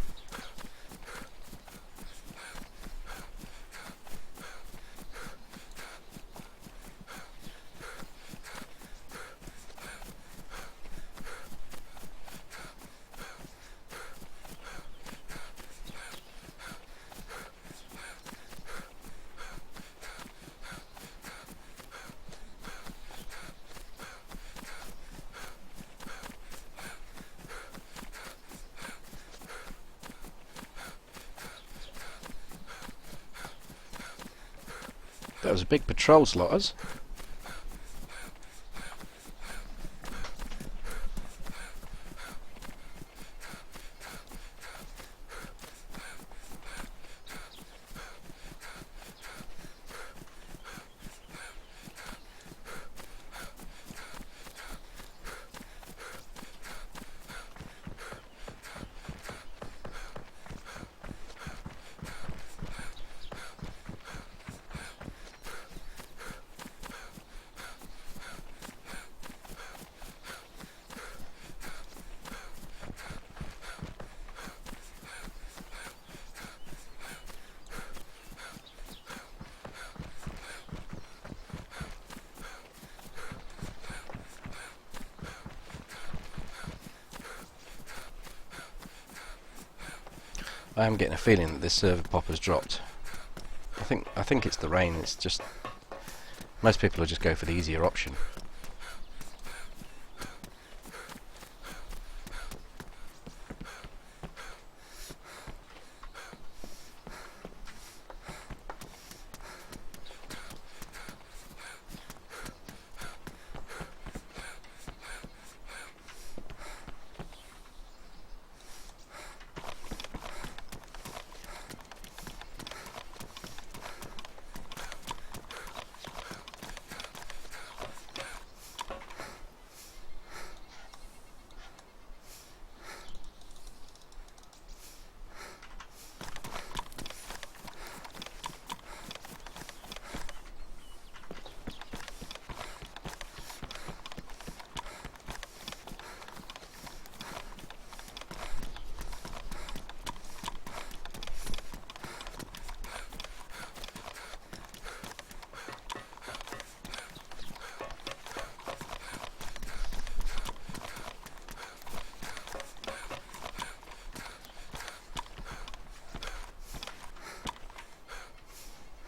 That was a big patrol, Slotters. I am getting a feeling that this server pop has dropped. I think it's the rain. It's just most people will just go for the easier option.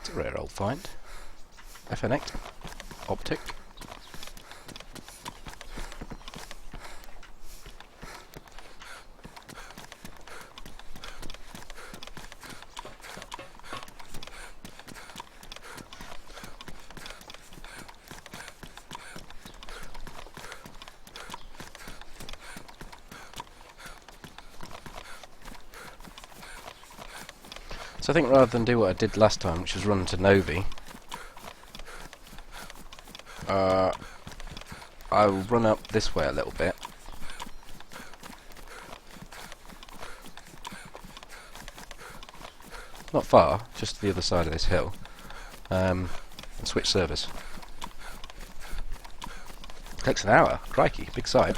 It's a rare old find. FNX optic. So I think rather than do what I did last time, which was run to Novi, I'll run up this way a little bit. Not far, just to the other side of this hill, and switch servers. Takes an hour, crikey, big side.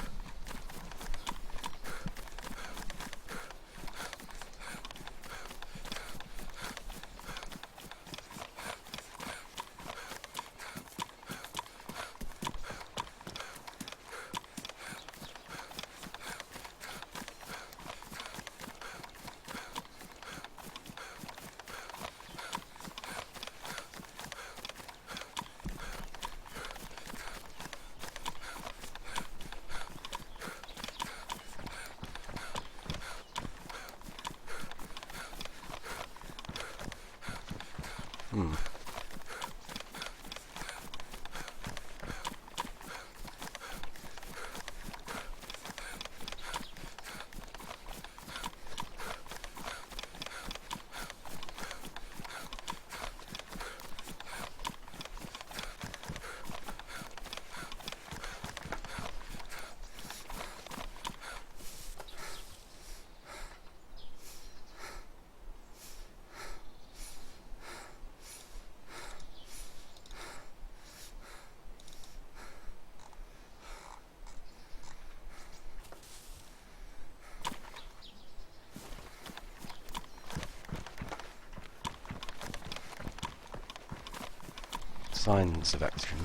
signs of action.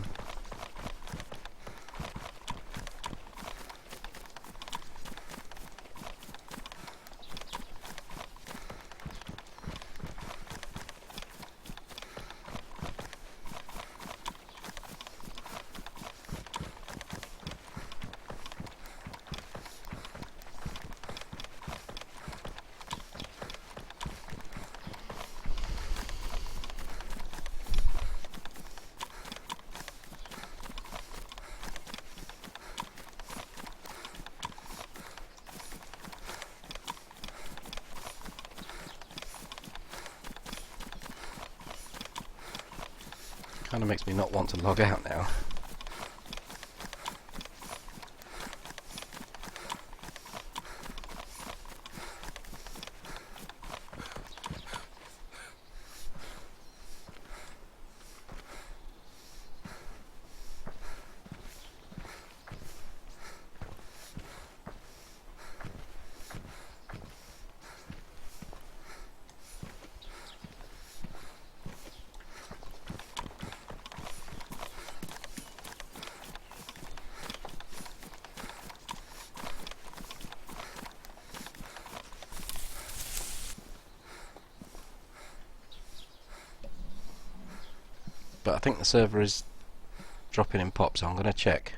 Kind of makes me not want to log out now. But I think the server is dropping in pop, so I'm going to check.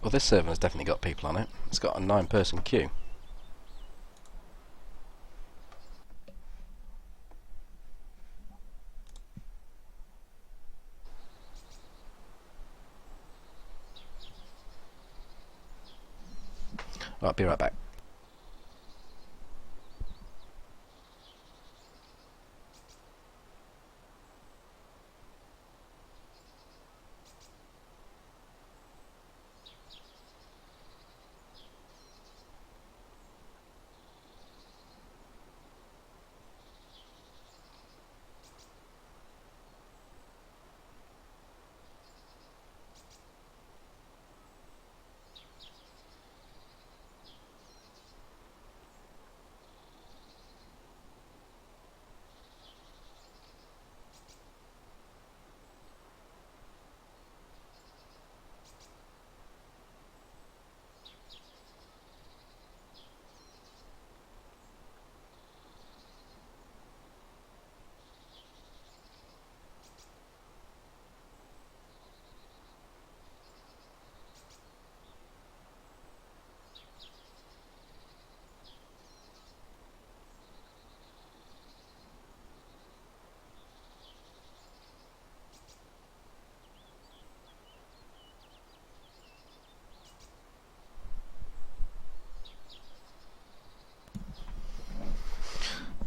Well, this server has definitely got people on it. It's got a 9-person queue. I'll be right back.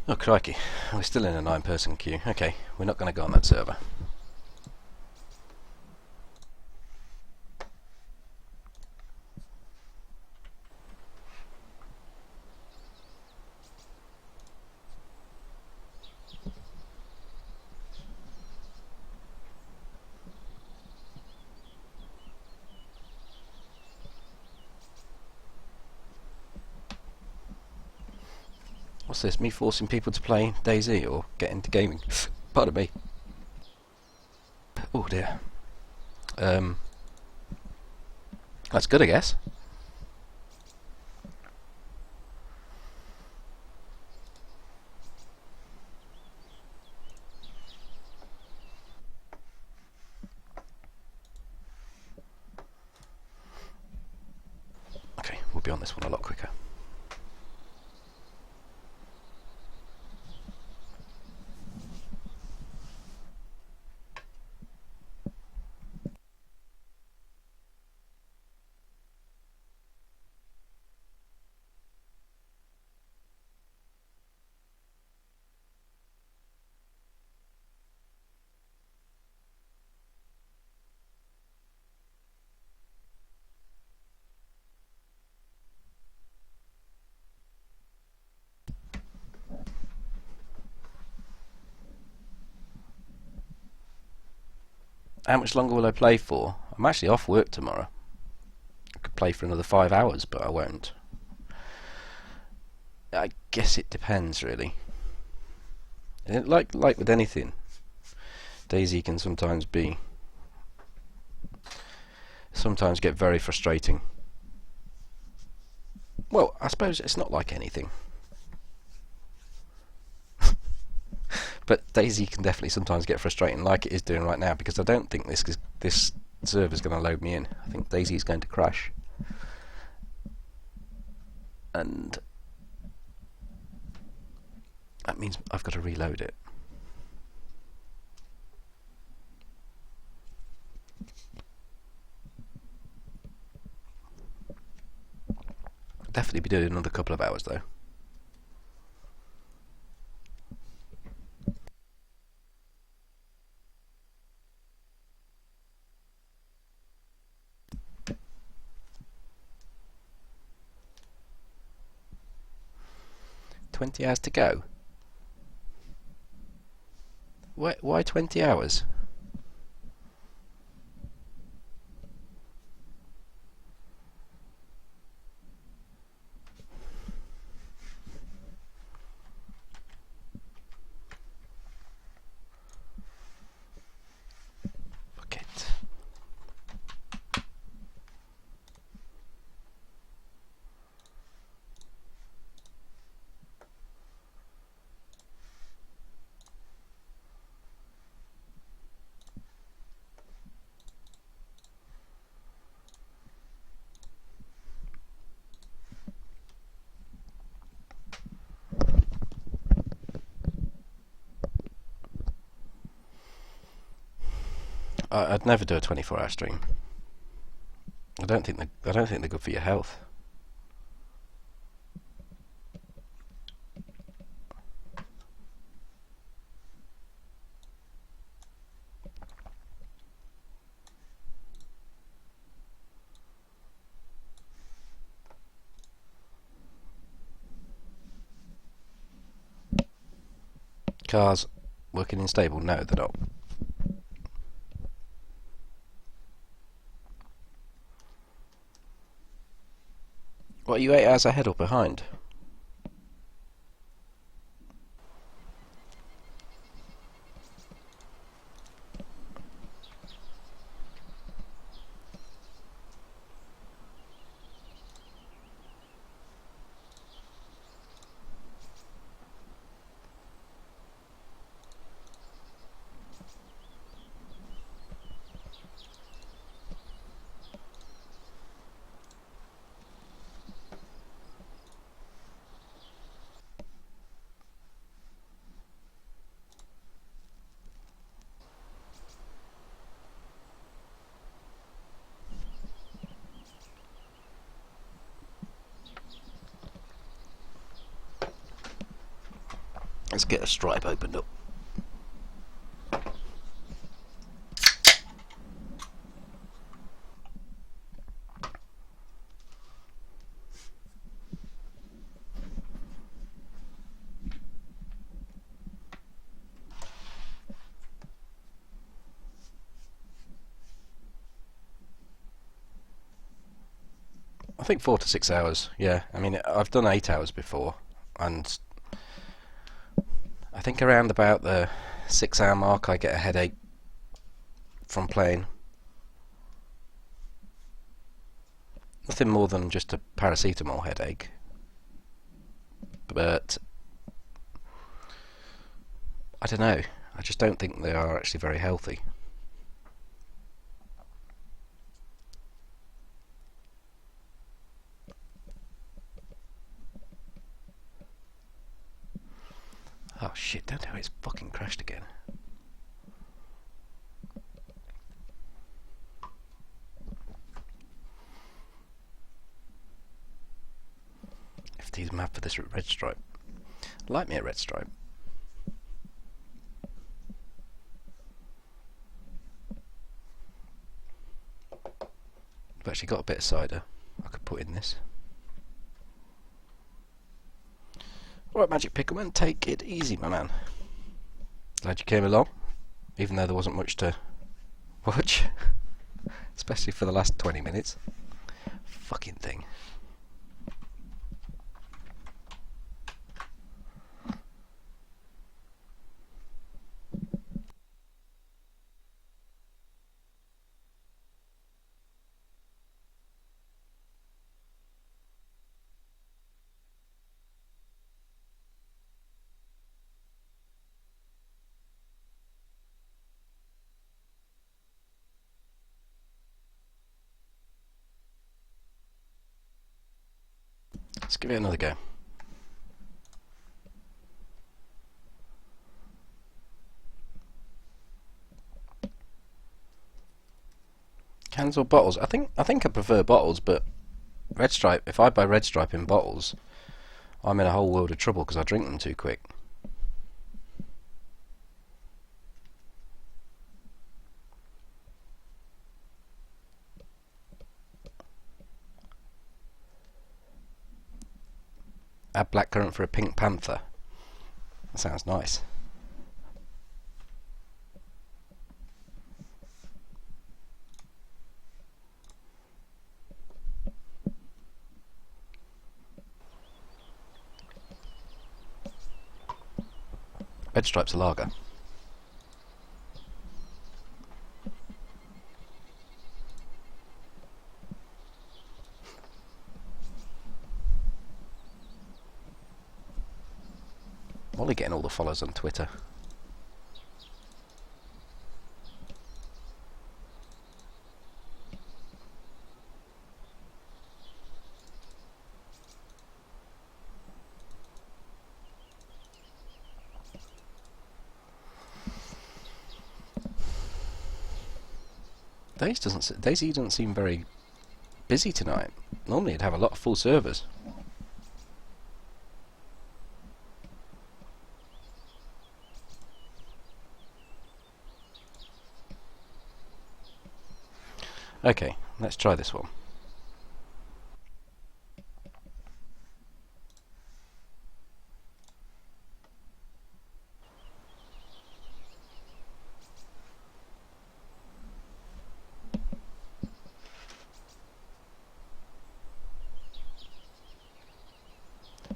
Oh crikey, we're still in a 9-person queue. Okay, we're not going to go on that server. What's this? Me forcing people to play DayZ or get into gaming? Pardon me. Oh dear. That's good, I guess. Okay, we'll be on this one a lot quicker. How much longer will I play for? I'm actually off work tomorrow. I could play for another 5 hours, but I won't. I guess it depends, really. Like with anything, DayZ can sometimes get very frustrating. Well, I suppose it's not like anything. But DayZ can definitely sometimes get frustrating, like it is doing right now, because I don't think this server is going to load me in. I think DayZ is going to crash, and that means I've got to reload it. Definitely be doing another couple of hours though. $20 hours to go. Why 20 hours? Bucket. I'd never do a 24-hour stream. I don't think they're good for your health. Cars working in stable? No, they're not. What, are you 8 hours ahead or behind? Let's get a stripe opened up. I think 4 to 6 hours. Yeah, I mean I've done 8 hours before, and I think around about the 6 hour mark I get a headache from playing. Nothing more than just a paracetamol headache. But I don't know. I just don't think they are actually very healthy. Oh shit, don't tell me it's fucking crashed again. FT's mad for this red stripe. Like me a red stripe. I've actually got a bit of cider I could put in this. Alright, Magic Pickleman, take it easy, my man. Glad you came along, even though there wasn't much to watch. Especially for the last 20 minutes. Fucking thing. Let's give it another go. Cans or bottles? I think I prefer bottles, but Red Stripe. If I buy Red Stripe in bottles, I'm in a whole world of trouble because I drink them too quick. Add blackcurrant for a pink panther. That sounds nice. Red Stripe's a lager. Molly getting all the follows on Twitter. Daisy doesn't seem very busy tonight. Normally it'd have a lot of full servers. Okay, let's try this one.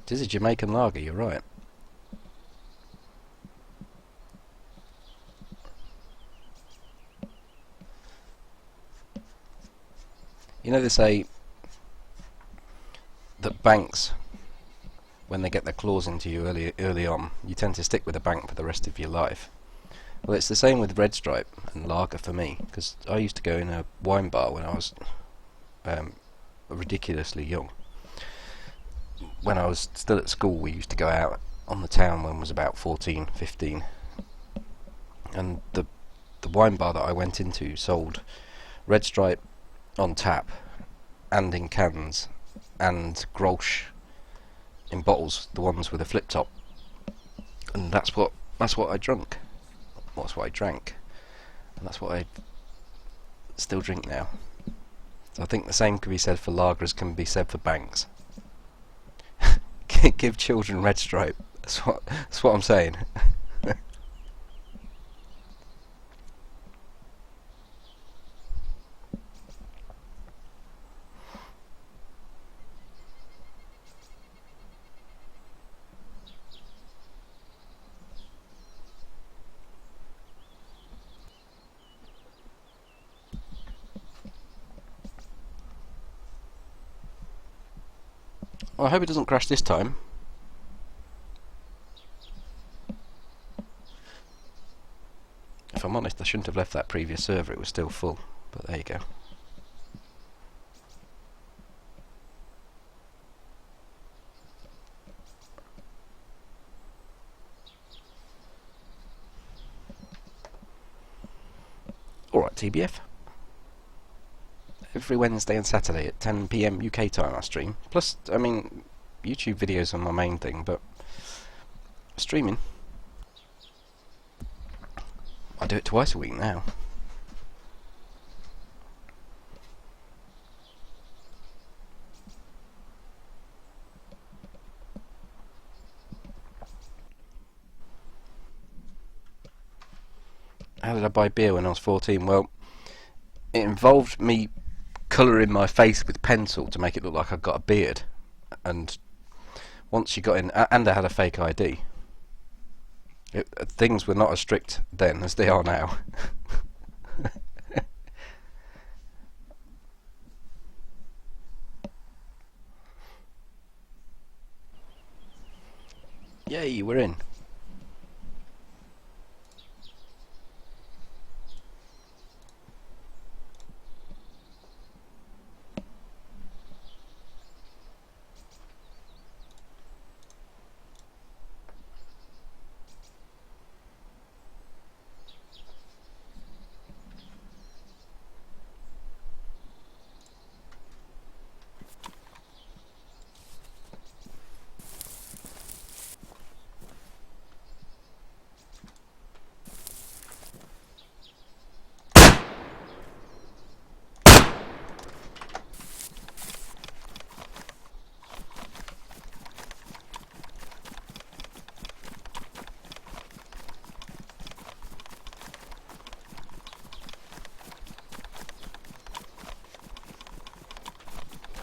It is a Jamaican lager, you're right. You know, they say that banks, when they get their claws into you early on, you tend to stick with a bank for the rest of your life. Well, it's the same with Red Stripe and lager for me, because I used to go in a wine bar when I was ridiculously young. When I was still at school, we used to go out on the town when I was about 14, 15. And the wine bar that I went into sold Red Stripe on tap and in cans, and Grolsch in bottles, the ones with a flip top. And that's what I drank. That's what I drank. And that's what I still drink now. So I think the same can be said for lager as can be said for banks. Give children Red Stripe. That's what I'm saying. Well, I hope it doesn't crash this time. If I'm honest, I shouldn't have left that previous server, it was still full. But there you go. Alright, TBF. Every Wednesday and Saturday at 10 PM UK time I stream. Plus, I mean, YouTube videos are my main thing, but streaming, I do it twice a week now. How did I buy beer when I was 14? Well, it involved me colouring my face with pencil to make it look like I got a beard. And once you got in, and I had a fake ID. Things were not as strict then as they are now. Yay, we're in.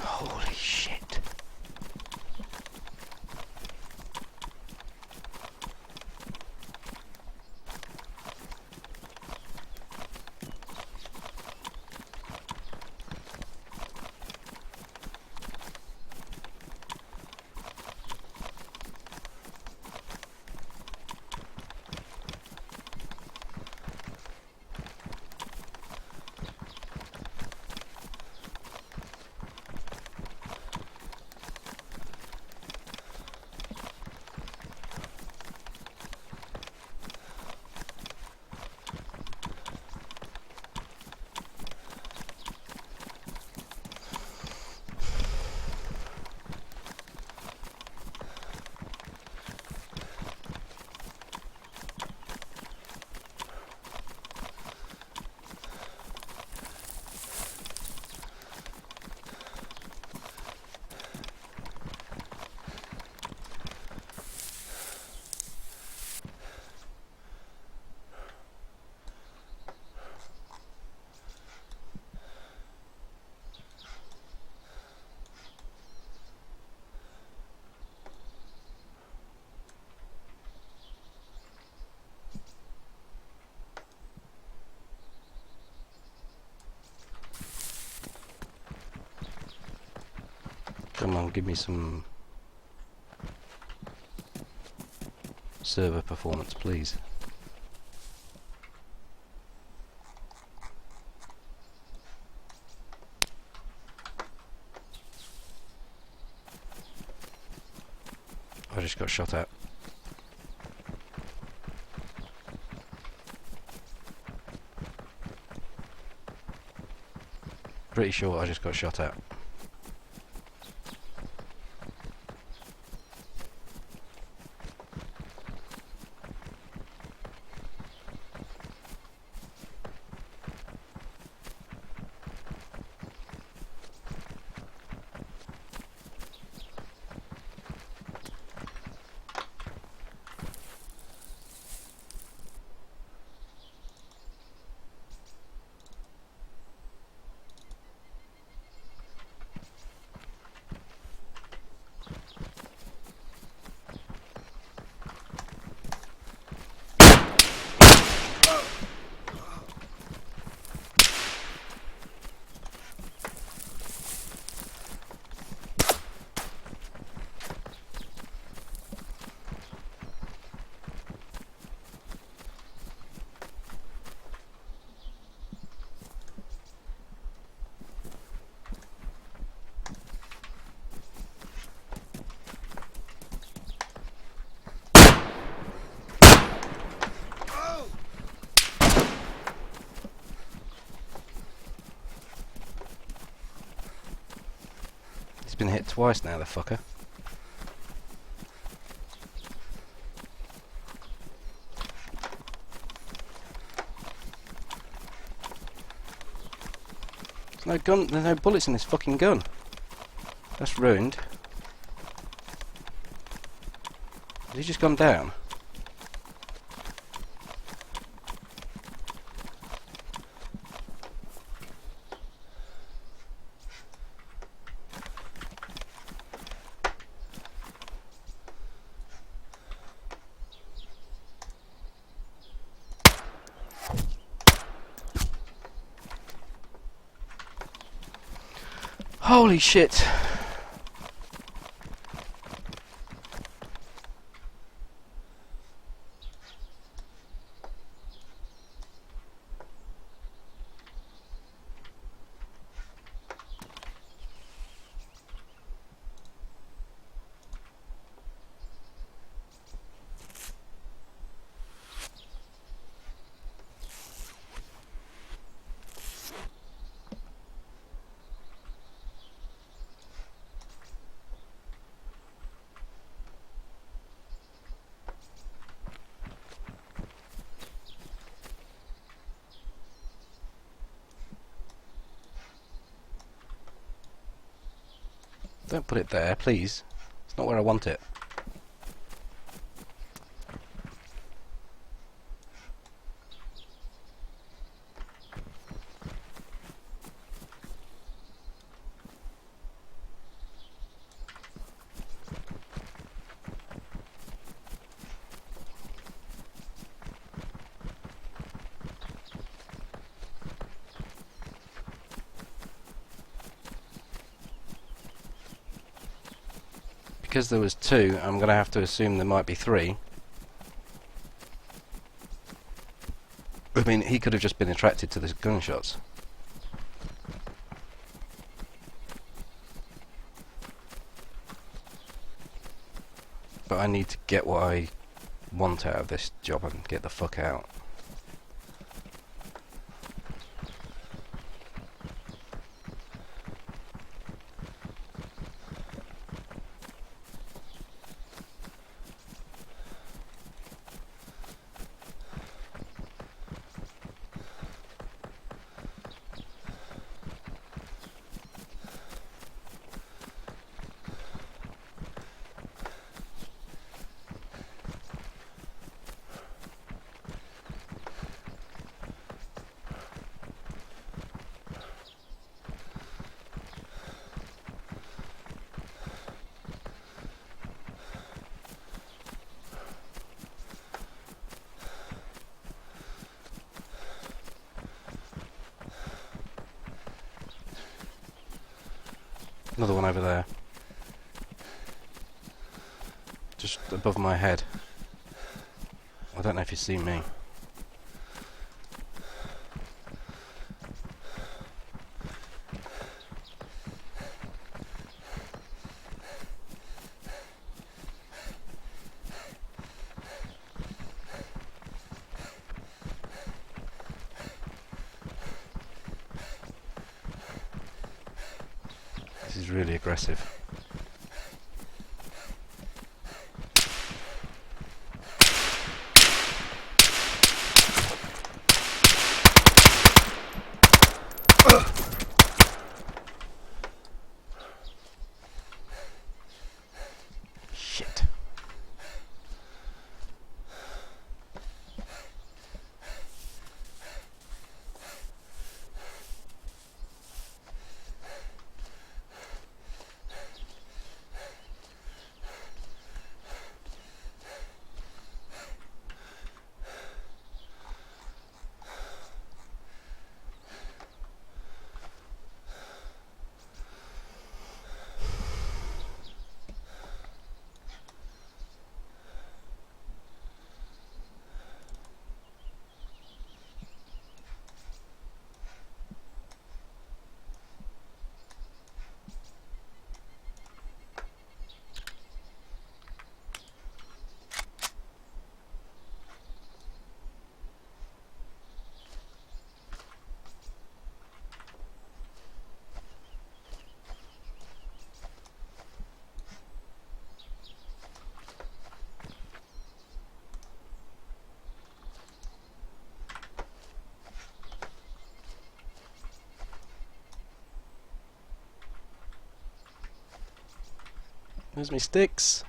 Holy shit. Come on, give me some server performance, please. I just got shot at. Pretty sure I just got shot at. been hit twice now, the fucker. There's no gun, there's no bullets in this fucking gun. That's ruined. Has he just gone down? Holy shit! Don't put it there, please. It's not where I want it. Because there was two, I'm going to have to assume there might be three. I mean, he could have just been attracted to the gunshots. But I need to get what I want out of this job and get the fuck out. Another one over there. Just above my head. I don't know if you see me. This is really aggressive. Shit. Where's my sticks?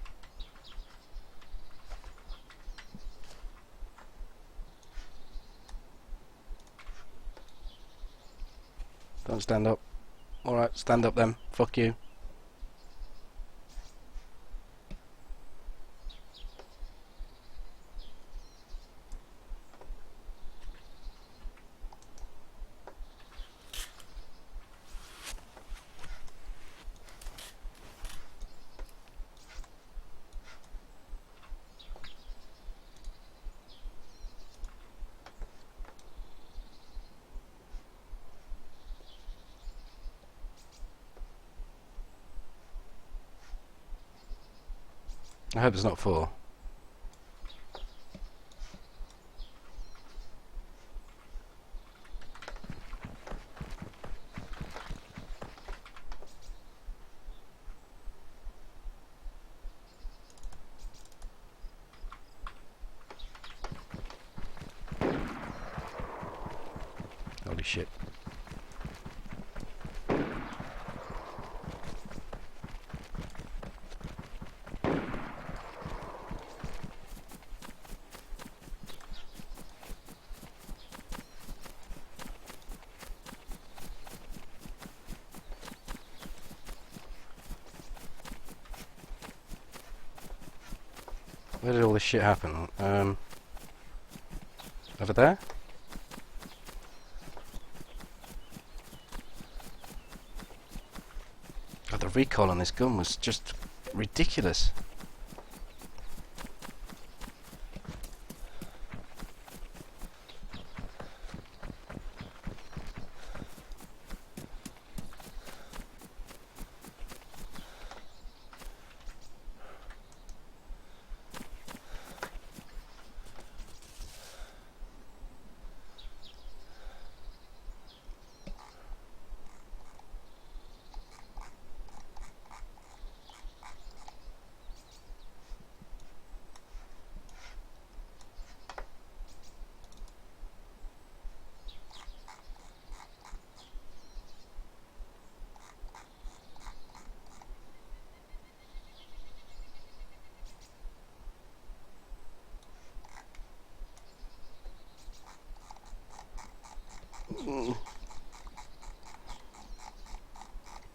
Don't stand up. Alright, stand up then. Fuck you. I hope there's not 4. Holy shit. Where did all this shit happen? Over there? God, the recoil on this gun was just ridiculous.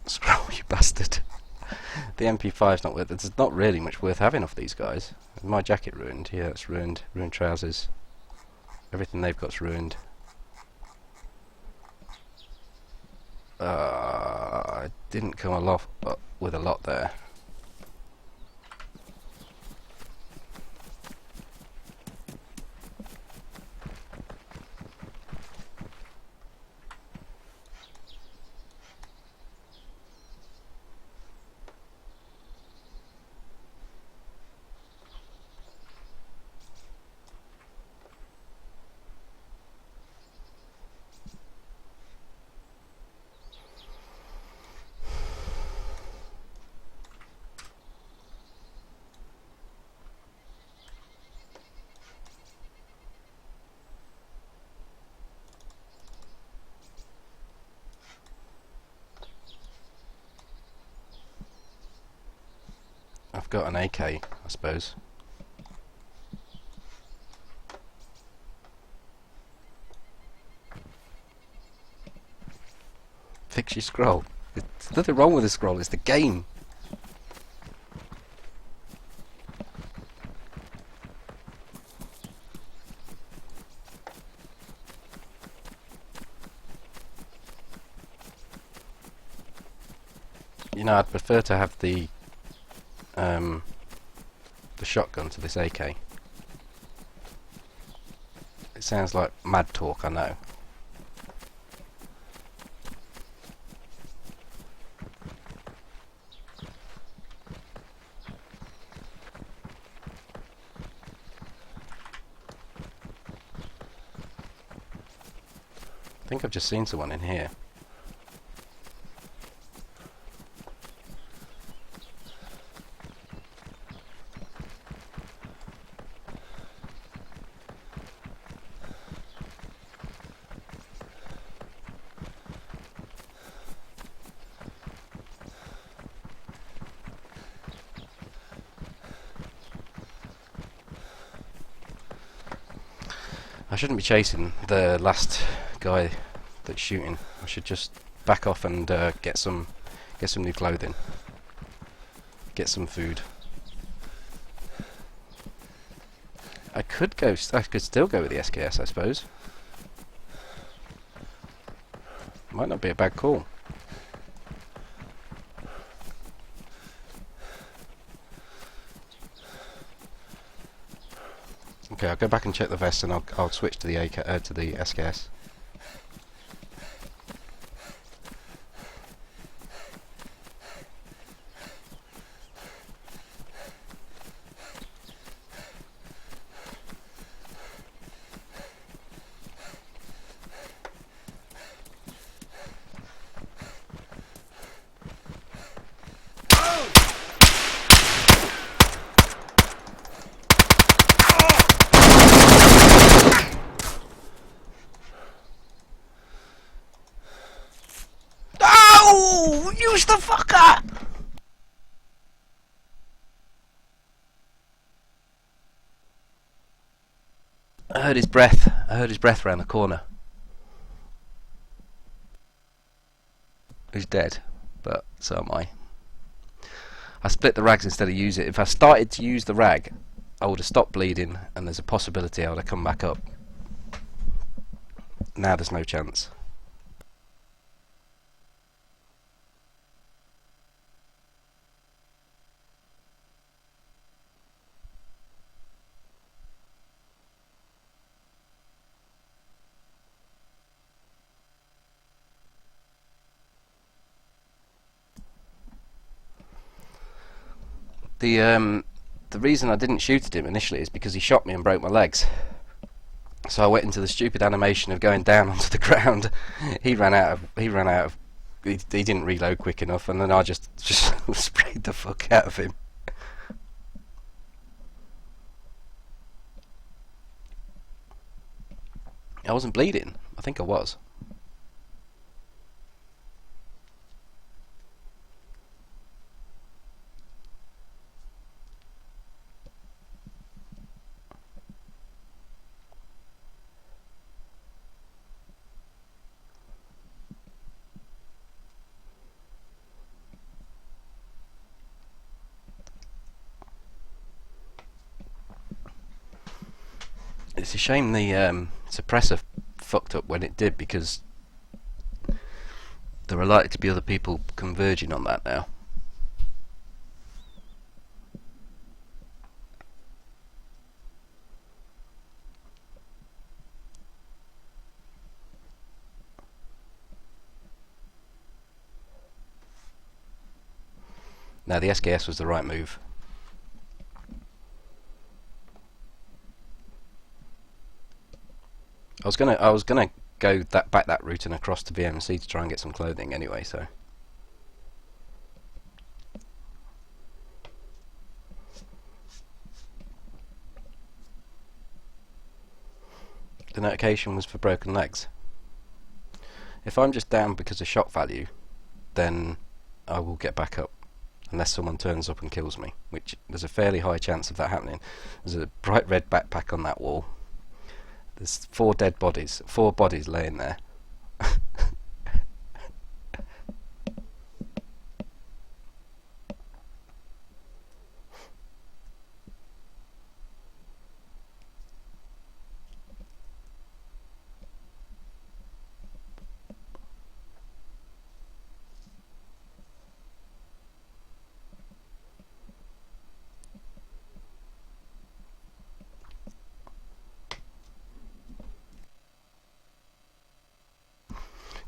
Scroll, you bastard. The MP5's not worth. There's not really much worth having off these guys. My jacket ruined. Yeah, it's ruined. Ruined trousers. Everything they've got's ruined. I didn't come aloft with a lot there. I've got an AK, I suppose. Fix your scroll. There's nothing wrong with the scroll, it's the game. You know, I'd prefer to have the shotgun to this AK. It sounds like mad talk, I know. I think I've just seen someone in here. I shouldn't be chasing the last guy that's shooting. I should just back off and get some new clothing, get some food. I could still go with the SKS, I suppose. Might not be a bad call. Okay, I'll go back and check the vest, and I'll switch to the to the SKS. Oh, use the fucker! I heard his breath. I heard his breath round the corner. He's dead, but so am I. I split the rags instead of use it. If I started to use the rag, I would have stopped bleeding, and there's a possibility I would have come back up. Now there's no chance. The reason I didn't shoot at him initially is because he shot me and broke my legs. So I went into the stupid animation of going down onto the ground. He ran out of. He didn't reload quick enough, and then I just sprayed the fuck out of him. I wasn't bleeding. I think I was. It's a shame the suppressor fucked up when it did, because there are likely to be other people converging on that now. Now the SKS was the right move. I was gonna go back that route and across to VMC to try and get some clothing anyway, so the notification was for broken legs. If I'm just down because of shock value, then I will get back up unless someone turns up and kills me, which there's a fairly high chance of that happening. There's a bright red backpack on that wall. There's 4 bodies laying there.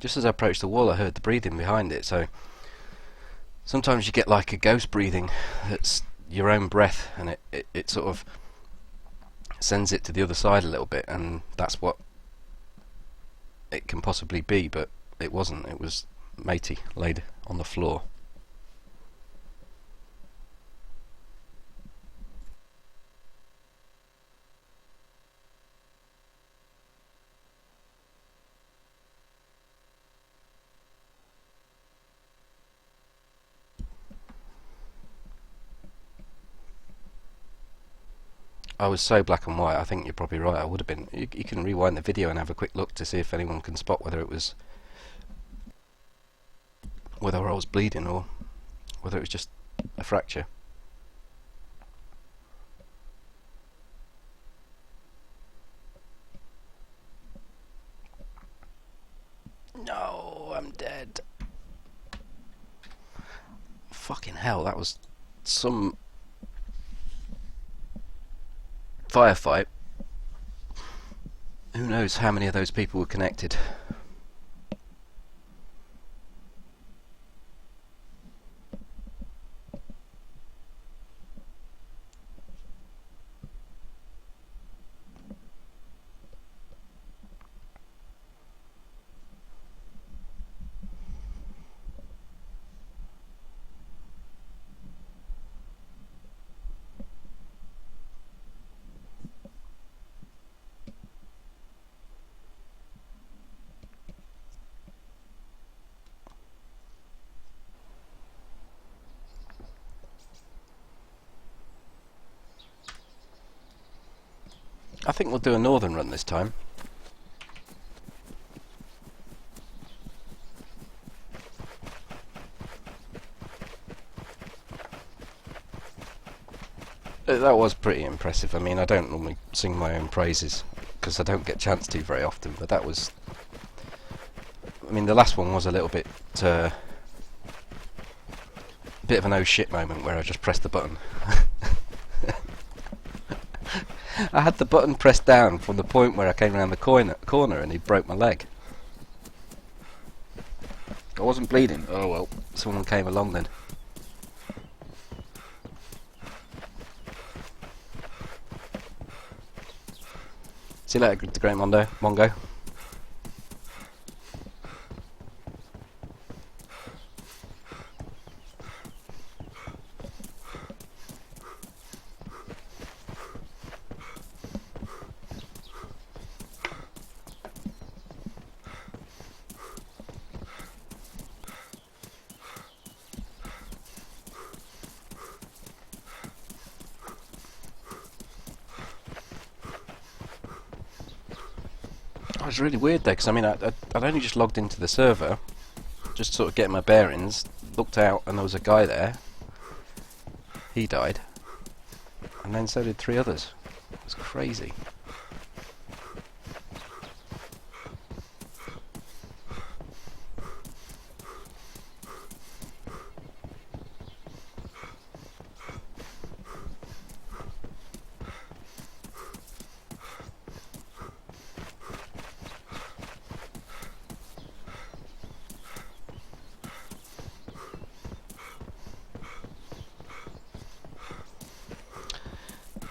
Just as I approached the wall, I heard the breathing behind it, so sometimes you get like a ghost breathing that's your own breath, and it sort of sends it to the other side a little bit, and that's what it can possibly be, but it wasn't. It was matey laid on the floor. I was so black and white. I think you're probably right. I would have been. You can rewind the video and have a quick look to see if anyone can spot whether I was bleeding or whether it was just a fracture. No, I'm dead. Fucking hell, that was some firefight. Who knows how many of those people were connected. I think we'll do a northern run this time. That was pretty impressive. I mean, I don't normally sing my own praises because I don't get a chance to very often, but that was... I mean, the last one was a little bit of an oh shit moment where I just pressed the button. I had the button pressed down from the point where I came around the corner and he broke my leg. I wasn't bleeding. Oh well, someone came along then. See you later, the great Mongo. It was really weird though, because I mean, I'd only just logged into the server, just sort of getting my bearings, looked out and there was a guy there. He died. And then so did 3 others. It was crazy.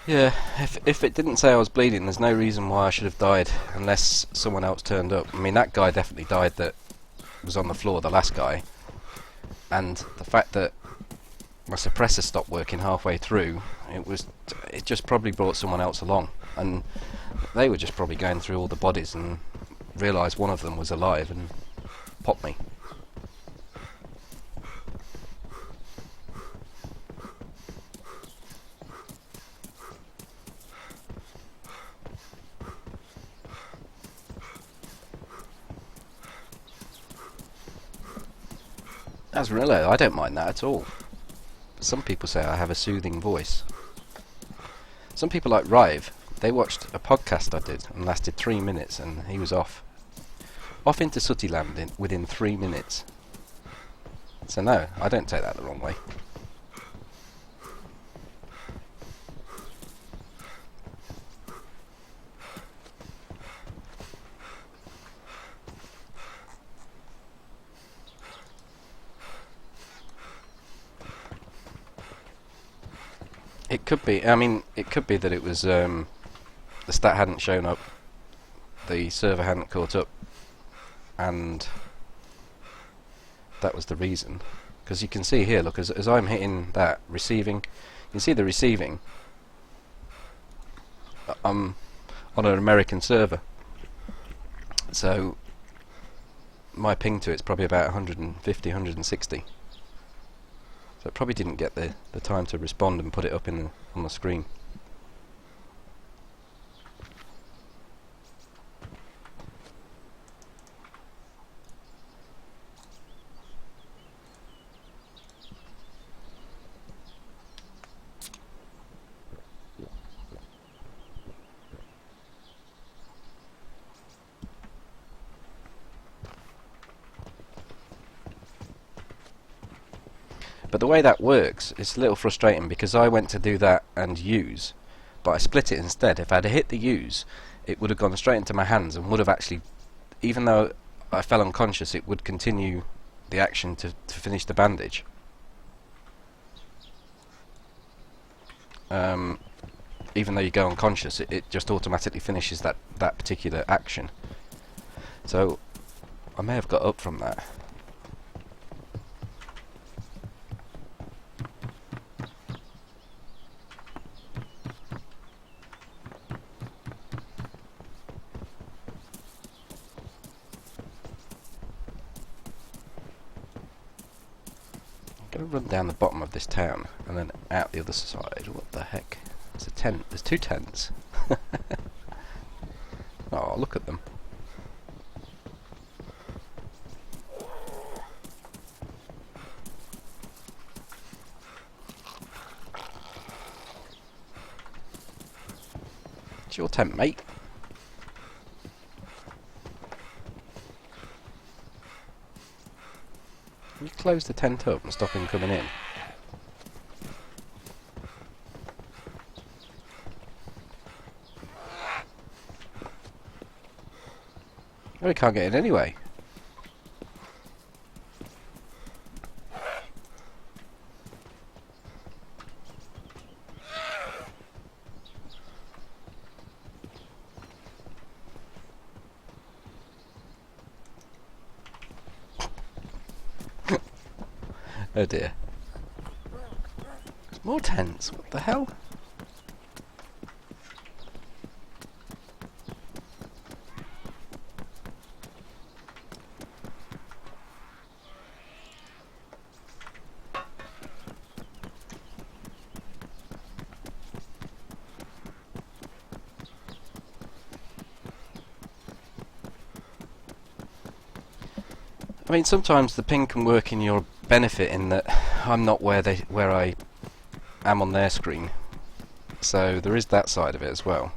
Yeah, if it didn't say I was bleeding, there's no reason why I should have died unless someone else turned up. I mean, that guy definitely died that was on the floor, the last guy. And the fact that my suppressor stopped working halfway through, it just probably brought someone else along. And they were just probably going through all the bodies and realised one of them was alive and popped me. That's really, I don't mind that at all. Some people say I have a soothing voice. Some people like Rive, they watched a podcast I did and lasted 3 minutes and he was off into Sooty Land within 3 minutes. So no, I don't take that the wrong way. It could be. I mean, it could be that it was the stat hadn't shown up, the server hadn't caught up, and that was the reason. Because you can see here, look, as I'm hitting that receiving, you can see the receiving. I'm on an American server, so my ping to it's probably about 150, 160. So it probably didn't get the time to respond and put it up on the screen. But the way that works, it's a little frustrating because I went to do that and use, but I split it instead. If I'd hit the use, it would have gone straight into my hands and would have actually, even though I fell unconscious, it would continue the action to finish the bandage. Even though you go unconscious, it just automatically finishes that particular action. So I may have got up from that. I'm going to run down the bottom of this town and then out the other side. What the heck? There's a tent. There's 2 tents. Oh, look at them. It's your tent, mate. You close the tent up and stop him coming in. Oh, he can't get in anyway. Oh dear. There's more tents. What the hell? I mean, sometimes the ping can work in your benefit in that I'm not where I am on their screen, so there is that side of it as well.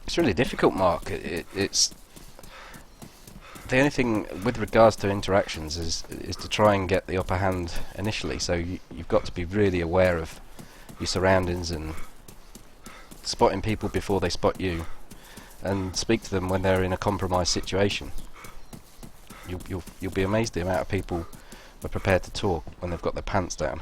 It's really difficult, Mark. It's the only thing with regards to interactions is to try and get the upper hand initially. So you've got to be really aware of your surroundings and spotting people before they spot you, and speak to them when they're in a compromised situation. You'll be amazed the amount of people who are prepared to talk when they've got their pants down.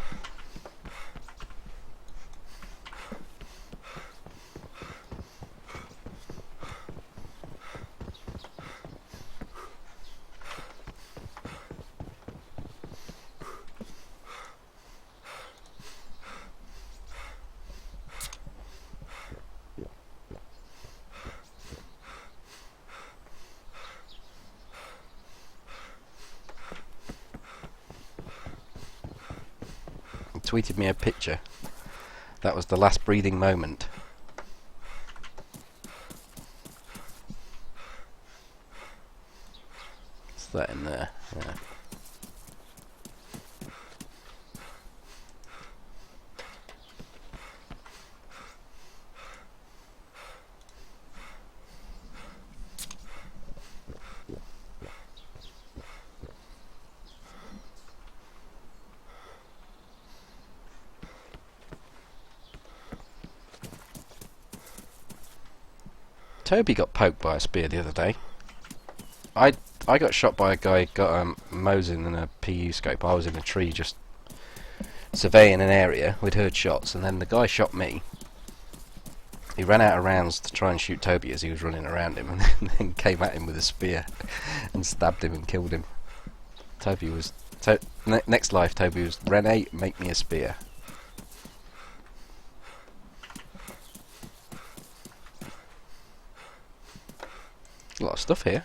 Tweeted me a picture. That was the last breathing moment. What's that in there? Yeah. Toby got poked by a spear the other day. I got shot by a guy who got Mosin and a PU scope. I was in a tree just surveying an area. We'd heard shots, and then the guy shot me. He ran out of rounds to try and shoot Toby as he was running around him, and then came at him with a spear and stabbed him and killed him. Toby was next life. Toby was Rene, make me a spear. A lot of stuff here.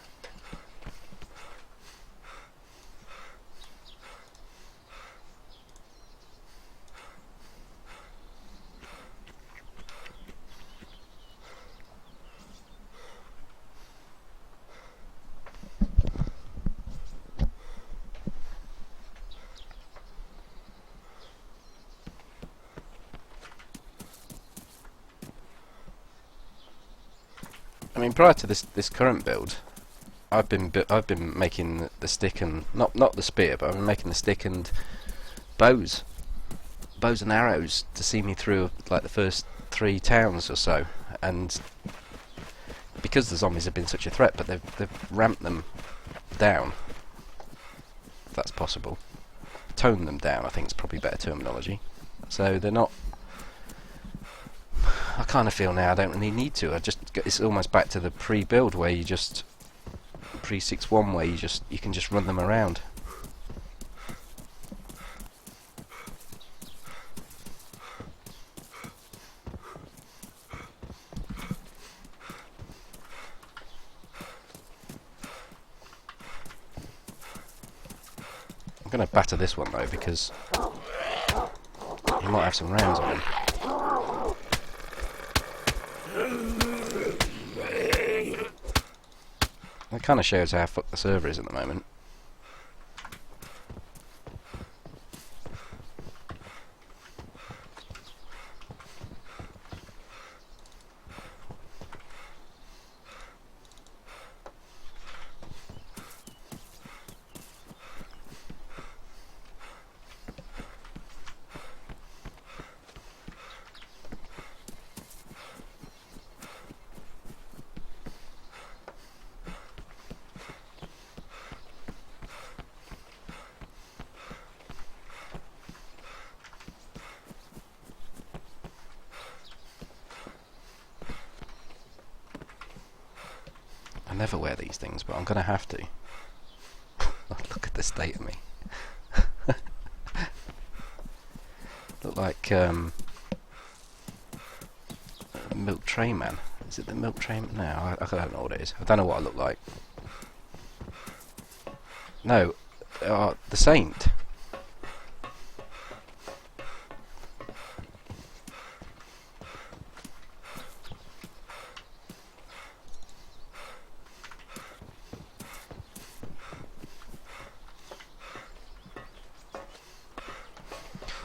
mean, prior to this current build, I've been making the stick and not the spear, but I've been making the stick and bows and arrows to see me through like the first 3 towns or so, and because the zombies have been such a threat, but they've ramped them down, if that's possible. Toned them down, I think is probably better terminology. So they're not. I kind of feel now I don't really need to. It's almost back to the pre-build where you just pre-6.1 where you can just run them around. I'm going to batter this one though because he might have some rounds on him. That kind of shows how fucked the server is at the moment. I never wear these things, but I'm going to have to. Look at the state of me. Look like Milk Tray Man. Is it the Milk Tray Man? No, I don't know what it is. I don't know what I look like. No, the Saint.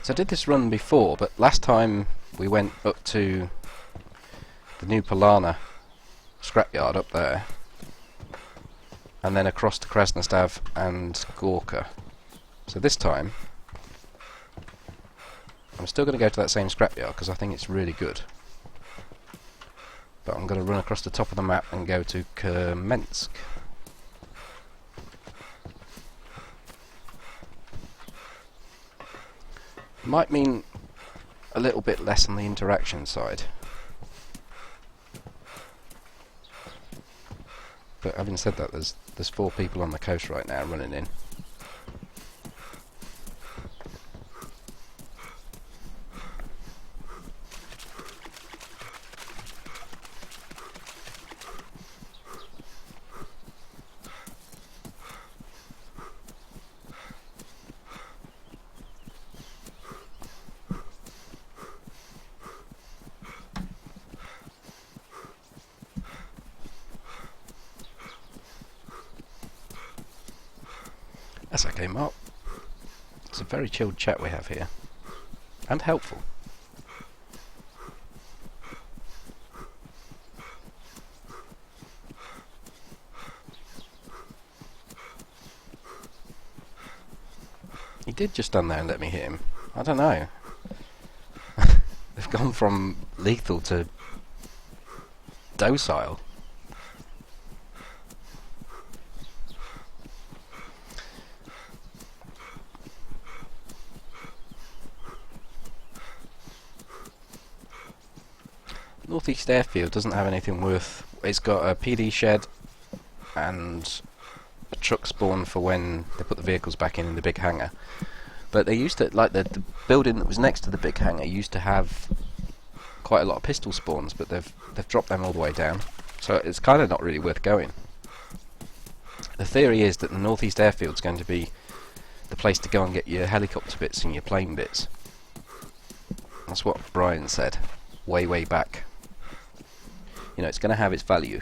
So I did this run before, but last time we went up to the new Polana scrapyard up there, and then across to Krasnostav and Gorka. So this time, I'm still going to go to that same scrapyard because I think it's really good. But I'm going to run across the top of the map and go to Kermensk. Might mean a little bit less on the interaction side. But having said that, there's 4 people on the coast right now running in. That's okay, Mark. It's a very chilled chat we have here. And helpful. He did just stand there and let me hit him. I don't know. They've gone from lethal to docile. Northeast Airfield doesn't have anything worth. It's got a PD shed and a truck spawn for when they put the vehicles back in the big hangar. But they used to, like the building that was next to the big hangar used to have quite a lot of pistol spawns, but they've dropped them all the way down. So it's kind of not really worth going. The theory is that the Northeast Airfield's going to be the place to go and get your helicopter bits and your plane bits. That's what Brian said way back. You know, it's going to have its value.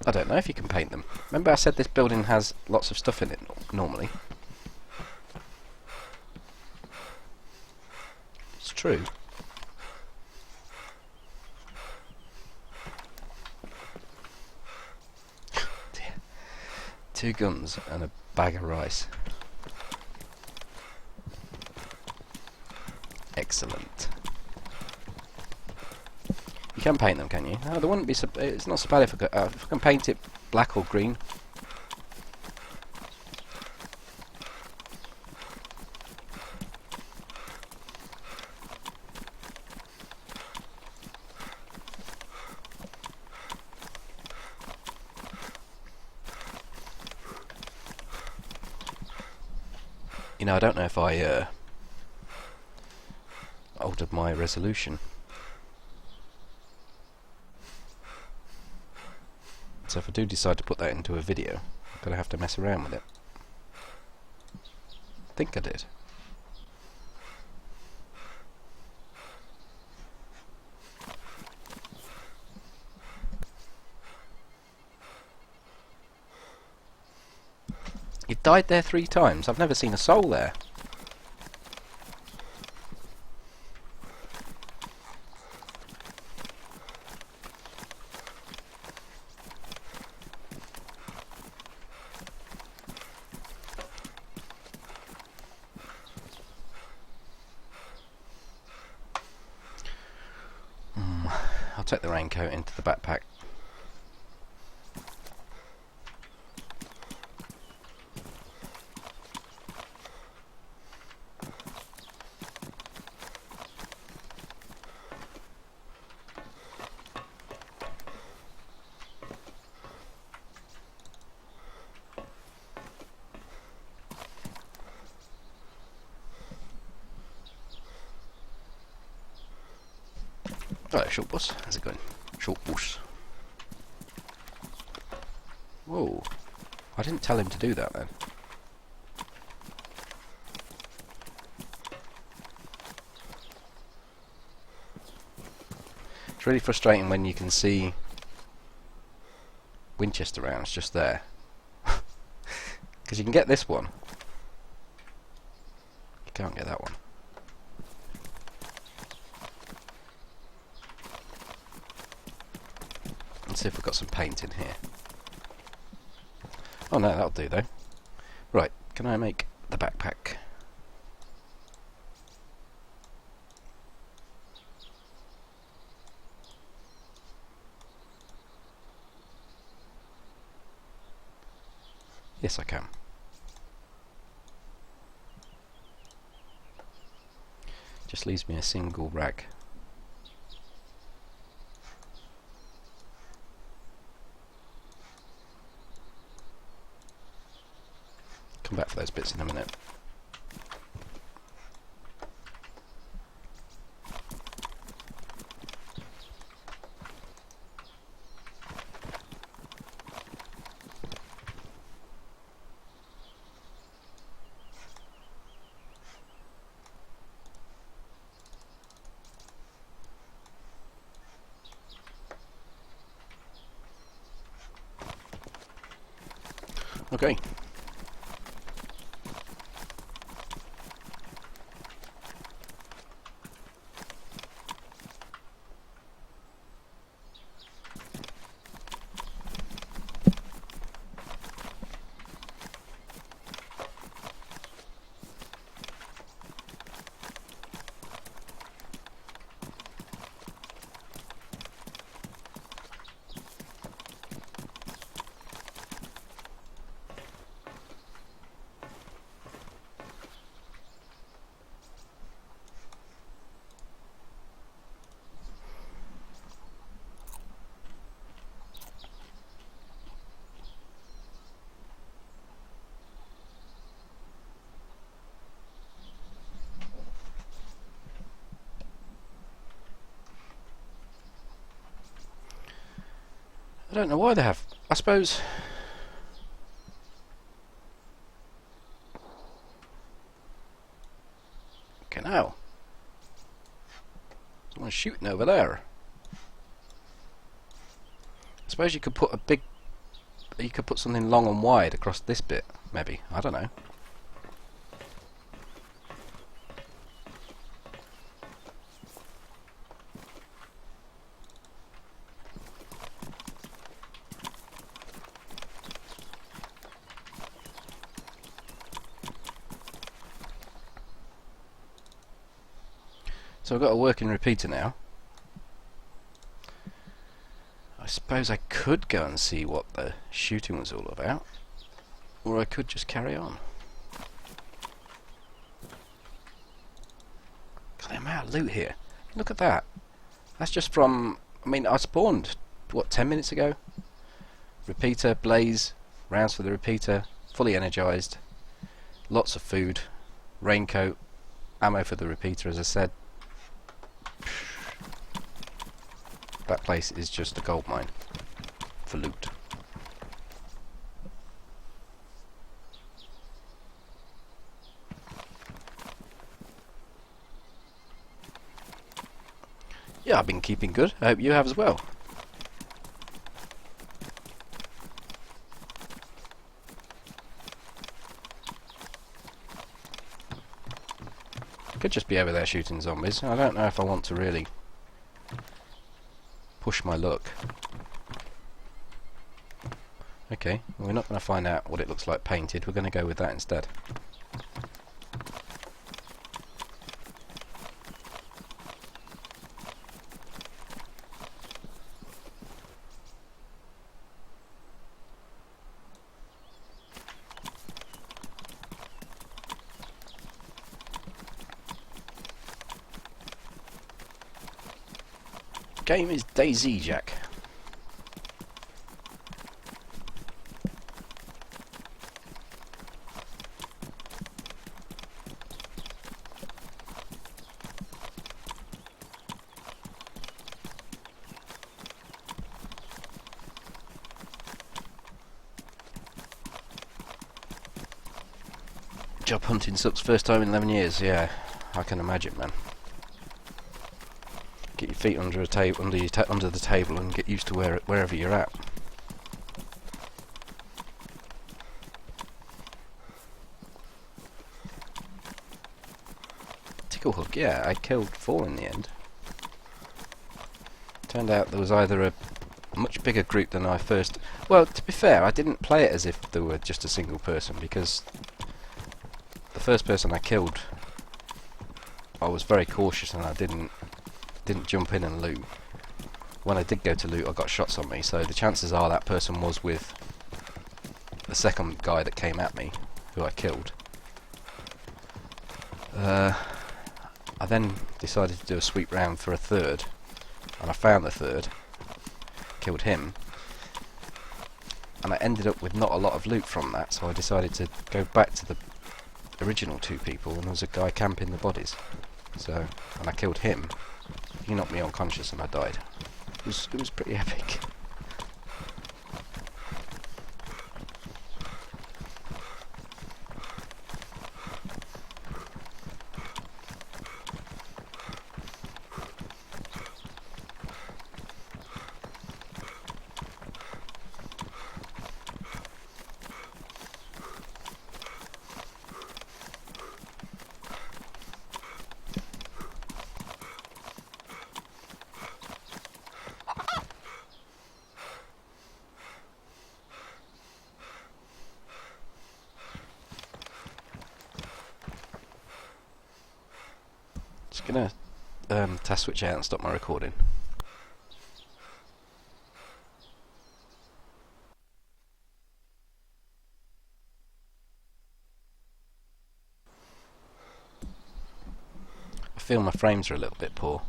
I don't know if you can paint them. Remember I said this building has lots of stuff in it normally? It's true. Dear. 2 guns and a bag of rice. Excellent. You can paint them, can you? No, there wouldn't be. It's not so bad if I can paint it black or green. You know, I don't know if I altered my resolution. So if I do decide to put that into a video, I'm going to have to mess around with it. I think I did. You've died there 3 times. I've never seen a soul there. I'll take the raincoat into the backpack. Right, short bus. How's it going? Short bus. Whoa. I didn't tell him to do that then. It's really frustrating when you can see Winchester rounds just there. Because you can get this one. You can't get that one. Let's see if we've got some paint in here. Oh no, that'll do though. Right, can I make the backpack? Yes, I can. Just leaves me a single rag. Come back for those bits in a minute. Okay. I don't know why they have. I suppose. Okay, now. Someone's shooting over there. I suppose you could put a big You could put something long and wide across this bit, maybe. I don't know. So I've got a working repeater now. I suppose I could go and see what the shooting was all about, or I could just carry on. God, the amount of loot here. Look at that. That's just from, I mean, I spawned, what, 10 minutes ago? Repeater, blaze, rounds for the repeater, fully energised, lots of food, raincoat, ammo for the repeater, as I said. That place is just a gold mine for loot. Yeah, I've been keeping good. I hope you have as well. Could just be over there shooting zombies. I don't know if I want to really push my luck. Okay, well, we're not going to find out what it looks like painted. We're going to go with that instead. Game is Dayz, Jack. Job hunting sucks first time in 11 years. Yeah, I can imagine, man. Get your feet under a table, under the table, and get used to wherever you're at. Tickle hook, yeah, I killed 4 in the end. Turned out there was either a much bigger group than I first. Well, to be fair, I didn't play it as if there were just a single person, because the first person I killed, I was very cautious and I didn't jump in and loot. When I did go to loot, I got shots on me, so the chances are that person was with the second guy that came at me, who I killed. I then decided to do a sweep round for a third, and I found the third, killed him, and I ended up with not a lot of loot from that, so I decided to go back to the original 2 people, and there was a guy camping the bodies. So, and I killed him. He knocked me unconscious and I died. It was pretty epic. Just gonna task switch out and stop my recording. I feel my frames are a little bit poor.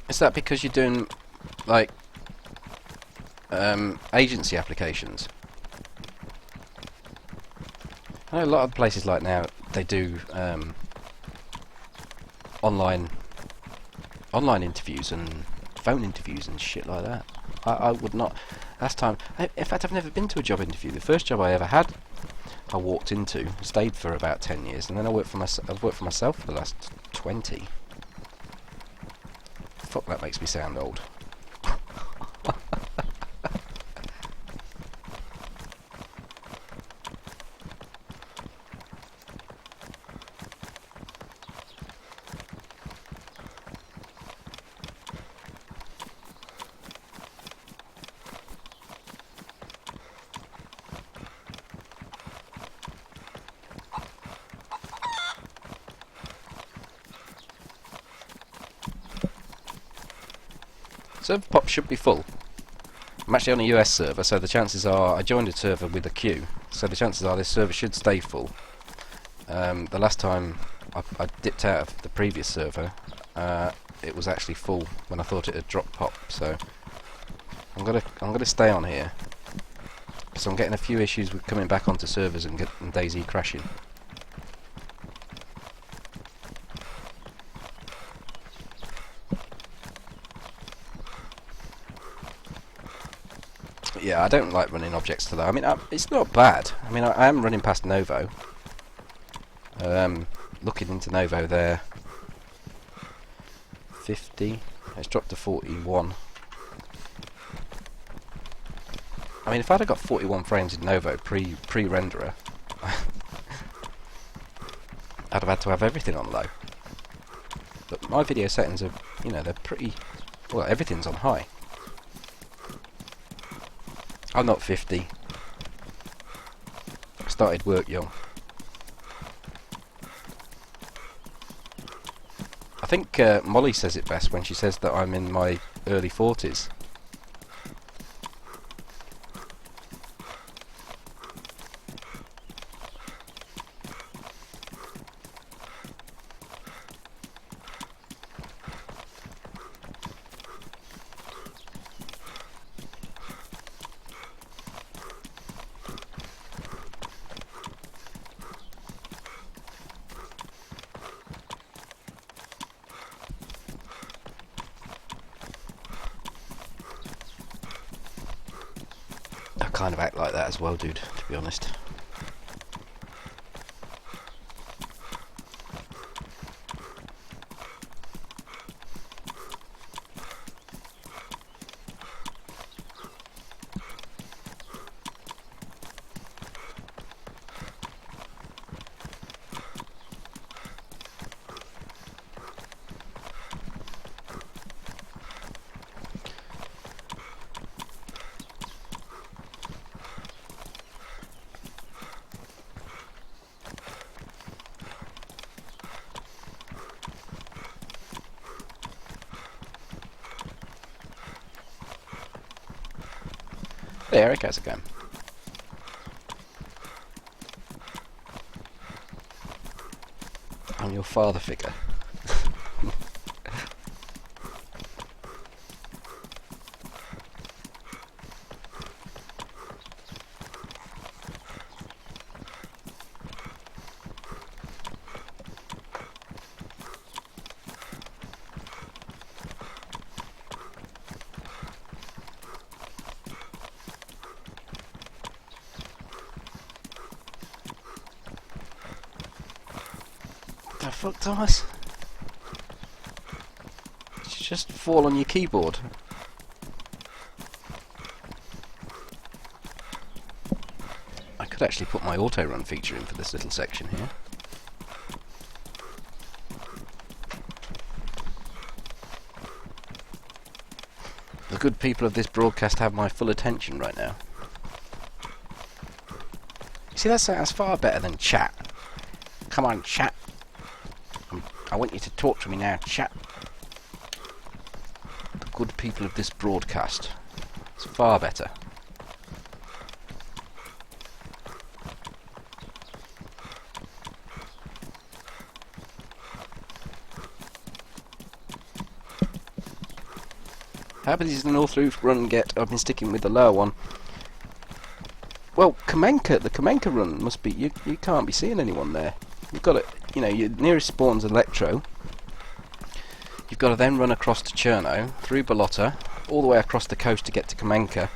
Is that because you're doing, like, agency applications? I know a lot of places like now they do online interviews and phone interviews and shit like that. I would not. Last time, in fact, I've never been to a job interview. The first job I ever had, I walked into, stayed for about 10 years, and then I've worked for myself for the last 20. Fuck, that makes me sound old. Server pop should be full. I'm actually on a US server, so the chances are I joined a server with a queue, so the chances are this server should stay full. The last time I dipped out of the previous server, it was actually full when I thought it had dropped pop. So I'm gonna stay on here because I'm getting a few issues with coming back onto servers and getting Dayz crashing. Yeah, I don't like running objects to that. I mean, it's not bad. I mean, I am running past Novo. Looking into Novo there. 50. It's dropped to 41. I mean, if I'd have got 41 frames in Novo pre-renderer, I'd have had to have everything on low. But my video settings are, you know, they're pretty... Well, everything's on high. I'm not 50. I started work young. I think Molly says it best when she says that I'm in my early 40s. I kind of act like that as well, dude, to be honest. Hey Eric, how's it going? I'm your father figure. The fuck, Thomas? Did you just fall on your keyboard? I could actually put my auto-run feature in for this little section here. The good people of this broadcast have my full attention right now. You see, that sounds far better than chat. Come on, chat. I want you to talk to me now, chat. The good people of this broadcast. It's far better. How happens is an all through run get. I've been sticking with the lower one. Well, Kamenka, the Kamenka run must be, you can't be seeing anyone there. You've got to, you know, your nearest spawn's Electro. You've got to then run across to Cherno, through Bolota, all the way across the coast to get to Kamenka.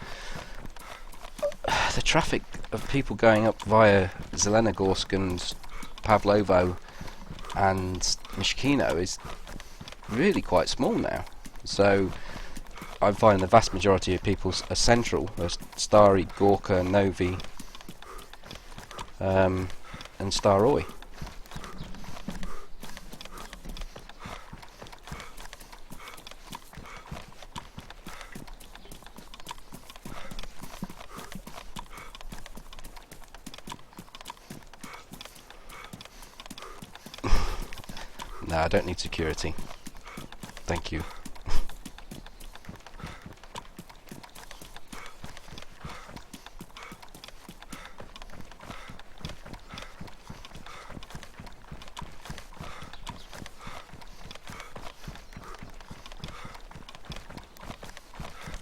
The traffic of people going up via Zelenogorsk and Pavlovo and Mishkino is really quite small now. So I find the vast majority of people are central. There's Stary, Gorka, Novi, and Staroy. No, I don't need security. Thank you.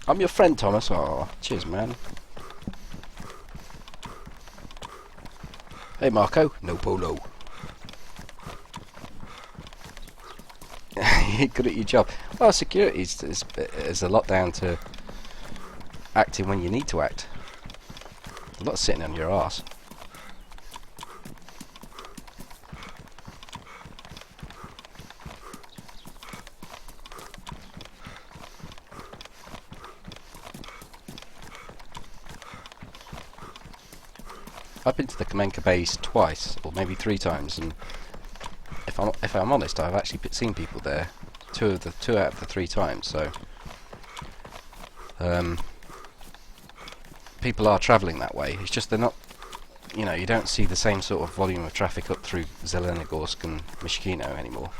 I'm your friend, Thomas. Oh, cheers, man. Hey, Marco. No polo. You're good at your job. Well, security is a lot down to acting when you need to act. A lot of sitting on your arse. I've been to the Kamenka base twice, or maybe 3 times, and if I'm honest, I've actually seen people there two out of the 3 times. So people are travelling that way. It's just they're not, you know, you don't see the same sort of volume of traffic up through Zelenogorsk and Mishkino anymore.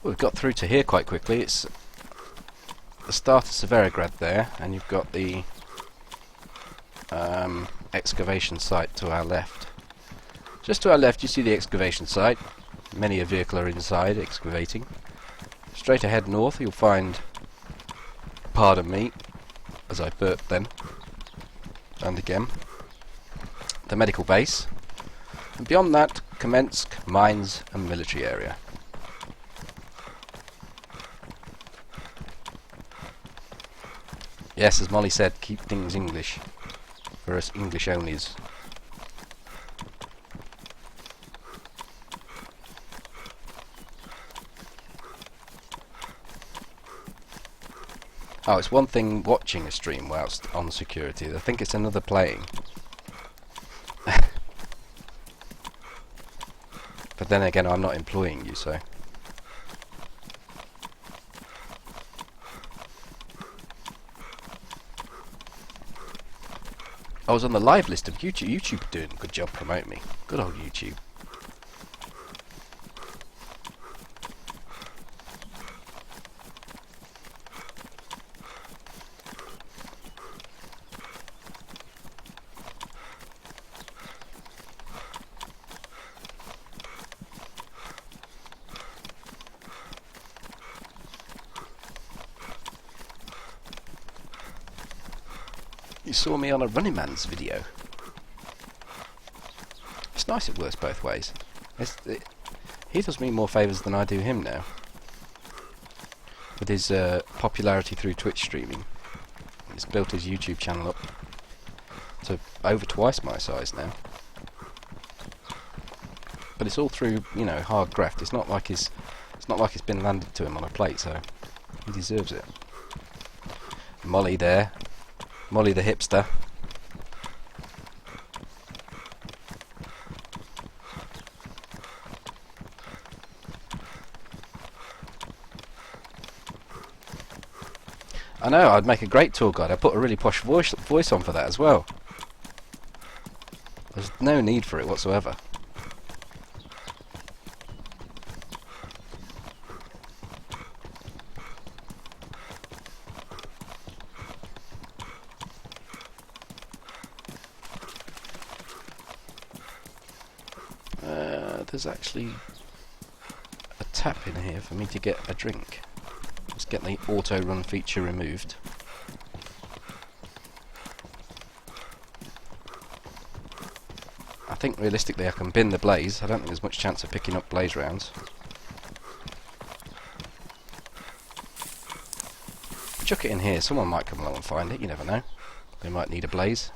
We've got through to here quite quickly. It's the start of Severograd there, and you've got the excavation site to our left. Just to our left you see the excavation site. Many a vehicle are inside excavating. Straight ahead north you'll find, pardon me as I burped then, and again, the medical base, and beyond that Kamensk, mines and military area. Yes, as Molly said, keep things English for us English onlys. Oh, it's one thing watching a stream whilst on security. I think it's another playing. But then again, I'm not employing you, so... I was on the live list of YouTube. YouTube are doing a good job promoting me. Good old YouTube. You saw me on a Running Man's video. It's nice it works both ways. He does me more favours than I do him now. With his popularity through Twitch streaming. He's built his YouTube channel up to over twice my size now. But it's all through, you know, hard graft. It's not like it's been landed to him on a plate, so he deserves it. Molly there. Molly the hipster. I know, I'd make a great tour guide. I put a really posh voice on for that as well. There's no need for it whatsoever. There's actually a tap in here for me to get a drink. Let's get the auto run feature removed. I think realistically I can bin the blaze. I don't think there's much chance of picking up blaze rounds. Chuck it in here, someone might come along and find it, you never know. They might need a blaze.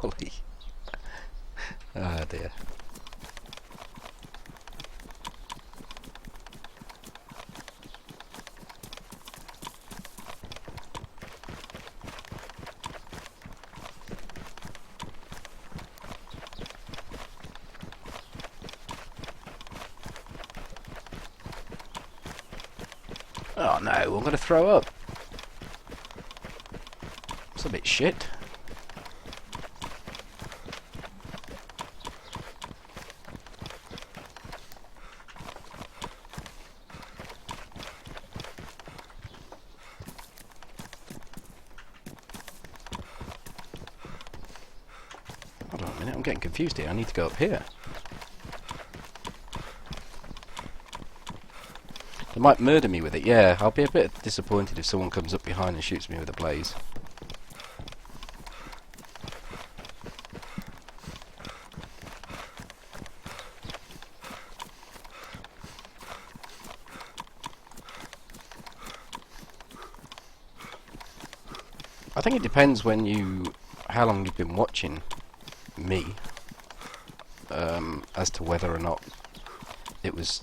Molly. Ah dear. Oh no, I'm going to throw up. It's a bit shit. Hold on a minute, I'm getting confused here. I need to go up here. They might murder me with it, yeah. I'll be a bit disappointed if someone comes up behind and shoots me with a blaze. I think it depends how long you've been watching me, as to whether or not it was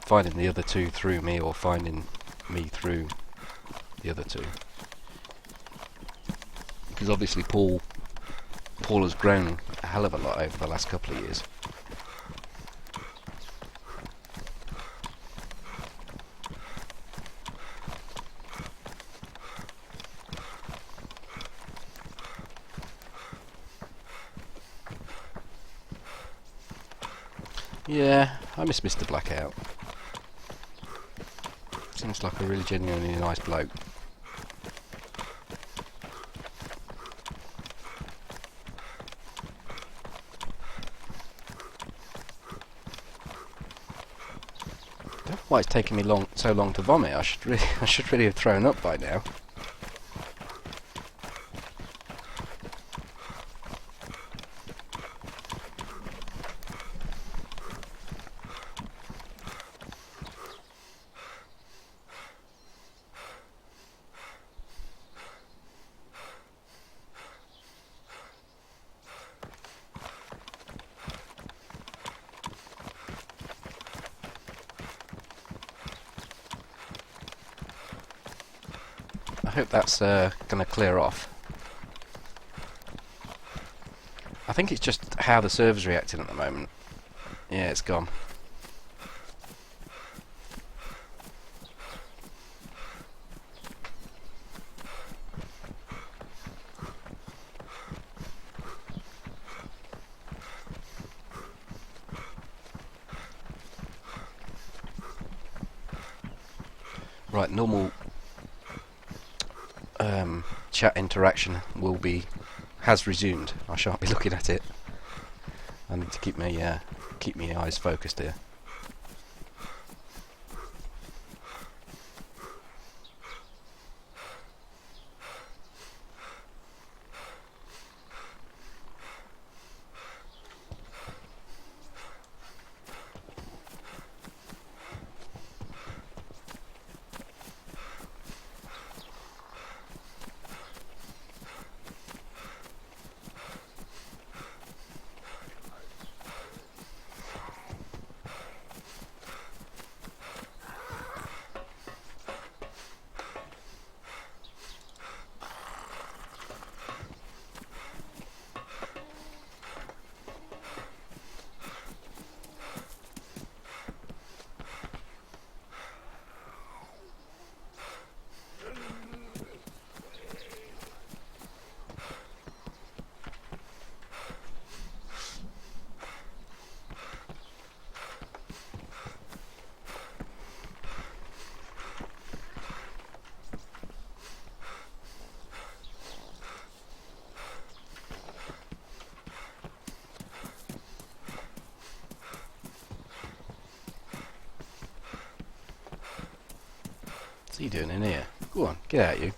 finding the other two through me or finding me through the other two. Because obviously Paul has grown a hell of a lot over the last couple of years. Yeah, I miss Mr. Blackout. Seems like a really genuinely nice bloke. I don't know why it's taking me so long to vomit. I should really have thrown up by now. I hope that's going to clear off. I think it's just how the server's reacting at the moment. Yeah, it's gone. Right, normal chat interaction has resumed. I shan't be looking at it. I need to keep my eyes focused here. What's he doing in here? Go on, get out, you.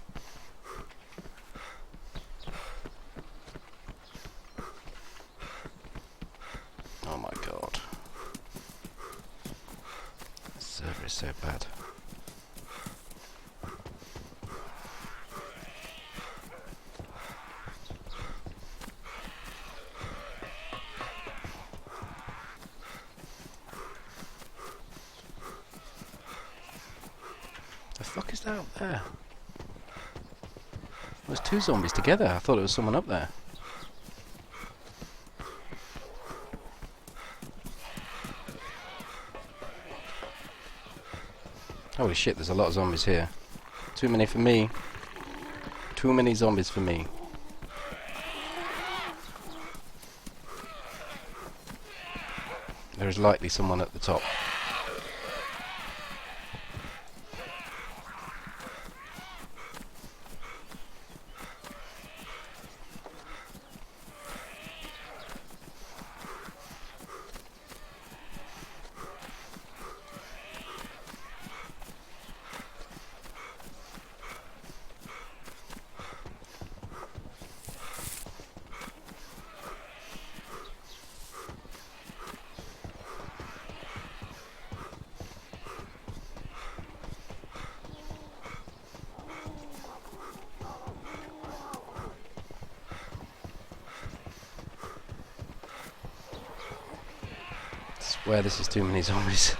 Oh my god. This server is so bad. The fuck is that up there? There's two zombies together. I thought it was someone up there. Holy shit, there's a lot of zombies here. Too many for me. Too many zombies for me. There is likely someone at the top. I swear this is too many zombies.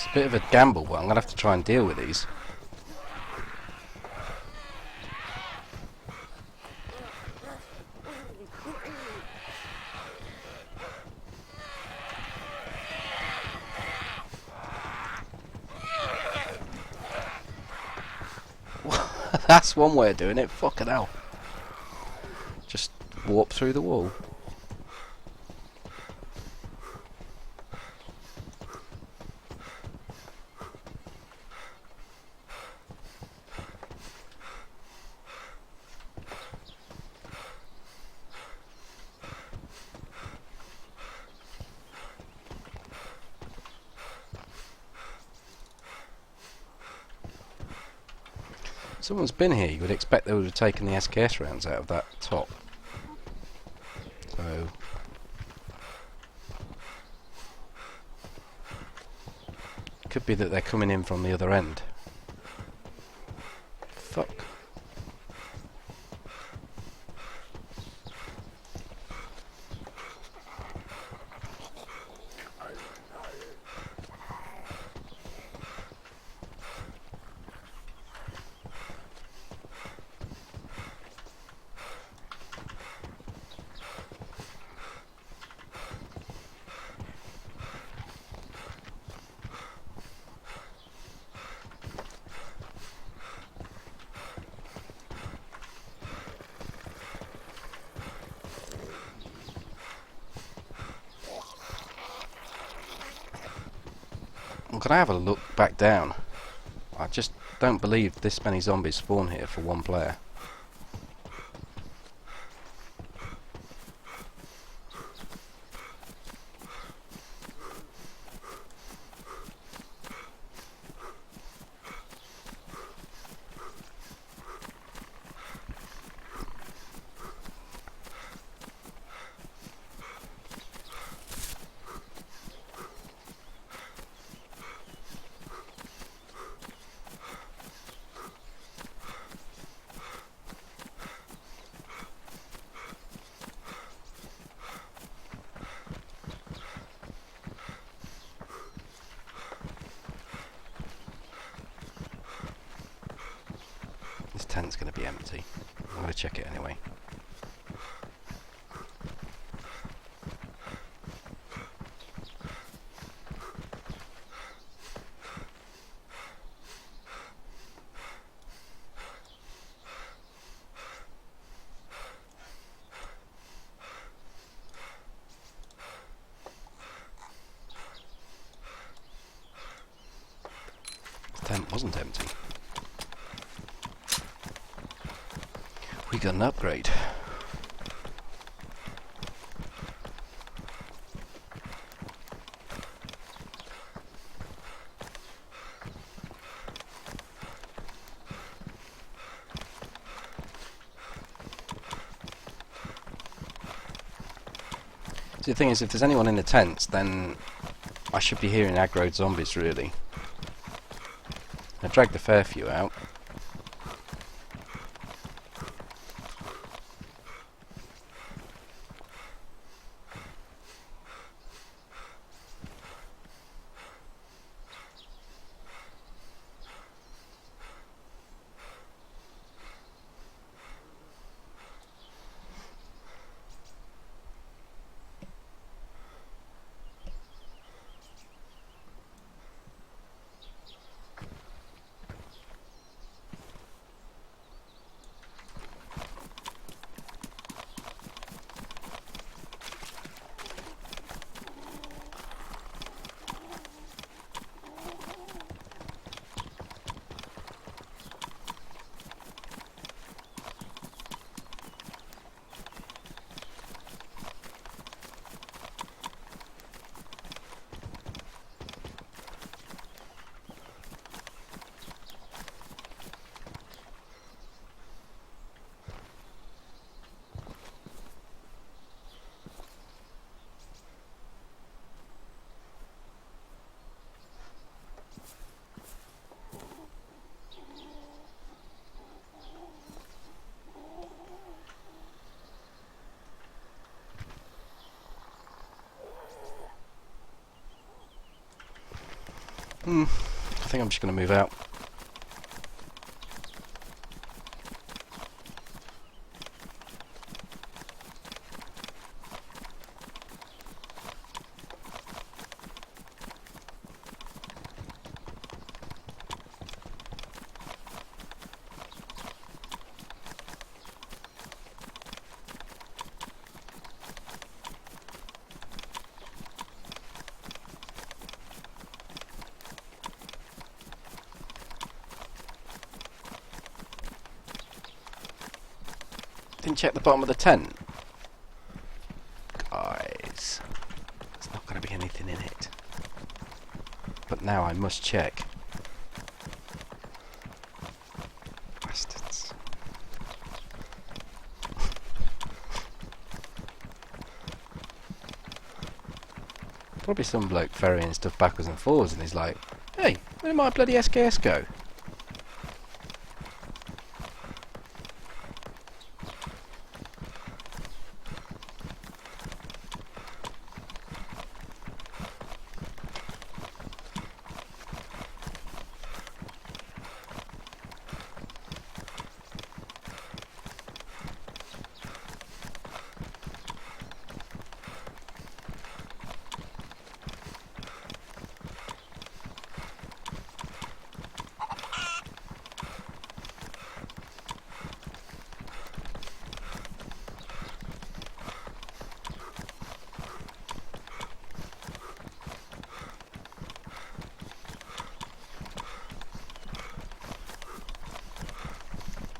It's a bit of a gamble, but I'm going to have to try and deal with these. That's one way of doing it, fucking hell. Just warp through the wall. Someone's been here, you would expect they would have taken the SKS rounds out of that top. So... could be that they're coming in from the other end. Fuck. I'm gonna have a look back down. I just don't believe this many zombies spawn here for one player. tent's going to be empty. I'm going to check it anyway. The tent wasn't empty. We got an upgrade. See, the thing is, if there's anyone in the tents, then I should be hearing aggroed zombies, really. I dragged a fair few out. I think I'm just going to move out. Didn't check the bottom of the tent. Guys, there's not going to be anything in it. But now I must check. Bastards. Probably some bloke ferrying stuff backwards and forwards and he's like, hey, where did my bloody SKS go?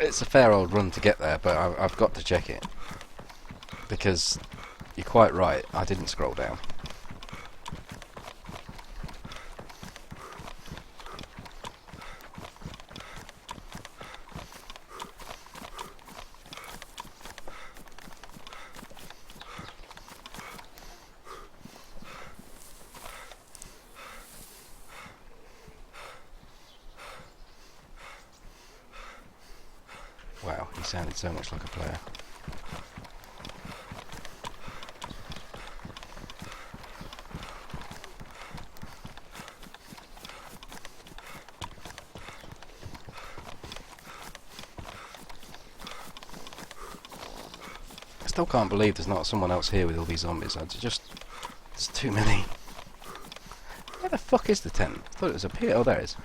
It's a fair old run to get there, but I've got to check it. Because you're quite right, I didn't scroll down. Wow, he sounded so much like a player. Still can't believe there's not someone else here with all these zombies. There's too many. Where the fuck is the tent? I thought it was up here. Oh, there it is.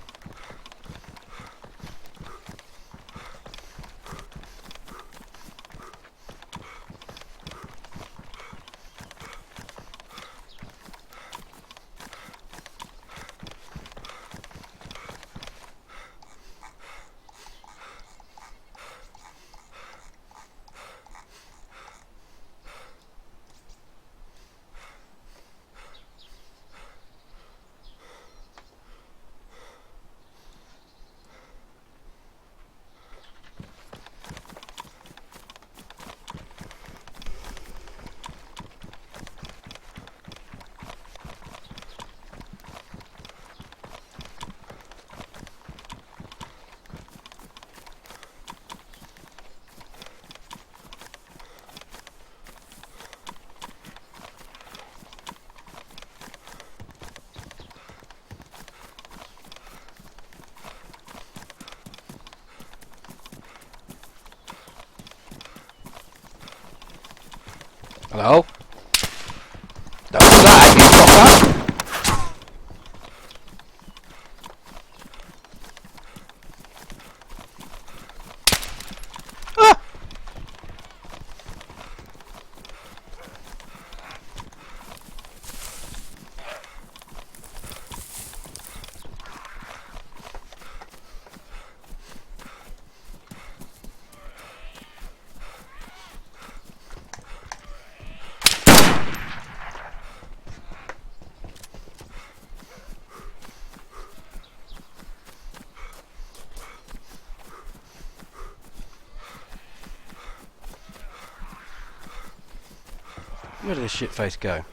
Hello? Don't do that, you fucker! Ah! Where did this shitface go?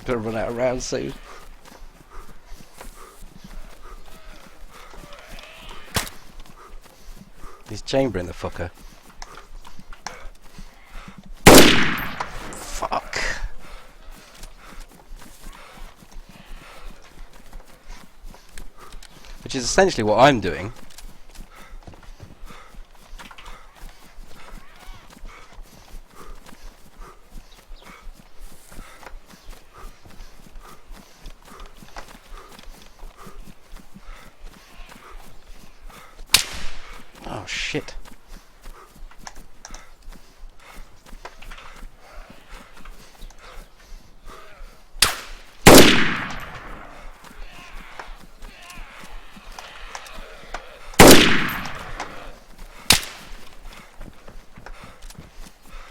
Gonna run out of rounds soon. He's chambering the fucker. Fuck. Which is essentially what I'm doing. Oh shit.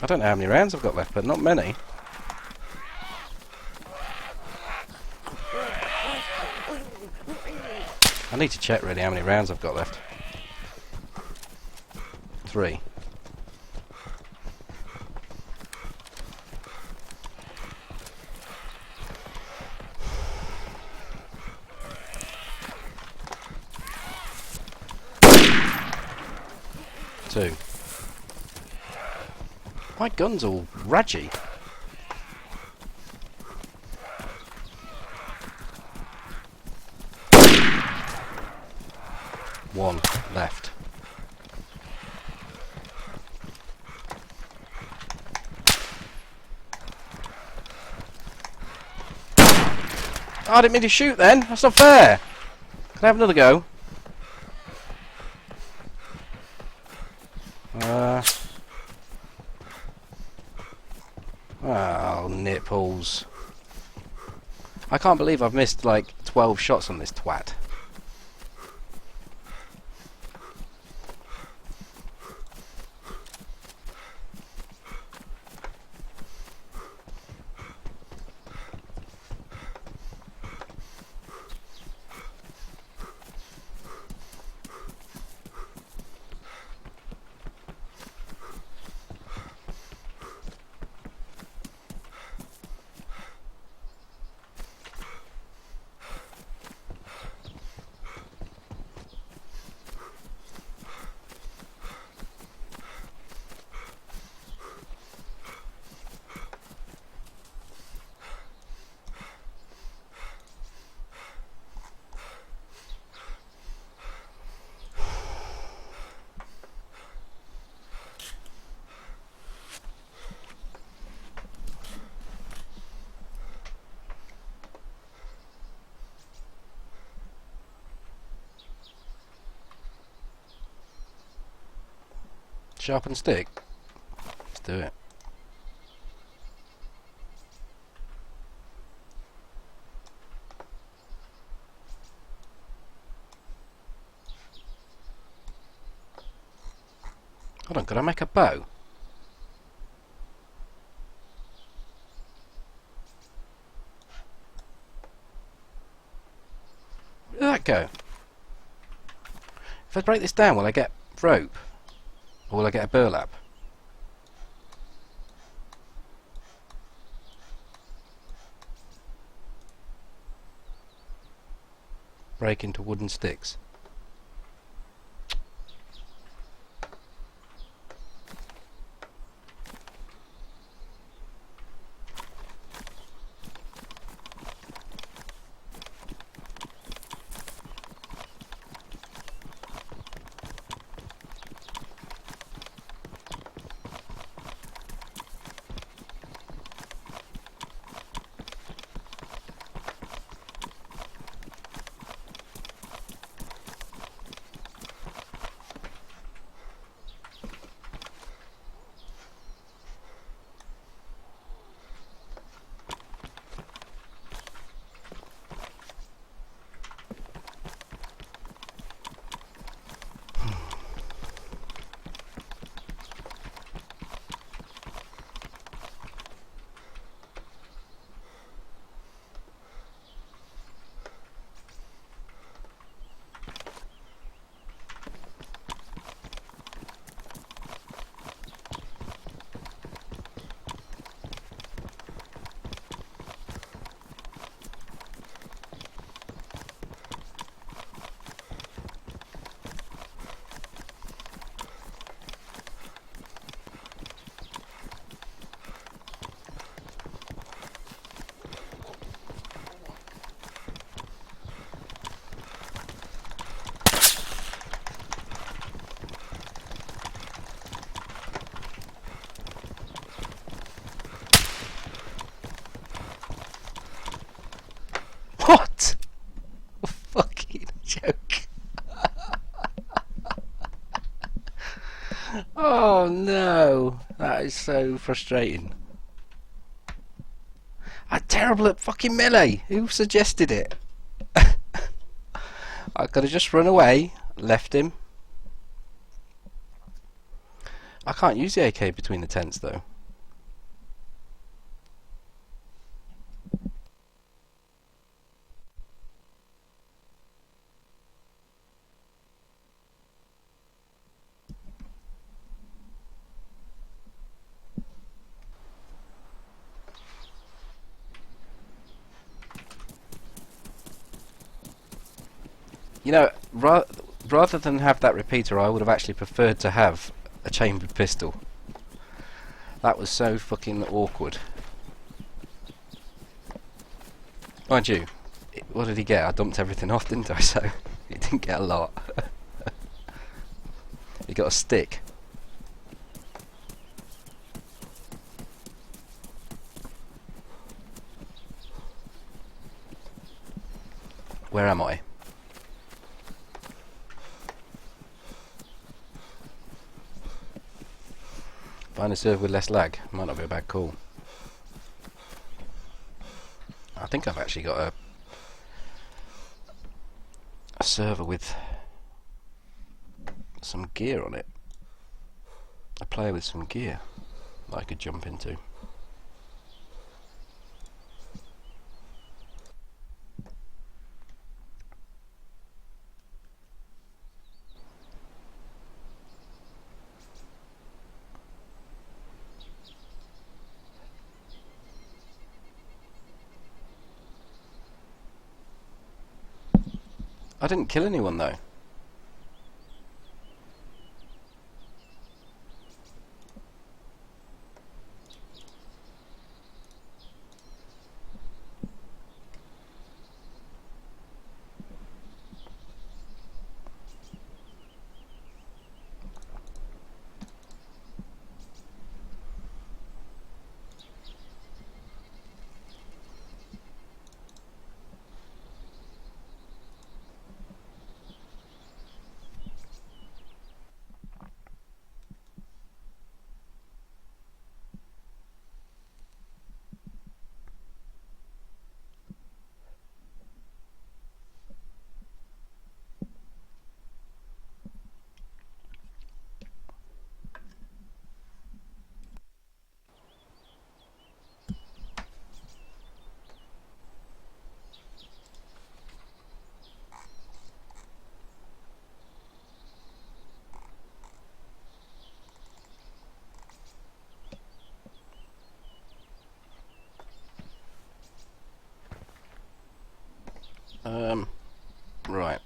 I don't know how many rounds I've got left, but not many. I need to check really how many rounds I've got left. 3. Two. My gun's all raggy. One left. Oh, I didn't mean to shoot then. That's not fair. Can I have another go? Oh, nipples. I can't believe I've missed like 12 shots on this twat. Sharpen stick? Let's do it. Hold on, could I make a bow? Where did that go? If I break this down, will I get rope? Or will I get a burlap? Break into wooden sticks. What? Fucking joke. Oh no, that is so frustrating. I'm terrible at fucking melee. Who suggested it? I could have just run away, left him. I can't use the AK between the tents though. You know, rather than have that repeater, I would have actually preferred to have a chambered pistol. That was so fucking awkward. Mind you, what did he get? I dumped everything off, didn't I? So he didn't get a lot. He got a stick. Where am I? Find a server with less lag. Might not be a bad call. I think I've actually got a server with some gear on it. A player with some gear that I could jump into. I didn't kill anyone though. Right.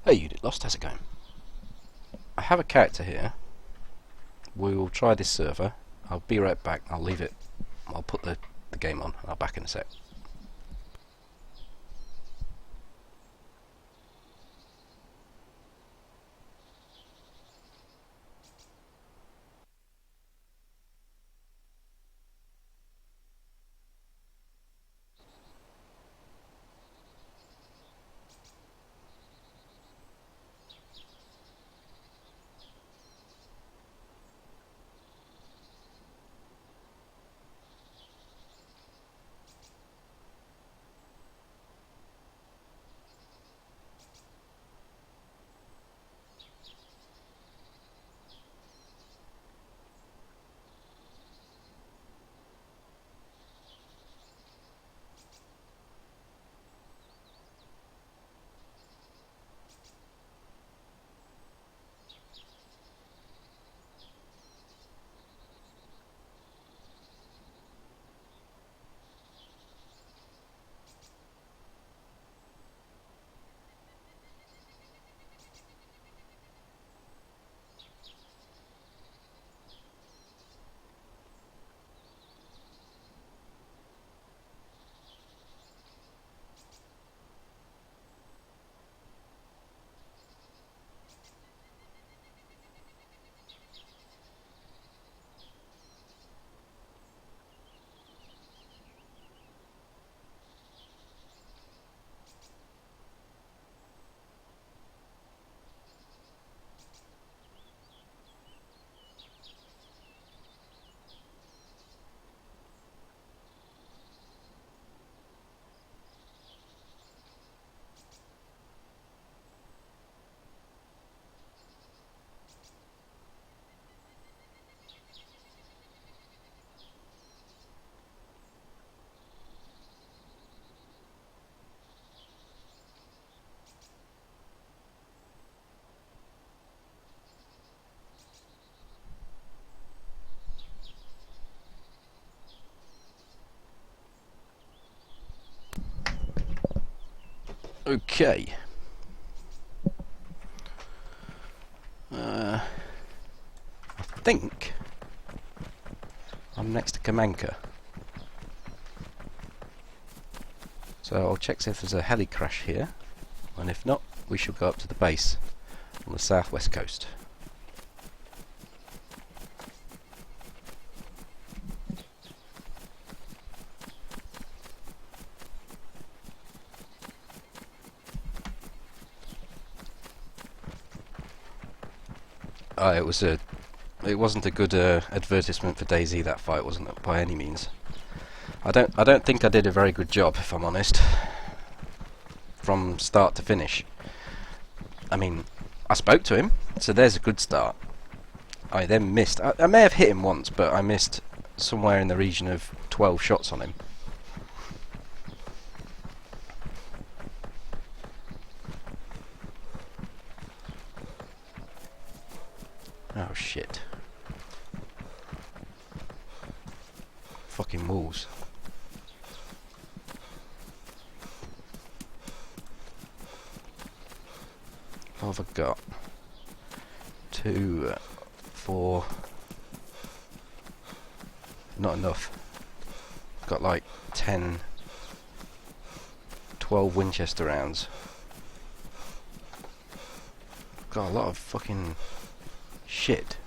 Hey, Unit Lost, how's it going? I have a character here. We will try this server. I'll be right back. I'll leave it. I'll put the game on. I'll back in a sec. Okay. I think I'm next to Kamanka. So I'll check see if there's a heli crash here, and if not, we shall go up to the base on the southwest coast. It wasn't a good advertisement for DayZ, that fight, wasn't it, by any means. I don't think I did a very good job, if I'm honest, from start to finish. I mean, I spoke to him, so there's a good start. I then missed. I may have hit him once, but I missed somewhere in the region of 12 shots on him. Oh shit. Fucking wolves. What have I got? 2, 4. Not enough. Got like 10, 12 Winchester rounds. Got a lot of fucking shit.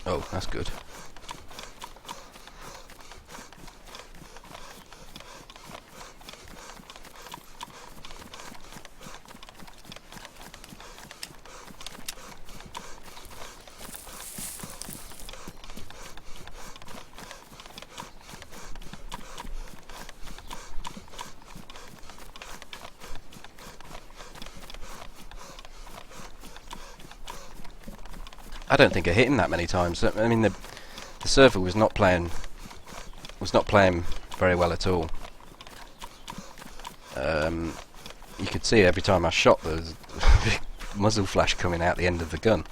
Oh, that's good. I don't think I hit him that many times. I mean, the server was not playing very well at all. You could see every time I shot there was a big muzzle flash coming out the end of the gun.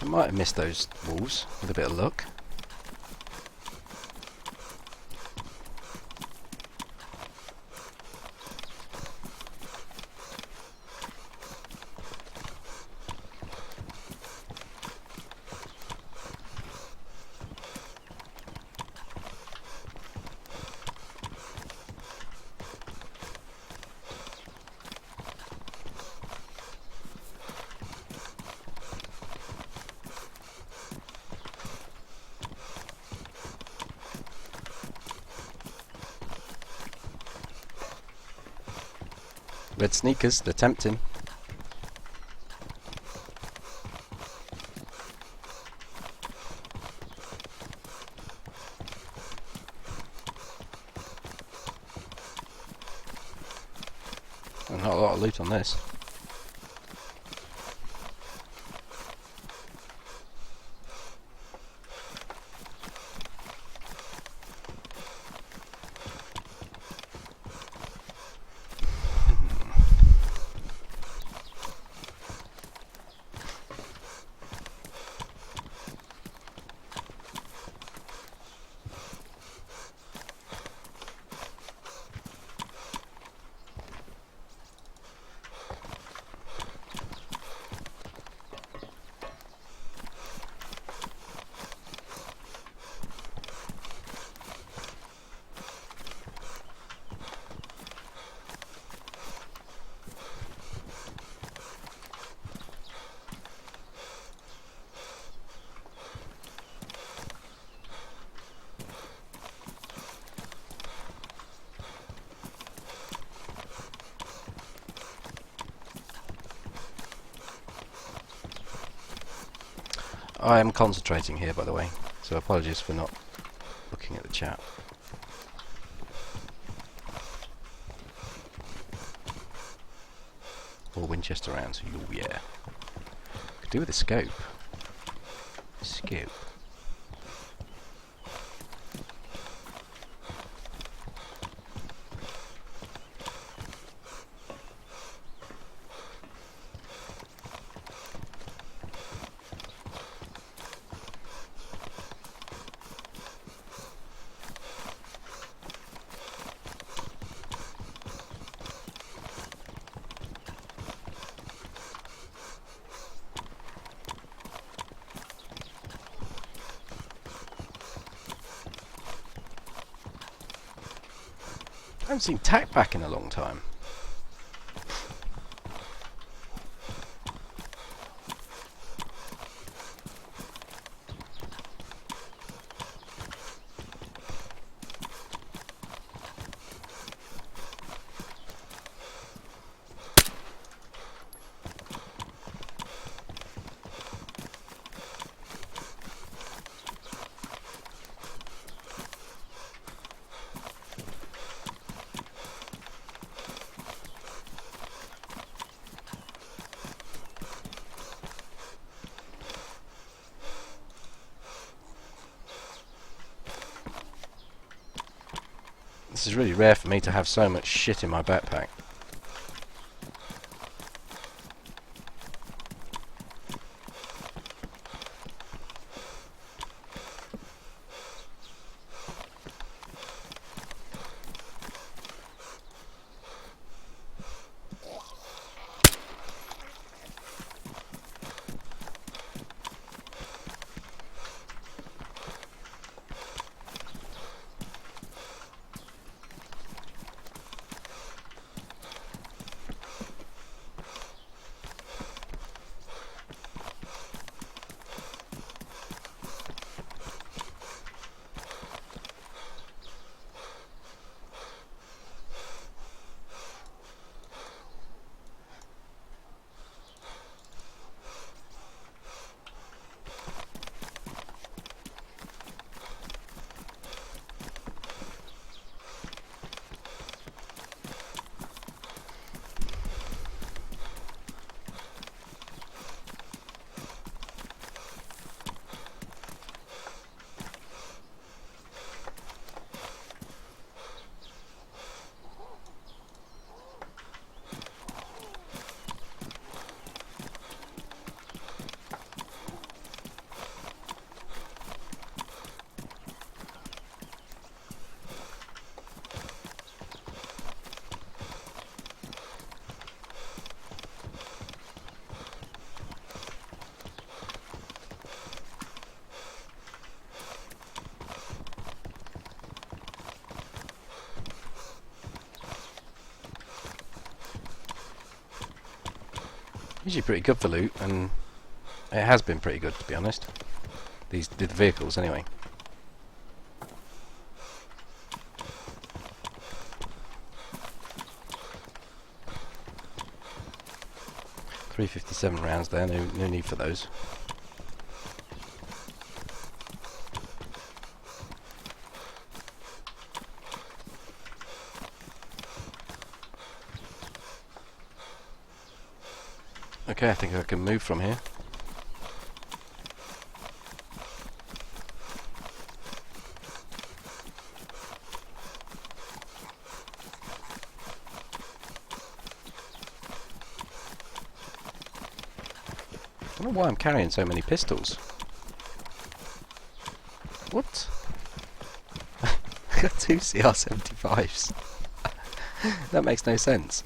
I might have missed those walls with a bit of luck. Red sneakers, they're tempting. And not a lot of loot on this. I am concentrating here, by the way, so apologies for not looking at the chat. Or Winchester rounds, oh yeah. Could do with a scope. Scope. haven't seen Tack back in a long time. This is really rare for me to have so much shit in my backpack. Usually pretty good for loot, and it has been pretty good, to be honest. The vehicles, anyway. .357 rounds there, no need for those. Okay, I think I can move from here. I don't know why I'm carrying so many pistols. What? I got 2 CR75s. That makes no sense.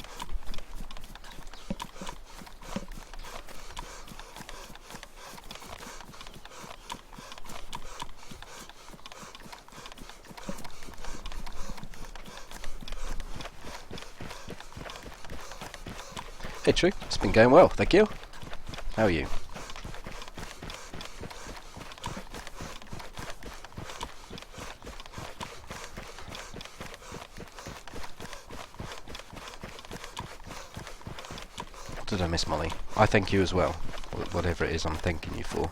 Hey, True. It's been going well, thank you. How are you? What did I miss, Molly? I thank you as well. Whatever it is I'm thanking you for.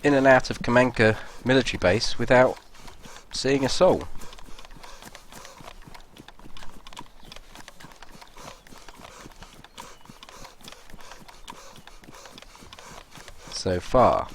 In and out of Kamanka military base without seeing a soul. So far.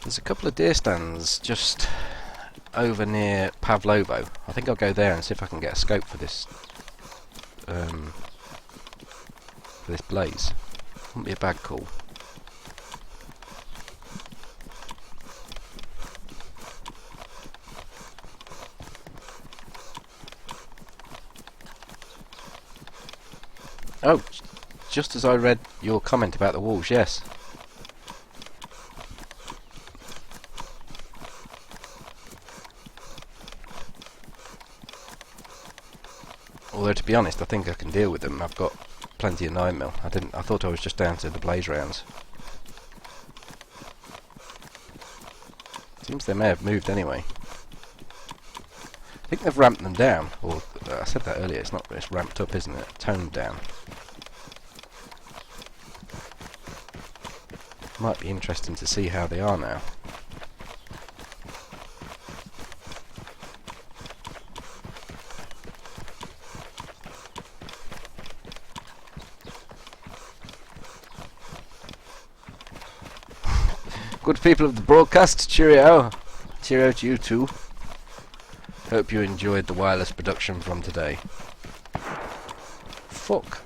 There's a couple of deer stands just over near Pavlovo. I think I'll go there and see if I can get a scope for this blaze. Wouldn't be a bad call. Oh, just as I read your comment about the wolves, yes. Although to be honest, I think I can deal with them. I've got plenty of 9mm. I thought I was just down to the blaze rounds. Seems they may have moved anyway. I think they've ramped them down. Or I said that earlier. It's ramped up, isn't it? Toned down. Might be interesting to see how they are now. Good people of the broadcast, cheerio. Cheerio to you too. Hope you enjoyed the wireless production from today. Fuck.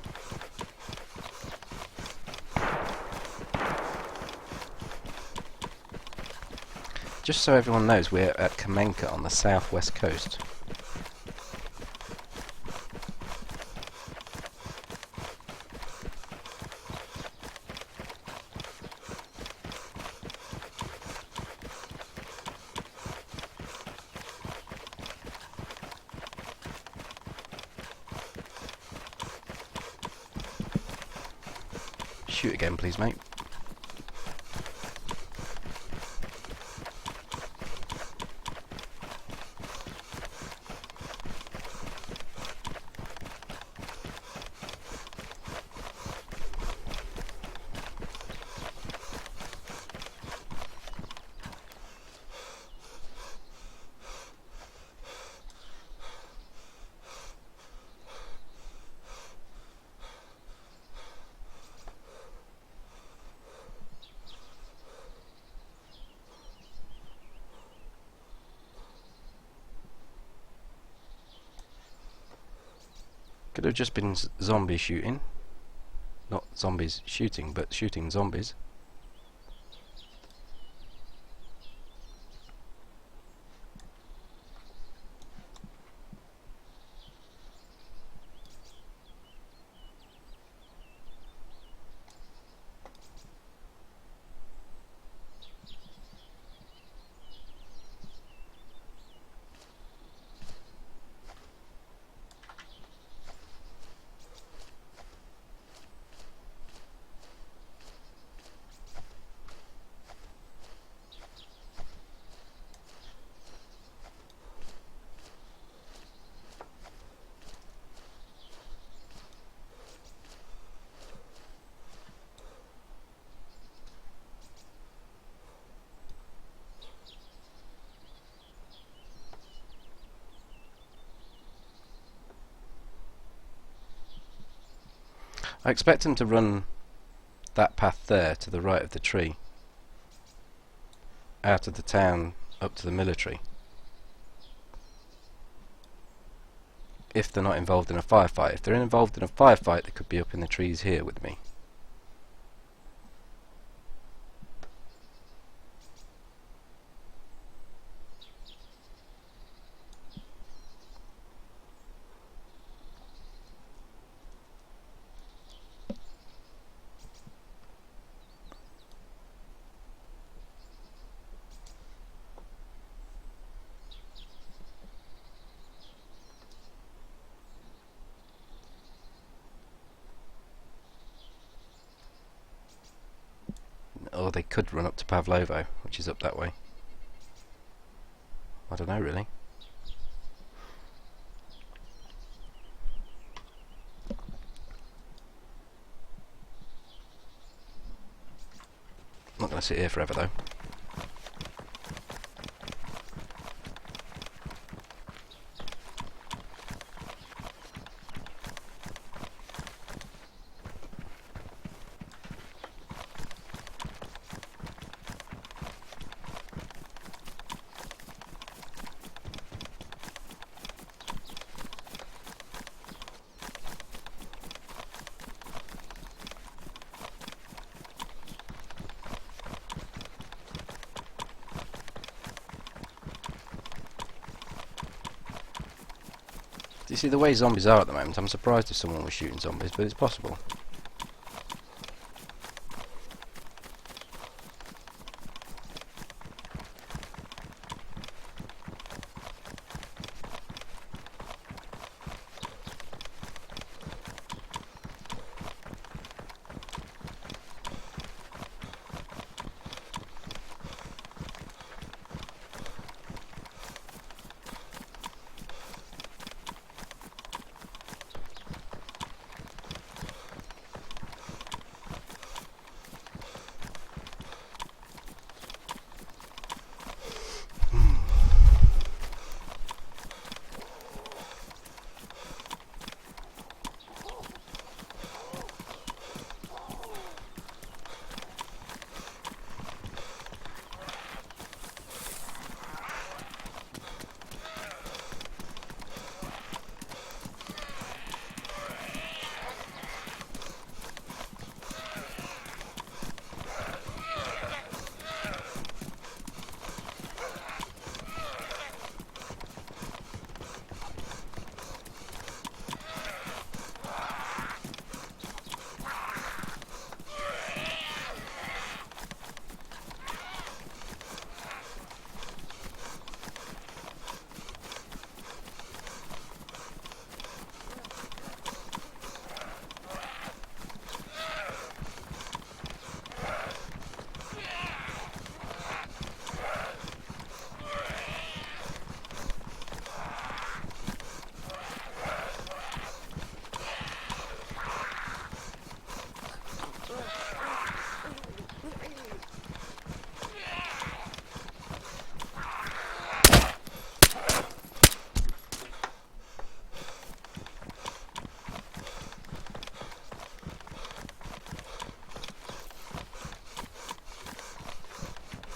Just so everyone knows, we're at Kamenka on the southwest coast. Shoot again, please, mate. Could have just been zombie shooting. Not zombies shooting, but shooting zombies. I expect him to run that path there to the right of the tree, out of the town up to the military. If they're not involved in a firefight. If they're involved in a firefight, they could be up in the trees here with me. Or they could run up to Pavlovo, which is up that way. I don't know really. I'm not going to sit here forever though. You see, the way zombies are at the moment, I'm surprised if someone was shooting zombies, but it's possible.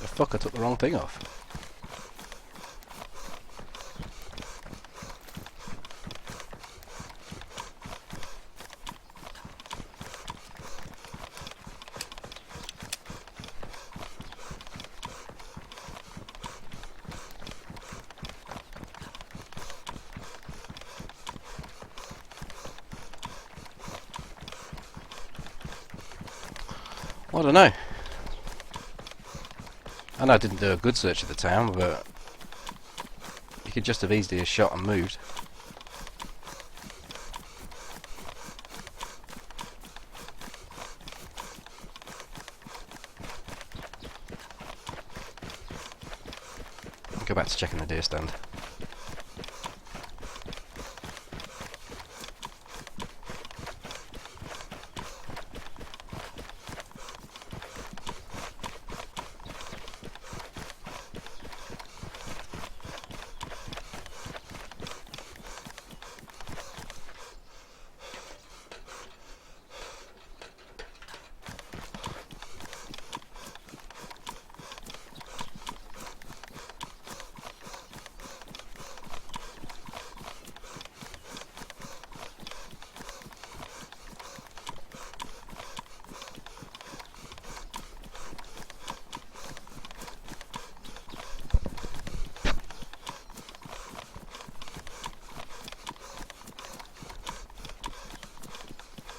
The fuck, I took the wrong thing off. I don't know. I know I didn't do a good search of the town, but you could just have easily shot and moved. Go back to checking the deer stand.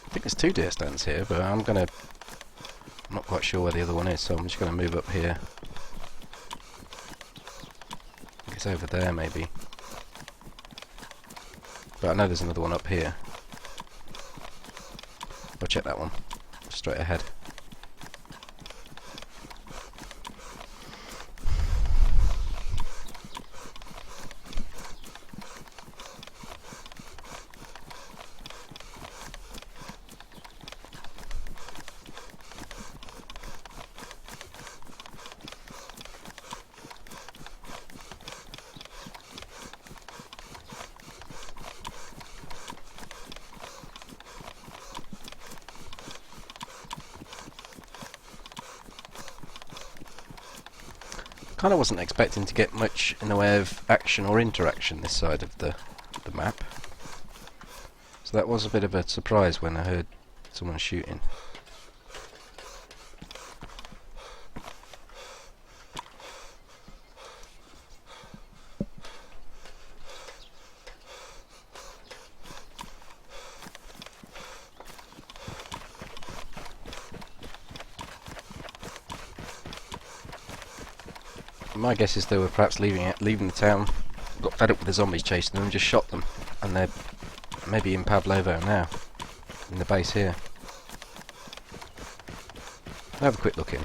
I think there's two deer stands here, but I'm not quite sure where the other one is, so I'm just gonna move up here. I think it's over there maybe. But I know there's another one up here. I'll check that one. Straight ahead. Kind of wasn't expecting to get much in the way of action or interaction this side of the map. So that was a bit of a surprise when I heard someone shooting. My guess is they were perhaps leaving the town, got fed up with the zombies chasing them, and just shot them, and they're maybe in Pavlovo now, in the base here. I'll have a quick look in.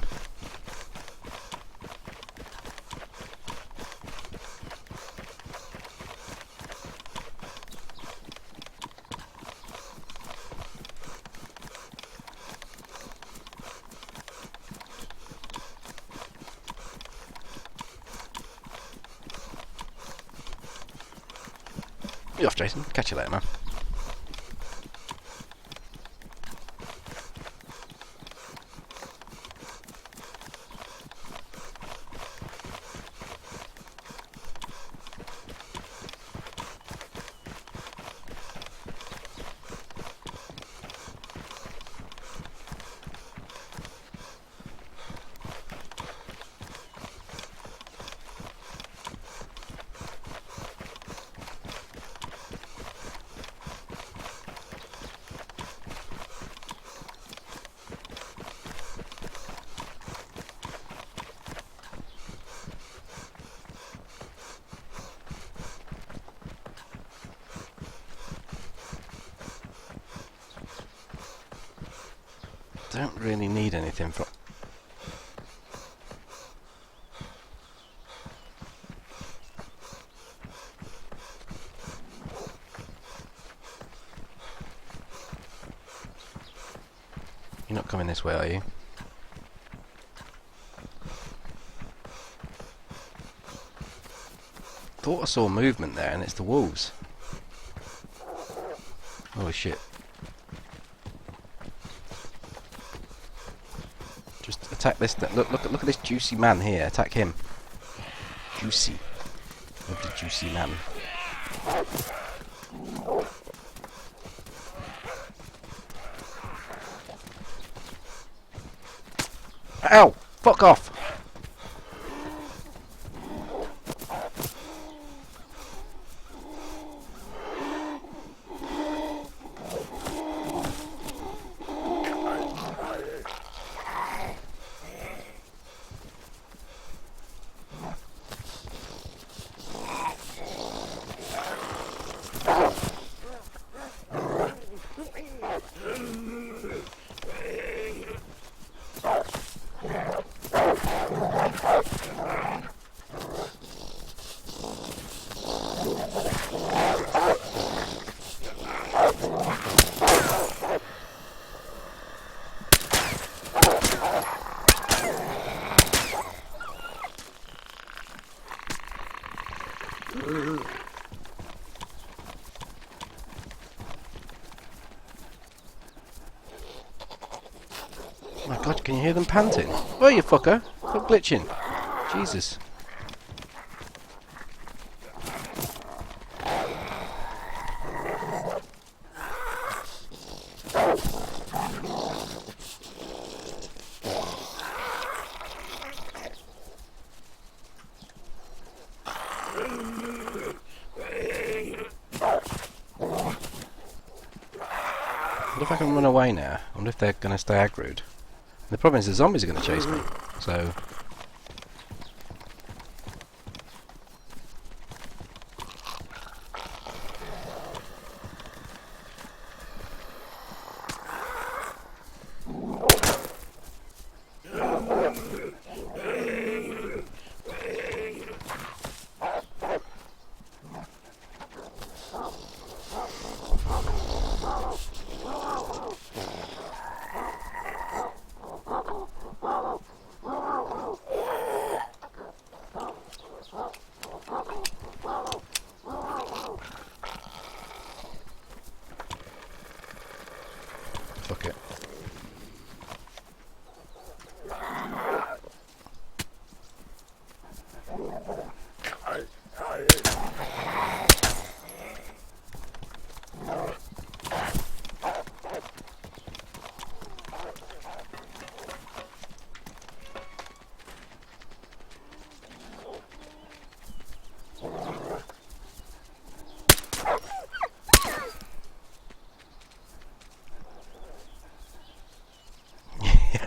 Be off, Jason. Catch you later, man. Don't really need anything from... You're not coming this way, are you? Thought I saw movement there, and it's the wolves. Holy shit. Just attack this. Look at this juicy man here. Attack him. Juicy. Lovely juicy man. Ow! Fuck off! Oh my god, can you hear them panting? Oh, you fucker! Stop glitching! Jesus. What if I can run away now? I wonder if they're going to stay aggroed. The problem is the zombies are going to chase me, so... Fuck it.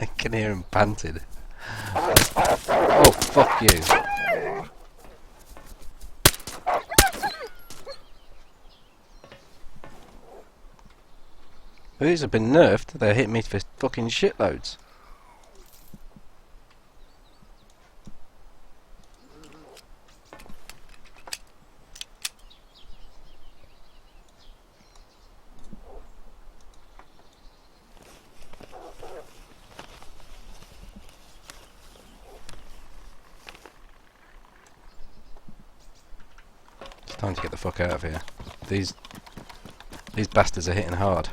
I can hear him panting. Oh, fuck you. These have been nerfed. They're hitting me for fucking shitloads. It's time to get the fuck out of here. These bastards are hitting hard.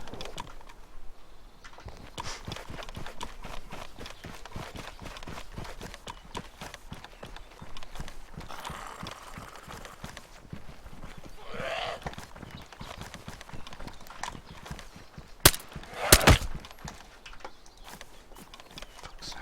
Fuck's sake.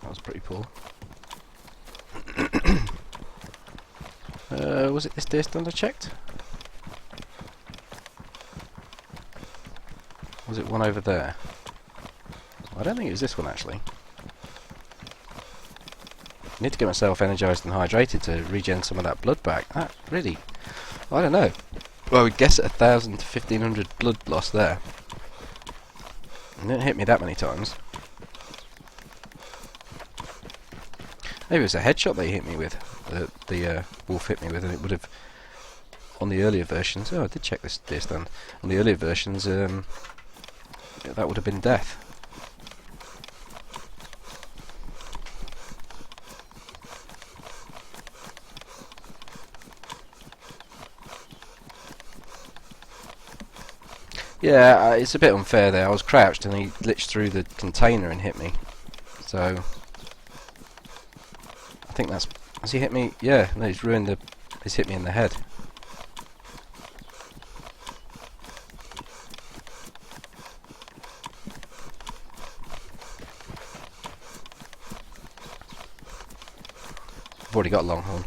That was pretty poor. Was it this Dayz Stand I checked? Was it one over there? I don't think it was this one actually. I need to get myself energised and hydrated to regen some of that blood back. That really, I don't know. Well, I would guess at 1,000 to 1,500 blood loss there. It didn't hit me that many times. Maybe it was a headshot they hit me with. The wolf hit me with, and it would have on the earlier versions. Oh, I did check this Dayz Stand. On the earlier versions, that would have been death. Yeah, it's a bit unfair there. I was crouched and he glitched through the container and hit me. So I think that's... Has he hit me? Yeah, no, he's ruined the... He's hit me in the head. I've already got a longhorn.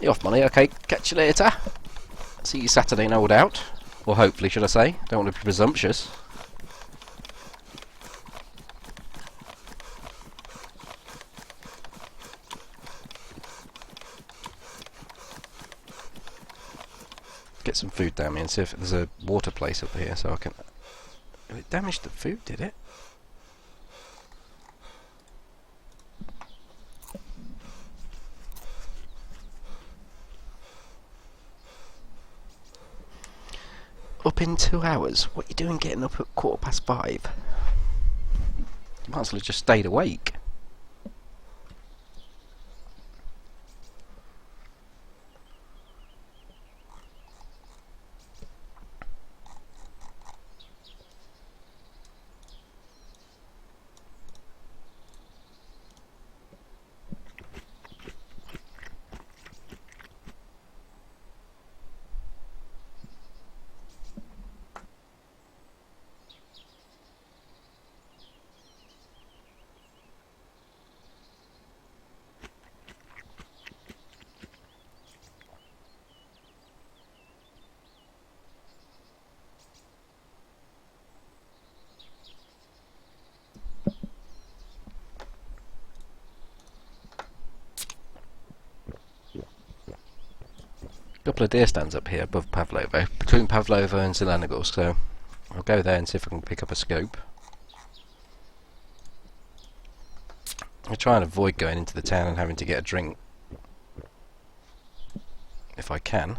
You off, money? Okay, catch you later. See you Saturday, no doubt. Or hopefully, should I say. Don't want to be presumptuous. Get some food down me and see if there's a water place up here so I can... It damaged the food, did it? Up in 2 hours? What are you doing getting up at 5:15? You might as well have just stayed awake. Couple of deer stands up here above Pavlovo, between Pavlovo and Zelenogorsk, so I'll go there and see if I can pick up a scope. I'll try and avoid going into the town and having to get a drink. if I can.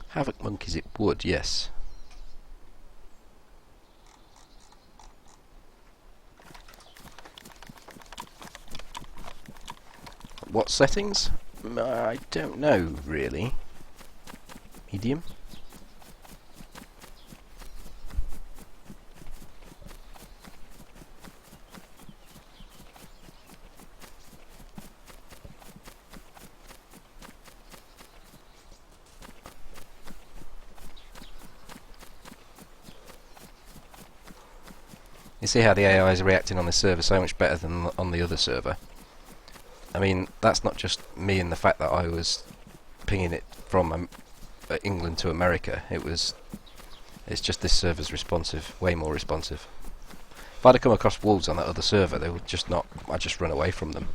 Havoc monkeys it would, yes. What settings? I don't know, really. Medium? You see how the AI is reacting on this server so much better than on the other server. I mean, that's not just me and the fact that I was pinging it from England to America. It's just this server's responsive, way more responsive. If I'd have come across wolves on that other server, they would just not. I'd just run away from them.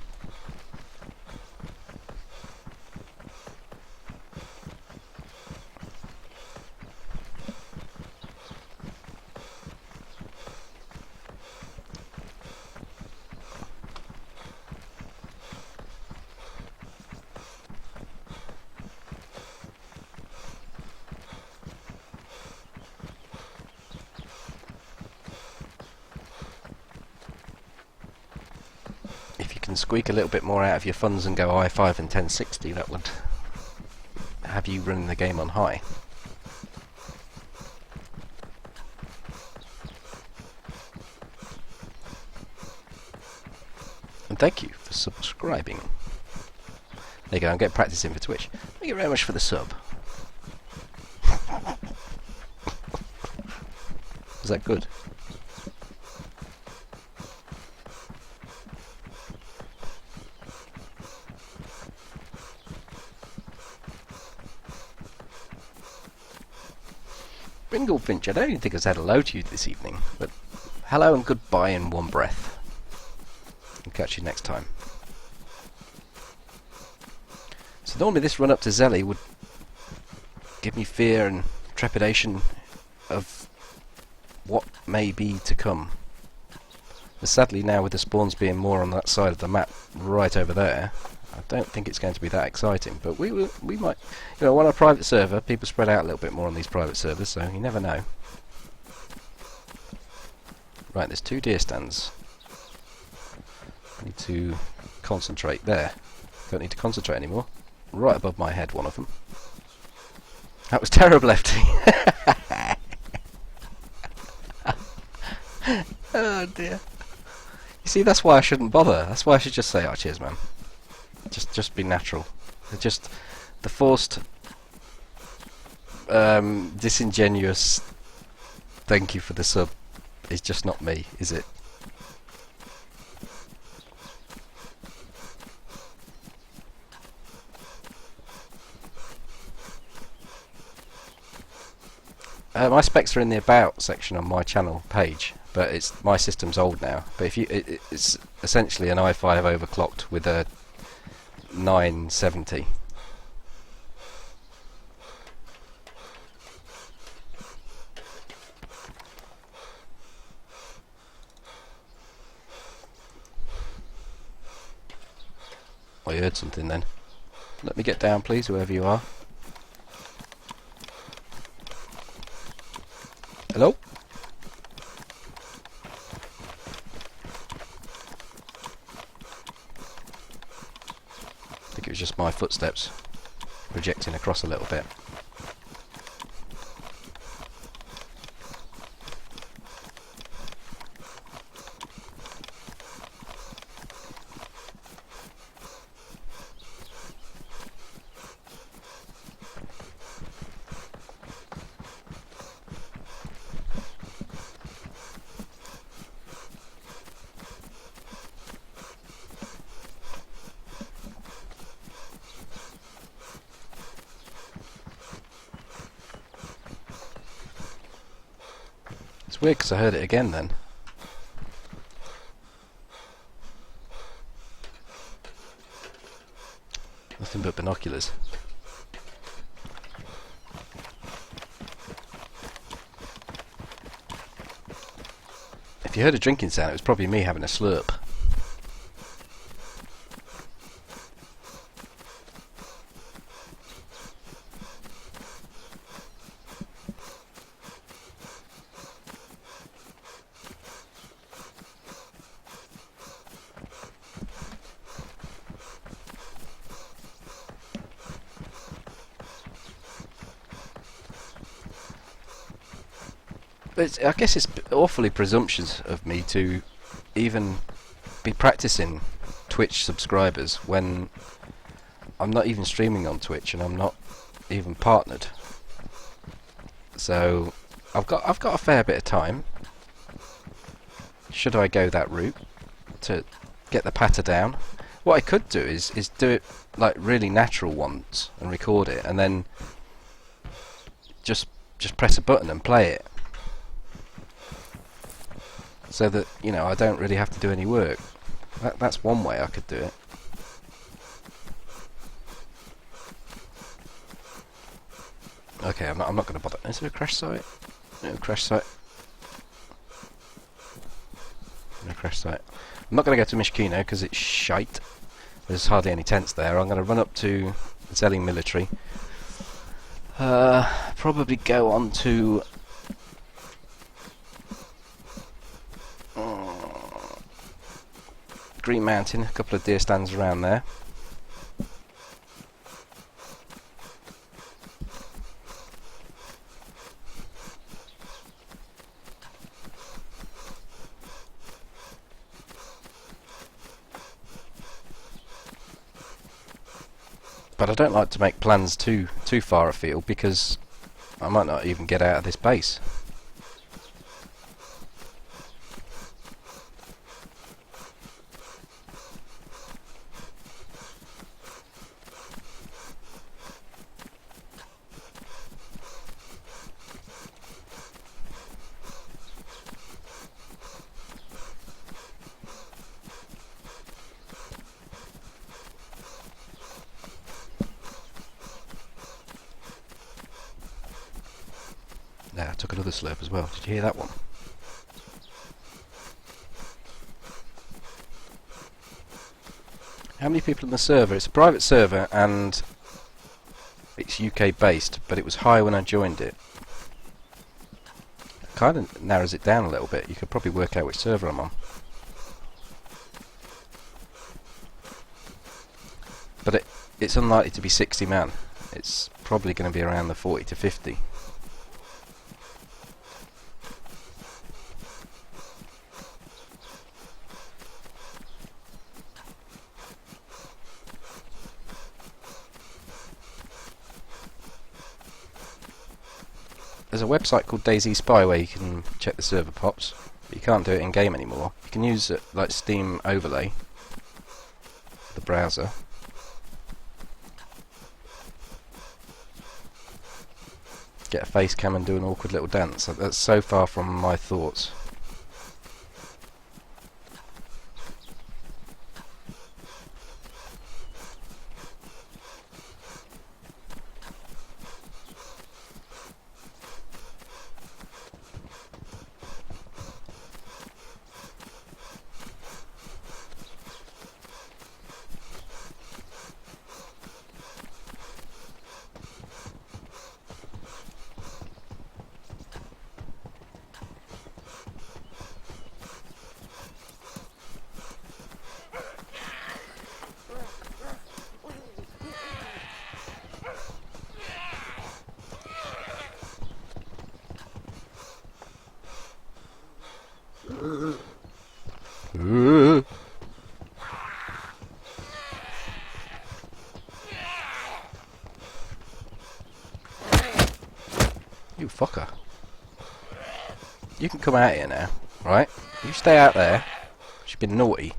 If you can squeak a little bit more out of your funds and go i5 and 1060, that would have you running the game on high. And thank you for subscribing. There you go, I'm getting practice in for Twitch. Thank you very much for the sub. Was that good? Finch, I don't even think I said hello to you this evening, but hello and goodbye in one breath. I'll catch you next time. So normally this run up to Zelly would give me fear and trepidation of what may be to come. But sadly now, with the spawns being more on that side of the map, right over there, I don't think it's going to be that exciting. But we might, you know, on a private server, people spread out a little bit more on these private servers, so you never know. Right, there's 2 deer stands. I need to concentrate there. Don't need to concentrate anymore. Right above my head, one of them. That was terrible, Lefty. Oh dear. You see, that's why I shouldn't bother. That's why I should just say, "Oh, cheers, man." Just be natural. Just the forced, disingenuous "thank you for the sub" is just not me, is it? My specs are in the about section on my channel page, but my system's old now. But if it's essentially an i5 overclocked with a 970. I heard something then. Let me get down, please, whoever you are. Hello? I think it was just my footsteps projecting across a little bit. It's weird because I heard it again then. Nothing but binoculars. If you heard a drinking sound, it was probably me having a slurp. I guess it's awfully presumptuous of me to even be practicing Twitch subscribers when I'm not even streaming on Twitch and I'm not even partnered. So I've got a fair bit of time. Should I go that route to get the patter down? What I could do is do it like really natural once and record it, and then just press a button and play it. So that, you know, I don't really have to do any work. That's one way I could do it. Okay, I'm not going to bother. Is there a crash site? No crash site. No crash site. I'm not going to go to Mishkino because it's shite. There's hardly any tents there. I'm going to run up to Zelling Military. Probably go on to Green Mountain, a couple of deer stands around there. But I don't like to make plans too far afield because I might not even get out of this base. There, I took another slurp as well. Did you hear that one? How many people in the server? It's a private server and it's UK based, but it was high when I joined it. Kind of narrows it down a little bit. You could probably work out which server I'm on. But it's unlikely to be 60 man. It's probably going to be around the 40 to 50. There's a website called Dayz Spy where you can check the server pops, but you can't do it in game anymore. You can use it like Steam overlay, the browser. Get a face cam and do an awkward little dance. That's so far from my thoughts. You fucker. You can come out here now, right? You stay out there. She's been naughty.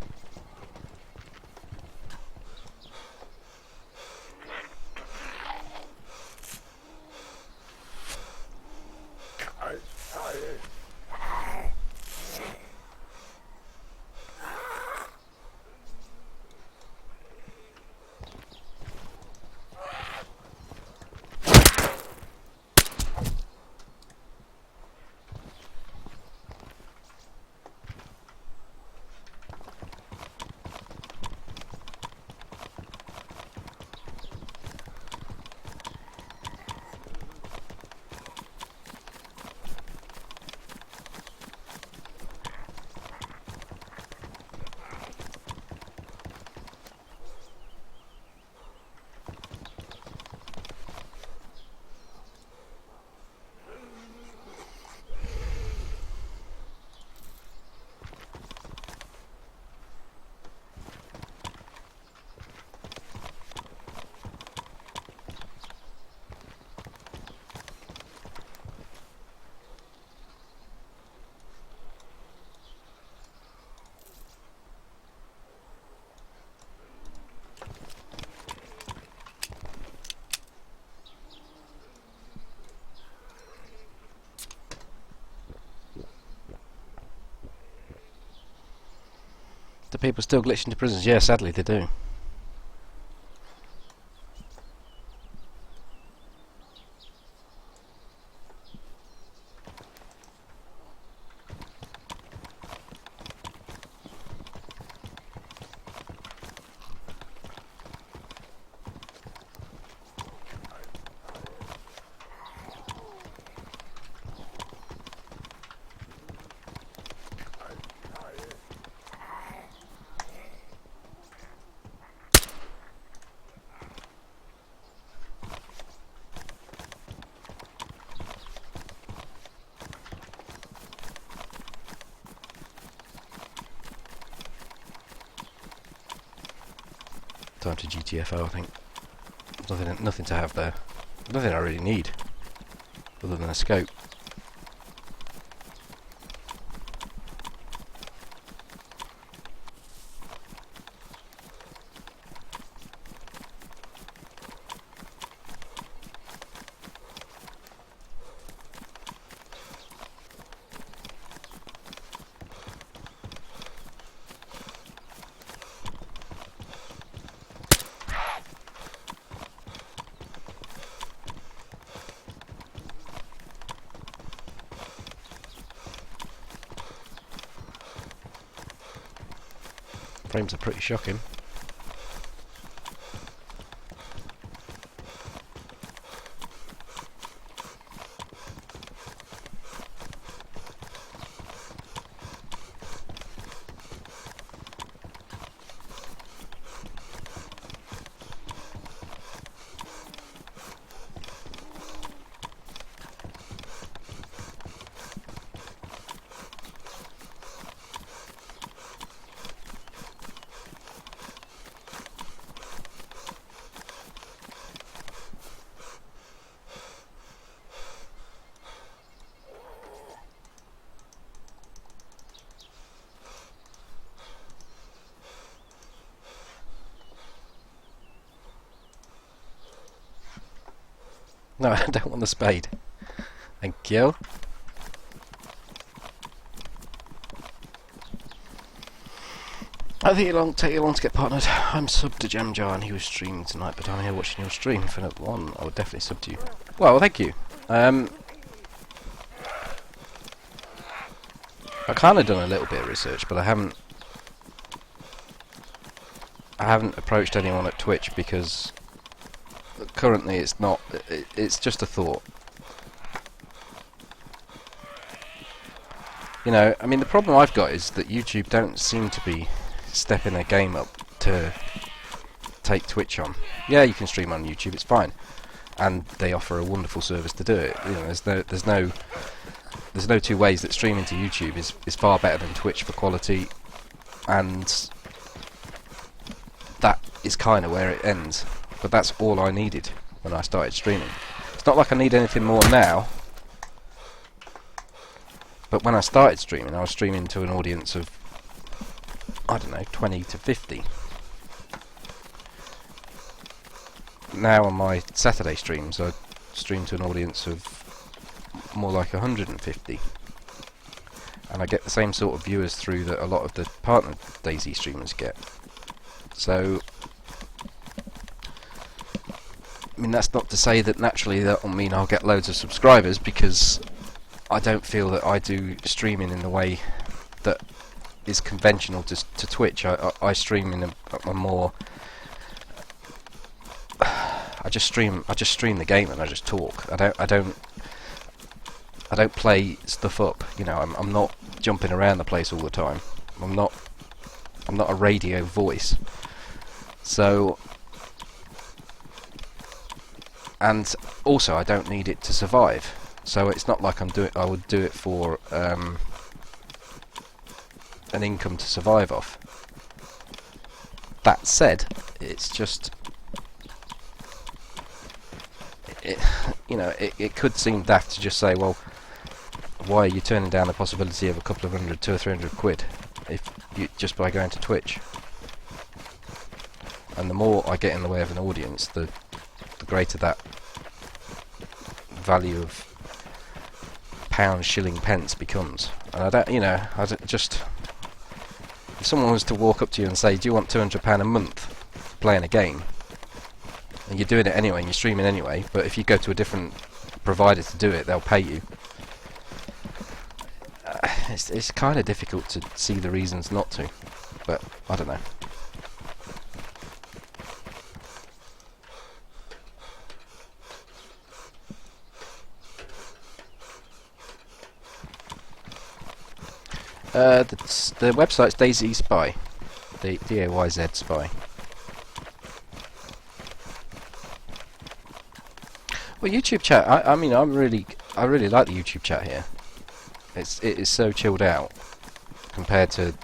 Do people still glitch into prisons? Yeah, sadly they do. Time to GTFO, I think. Nothing to have there. Nothing I really need, other than a scope. Frames are pretty shocking. No, I don't want the spade. Thank you. I think it'll take you long to get partnered. I'm sub to Jamjar and he was streaming tonight, but I'm here watching your stream. For note one, I would definitely sub to you. Well, thank you. I kind of done a little bit of research, but I haven't approached anyone at Twitch because currently it's not. It's just a thought. You know, I mean, the problem I've got is that YouTube don't seem to be stepping their game up to take Twitch on. Yeah, you can stream on YouTube, it's fine, and they offer a wonderful service to do it. You know, there's no two ways that streaming to YouTube is far better than Twitch for quality, and that is kind of where it ends. But that's all I needed when I started streaming. It's not like I need anything more now. But when I started streaming, I was streaming to an audience of, I don't know, 20 to 50. Now on my Saturday streams, I stream to an audience of more like 150. And I get the same sort of viewers through that a lot of the partner Dayz streamers get. So, I mean, that's not to say that naturally that will mean I'll get loads of subscribers, because I don't feel that I do streaming in the way that is conventional to Twitch. I stream in a more. I just stream the game and I just talk. I don't play stuff up. You know, I'm not jumping around the place all the time. I'm not a radio voice. So, and also I don't need it to survive. So it's not like I would do it for an income to survive off. That said, it's just, it could seem daft to just say, well, why are you turning down the possibility of a couple of hundred, 200 or 300 quid, if you just by going to Twitch? And the more I get in the way of an audience, the greater that value of pound, shilling, pence becomes. And I don't, If someone was to walk up to you and say, do you want £200 a month for playing a game? And you're doing it anyway and you're streaming anyway, but if you go to a different provider to do it, they'll pay you. It's kind of difficult to see the reasons not to, but I don't know. The website's Dayz Spy, D-A-Y-Z Spy. Well, YouTube chat. I mean, I really like the YouTube chat here. It is so chilled out compared to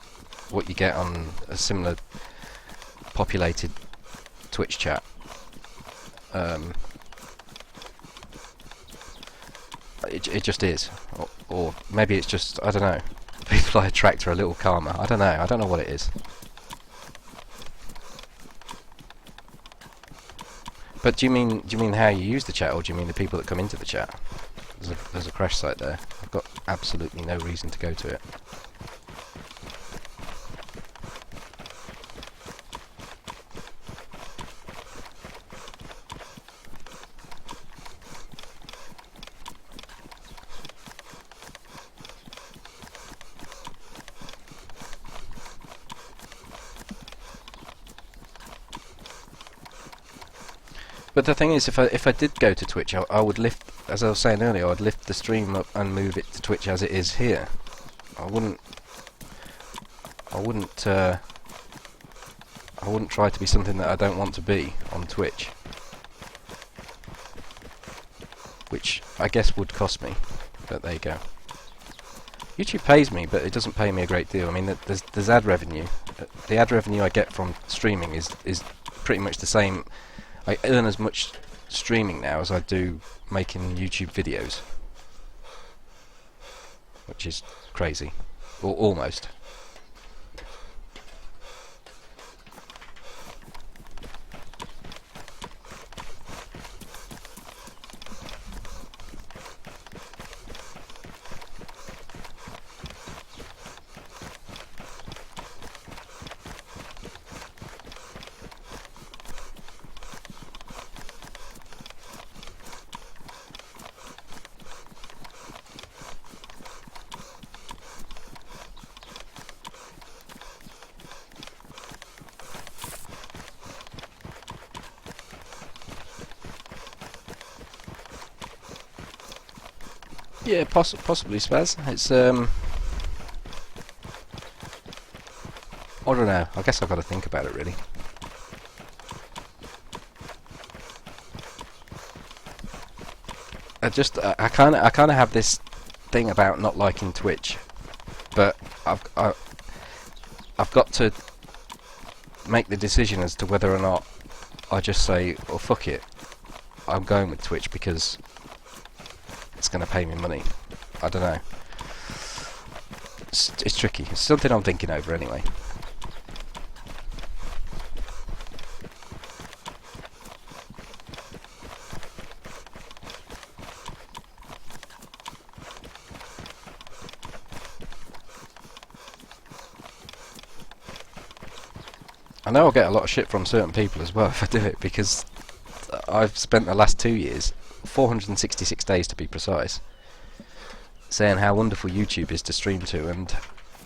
what you get on a similar populated Twitch chat. It just is, or maybe it's just, I don't know. People I attract are a little calmer. I don't know what it is. But do you mean how you use the chat, or do you mean the people that come into the chat? There's a crash site there. I've got absolutely no reason to go to it. But the thing is, if I did go to Twitch, I would lift, as I was saying earlier, I would lift the stream up and move it to Twitch as it is here. I wouldn't try to be something that I don't want to be on Twitch, which I guess would cost me. But there you go. YouTube pays me, but it doesn't pay me a great deal. I mean, there's ad revenue. The ad revenue I get from streaming is pretty much the same. I earn as much streaming now as I do making YouTube videos, which is crazy, or almost. Yeah, possibly, Spaz. It's I don't know. I guess I've got to think about it, really. I kind of have this thing about not liking Twitch, but I've got to make the decision as to whether or not I just say, "Oh, fuck it, I'm going with Twitch because it's going to pay me money." I don't know. It's tricky. It's something I'm thinking over anyway. I know I'll get a lot of shit from certain people as well if I do it, because I've spent the last 2 years, 466 days to be precise, saying how wonderful YouTube is to stream to,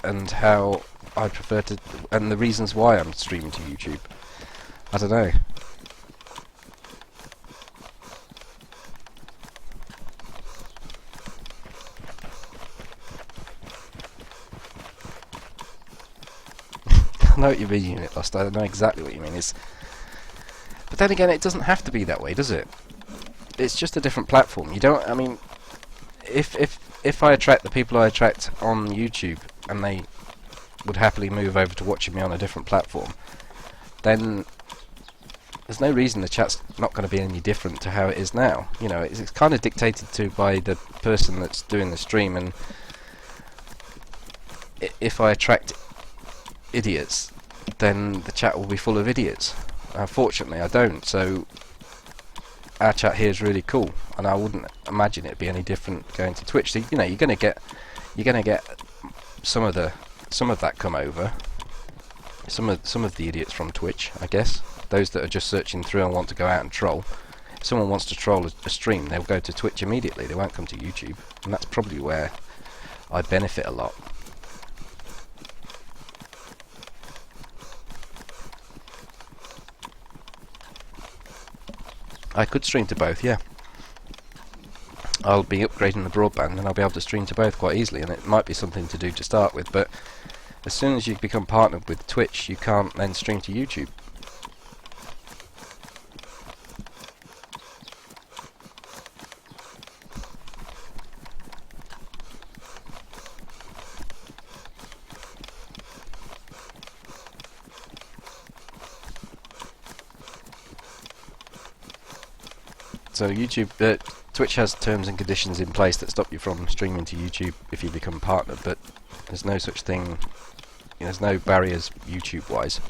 and how I prefer to, and the reasons why I'm streaming to YouTube. I don't know. I know what you mean, Unit Lost. I know exactly what you mean. But then again, it doesn't have to be that way, does it? It's just a different platform. You don't. I mean, if I attract the people I attract on YouTube, and they would happily move over to watching me on a different platform, then there's no reason the chat's not going to be any different to how it is now. You know, it's kind of dictated to by the person that's doing the stream, and if I attract idiots, then the chat will be full of idiots. Unfortunately, I don't. So our chat here is really cool, and I wouldn't imagine it'd be any different going to Twitch. So, you know, you're gonna get some of that come over, some of the idiots from Twitch, I guess, those that are just searching through and want to go out and troll. If someone wants to troll a stream, they'll go to Twitch immediately. They won't come to YouTube, and that's probably where I benefit a lot. I could stream to both, yeah. I'll be upgrading the broadband and I'll be able to stream to both quite easily, and it might be something to do to start with, but as soon as you become partnered with Twitch, you can't then stream to YouTube. So Twitch has terms and conditions in place that stop you from streaming to YouTube if you become partnered, but there's no such thing, there's no barriers YouTube-wise.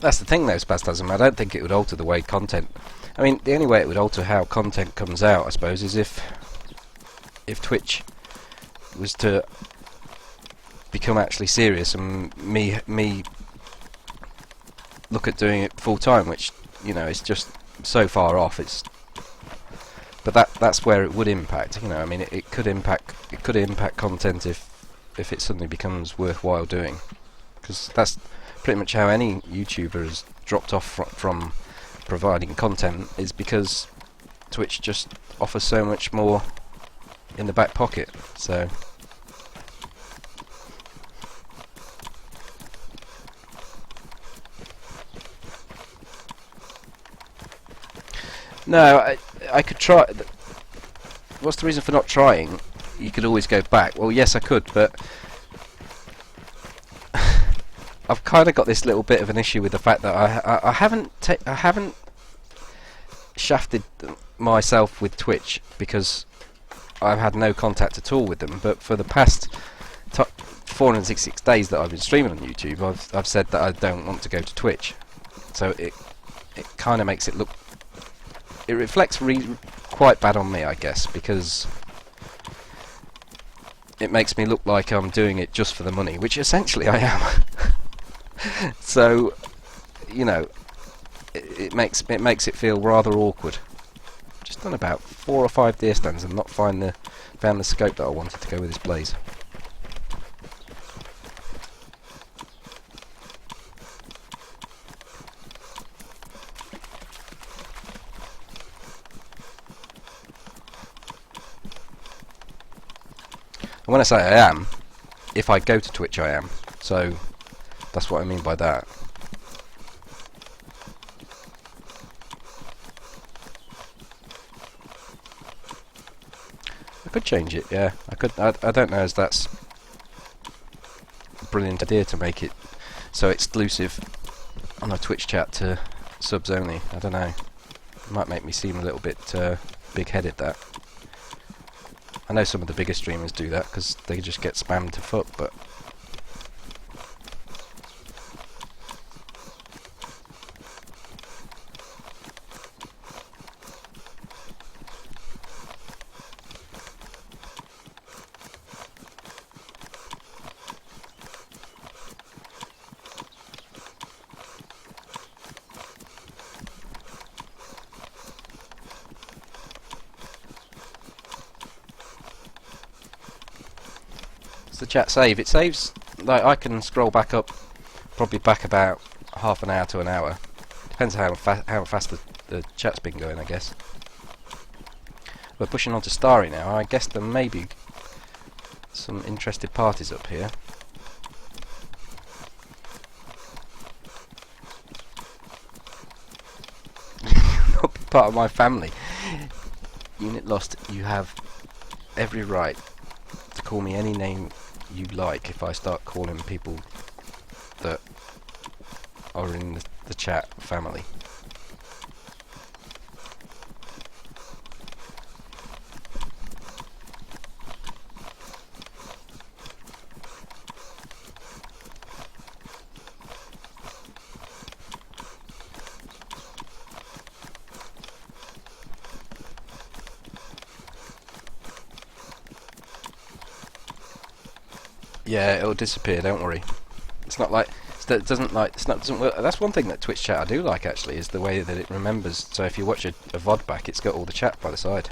That's the thing though, Spastasm, I don't think it would alter the way content... I mean, the only way it would alter how content comes out, I suppose, is if Twitch was to become actually serious and me look at doing it full time, which, is just so far off. But that's where it would impact, I mean, it could impact content if it suddenly becomes worthwhile doing, because that's pretty much how any YouTuber has dropped off from providing content, is because Twitch just offers so much more in the back pocket. So no, I could try. What's the reason for not trying? You could always go back. Well, yes, I could, but I've kind of got this little bit of an issue with the fact that I haven't shafted myself with Twitch because I've had no contact at all with them. But for the past 466 days that I've been streaming on YouTube, I've said that I don't want to go to Twitch. So it kind of makes it look. It reflects quite bad on me, I guess, because it makes me look like I'm doing it just for the money, which essentially I am. So, it makes it feel rather awkward. Just done about 4 or 5 deer stands and not found the scope that I wanted to go with this blaze. And when I say I am, if I go to Twitch I am. So that's what I mean by that. I could change it, yeah. I could. I don't know as that's a brilliant idea to make it so exclusive on a Twitch chat to subs only. I don't know. It might make me seem a little bit big-headed, that. I know some of the bigger streamers do that because they just get spammed to fuck, but the chat save? It saves, like, I can scroll back up, probably back about half an hour to an hour. Depends how fast the chat's been going, I guess. We're pushing on to Starry now. I guess there may be some interested parties up here. part of my family. Unit Lost, you have every right to call me any name you like if I start calling people that are in the chat family. Yeah, it'll disappear. Don't worry. It's not like it doesn't like it's not doesn't work. That's one thing that Twitch chat I do like actually is the way that it remembers. So if you watch a VOD back, it's got all the chat by the side.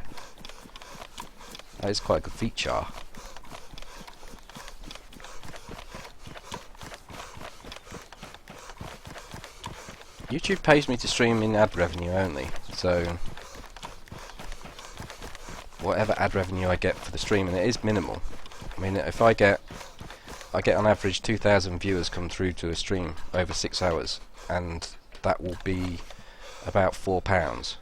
That is quite a good feature. YouTube pays me to stream in ad revenue only, so whatever ad revenue I get for the stream, and it is minimal. I mean, if I get on average 2,000 viewers come through to a stream over 6 hours, and that will be about £4.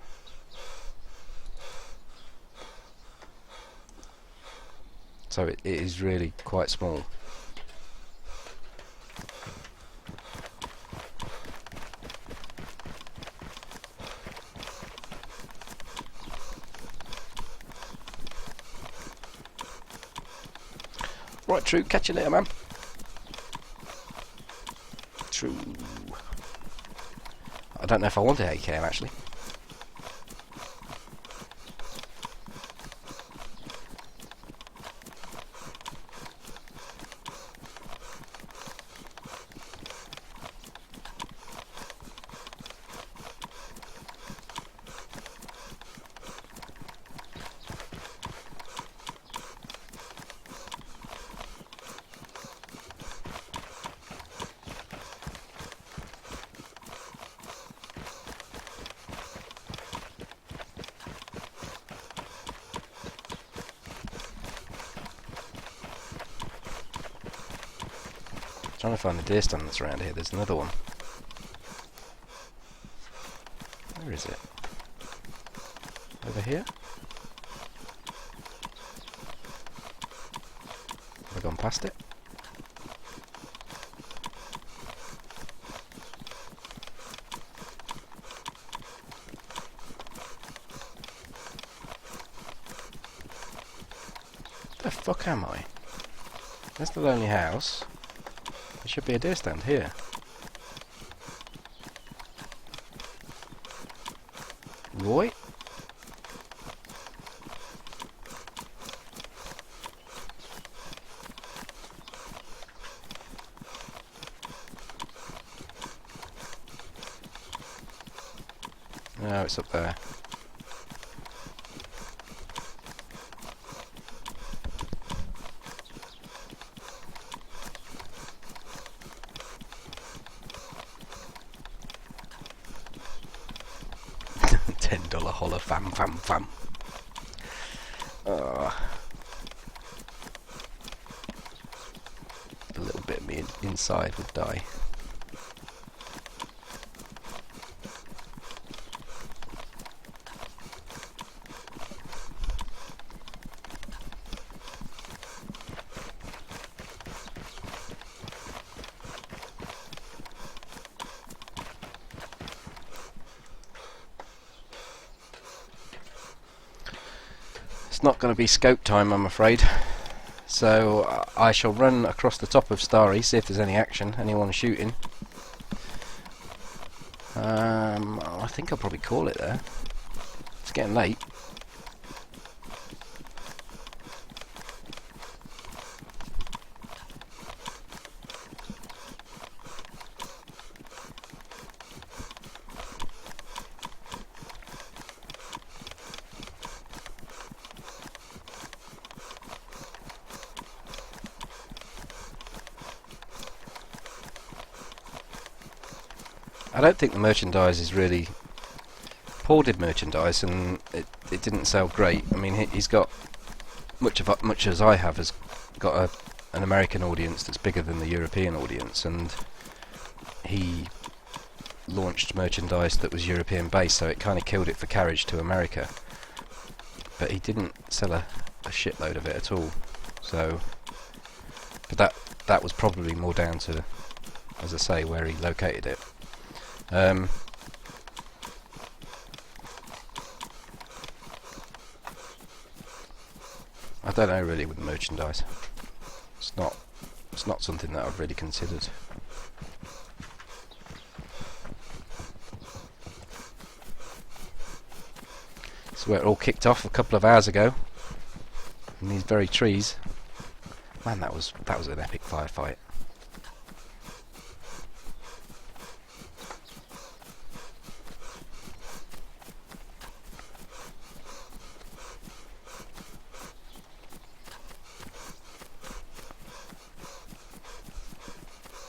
So it is really quite small. Right, True, catch you later, man. True. I don't know if I want an AKM actually. Trying to find the deer stand that's around here. There's another one. Where is it? Over here? Have I gone past it? The fuck am I? There's the lonely house. There should be a deer stand here. Roy? No, it's up there. $10 holler fam. A little bit of me inside would die. It's not going to be scope time, I'm afraid. So I shall run across the top of Starry, see if there's any action, anyone shooting. I think I'll probably call it there. It's getting late. I don't think the merchandise is really... Paul did merchandise and it didn't sell great. I mean, he's got much as I have has got an American audience that's bigger than the European audience, and he launched merchandise that was European based, so it kind of killed it for carriage to America. But he didn't sell a shitload of it at all. So, but that was probably more down to, as I say, where he located it. I don't know really with merchandise. It's not something that I've really considered. So where it all kicked off a couple of hours ago, in these very trees. Man, that was an epic firefight.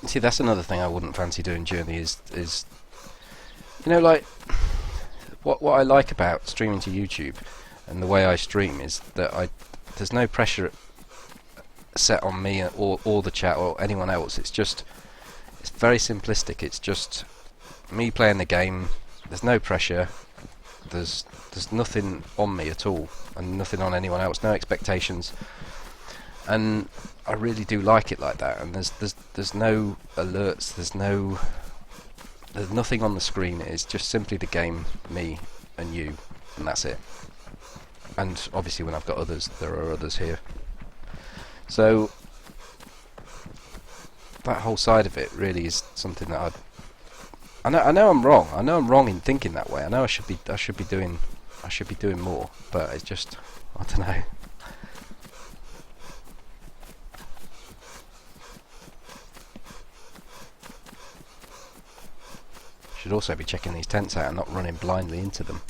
See, that's another thing I wouldn't fancy doing Journey is you know, like what I like about streaming to YouTube and the way I stream is that there's no pressure set on me or the chat or anyone else. It's very simplistic. It's just me playing the game. There's no pressure. There's nothing on me at all, and nothing on anyone else. No expectations. And I really do like it like that. And there's no alerts. There's nothing on the screen. It's just simply the game, me and you, and that's it. And obviously, when I've got others, there are others here. So that whole side of it really is something that I know I'm wrong. I know I'm wrong in thinking that way. I know I should be doing more, but it's just, I don't know. Should also be checking these tents out and not running blindly into them.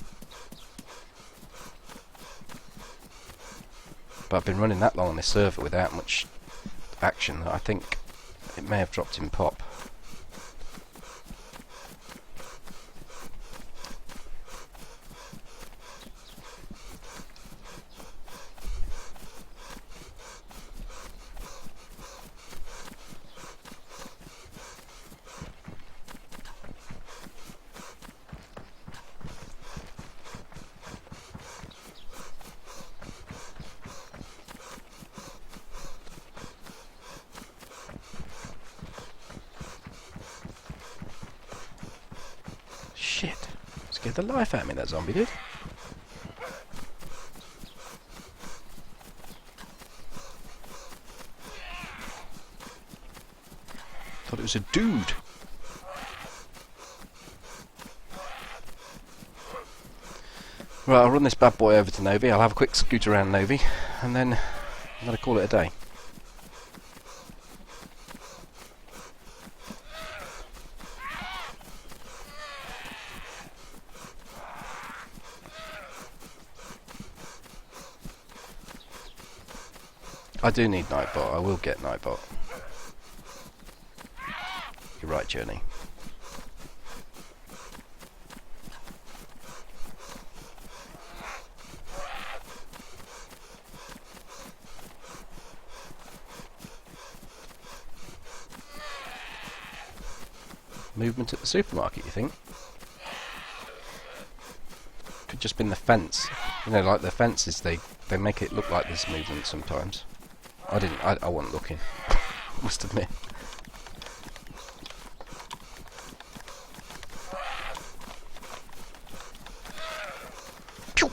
But I've been running that long on this server without much action that I think it may have dropped in pop. Shit. Scared the life out of me, that zombie did. Thought it was a dude. Right, I'll run this bad boy over to Novi. I'll have a quick scoot around Novi, and then I'm going to call it a day. I do need Nightbot. I will get Nightbot. You're right, Journey. Movement at the supermarket, you think? Could just been the fence. You know, like the fences, they make it look like there's movement sometimes. I wasn't looking. Must admit. Pew!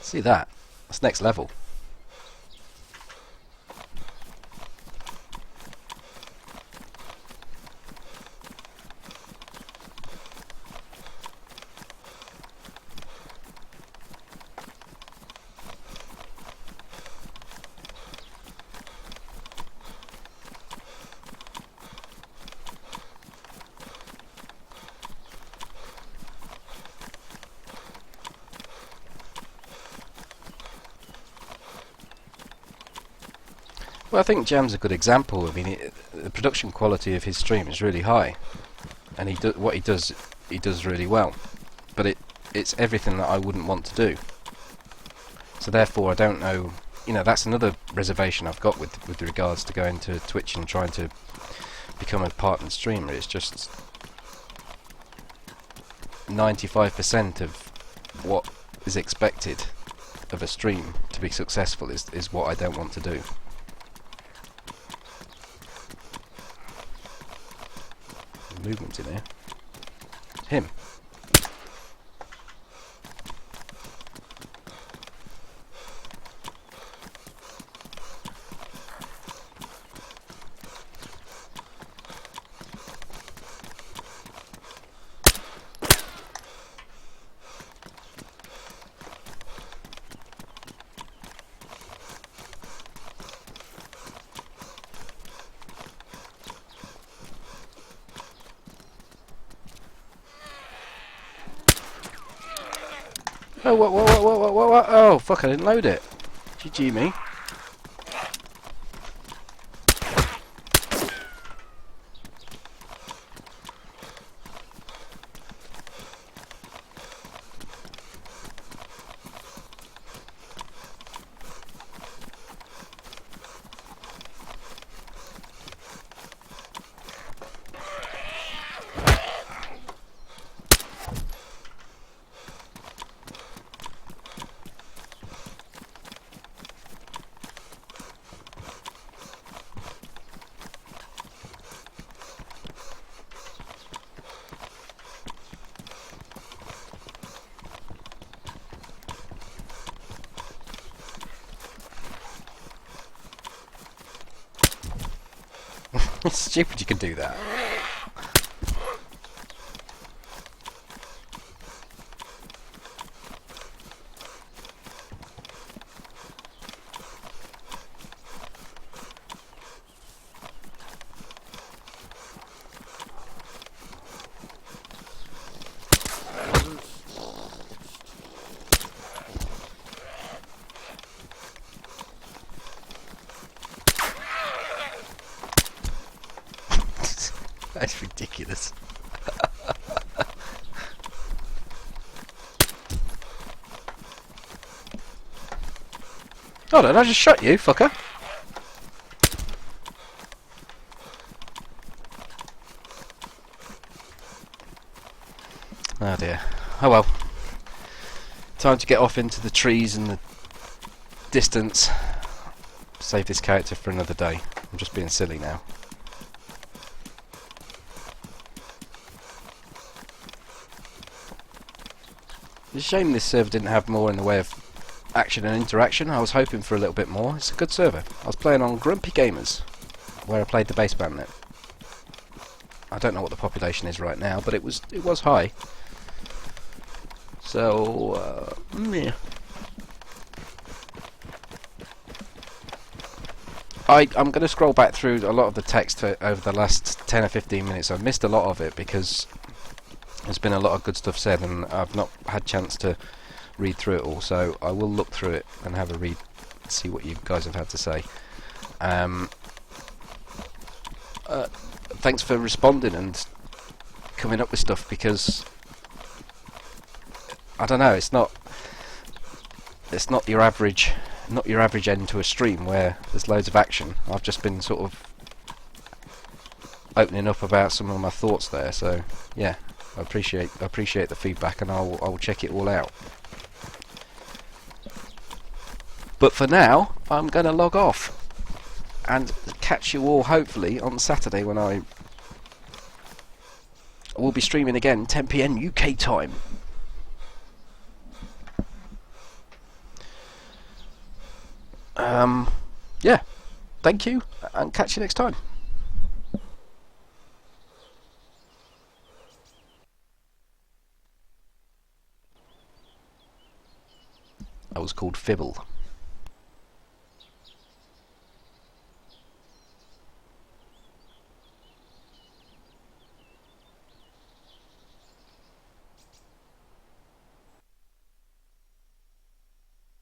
See that? That's next level. Well, I think Jam's a good example. I mean, the production quality of his stream is really high, and what he does really well. But it's everything that I wouldn't want to do. So therefore, I don't know you know, that's another reservation I've got with regards to going to Twitch and trying to become a partner streamer. It's just 95% of what is expected of a stream to be successful is what I don't want to do. Movement in here. Him. Oh, what? Oh, fuck, I didn't load it. GG me. It's stupid you can do that. That's ridiculous. Hold on, I just shot you, fucker. Oh dear. Oh well. Time to get off into the trees and the distance. Save this character for another day. I'm just being silly now. It's a shame this server didn't have more in the way of action and interaction. I was hoping for a little bit more. It's a good server. I was playing on Grumpy Gamers, where I played the baseband net. I don't know what the population is right now, but it was high. So, yeah. I'm going to scroll back through a lot of the text over the last 10 or 15 minutes. I've missed a lot of it because there's been a lot of good stuff said and I've not had a chance to read through it all, so I will look through it and have a read, see what you guys have had to say. Thanks for responding and coming up with stuff, because I don't know, it's not your average end to a stream where there's loads of action. I've just been sort of opening up about some of my thoughts there, so yeah, I appreciate the feedback, and I'll check it all out. But for now, I'm going to log off and catch you all hopefully on Saturday when I will be streaming again, 10 PM UK time. Yeah, thank you, and catch you next time. I was called Fibble.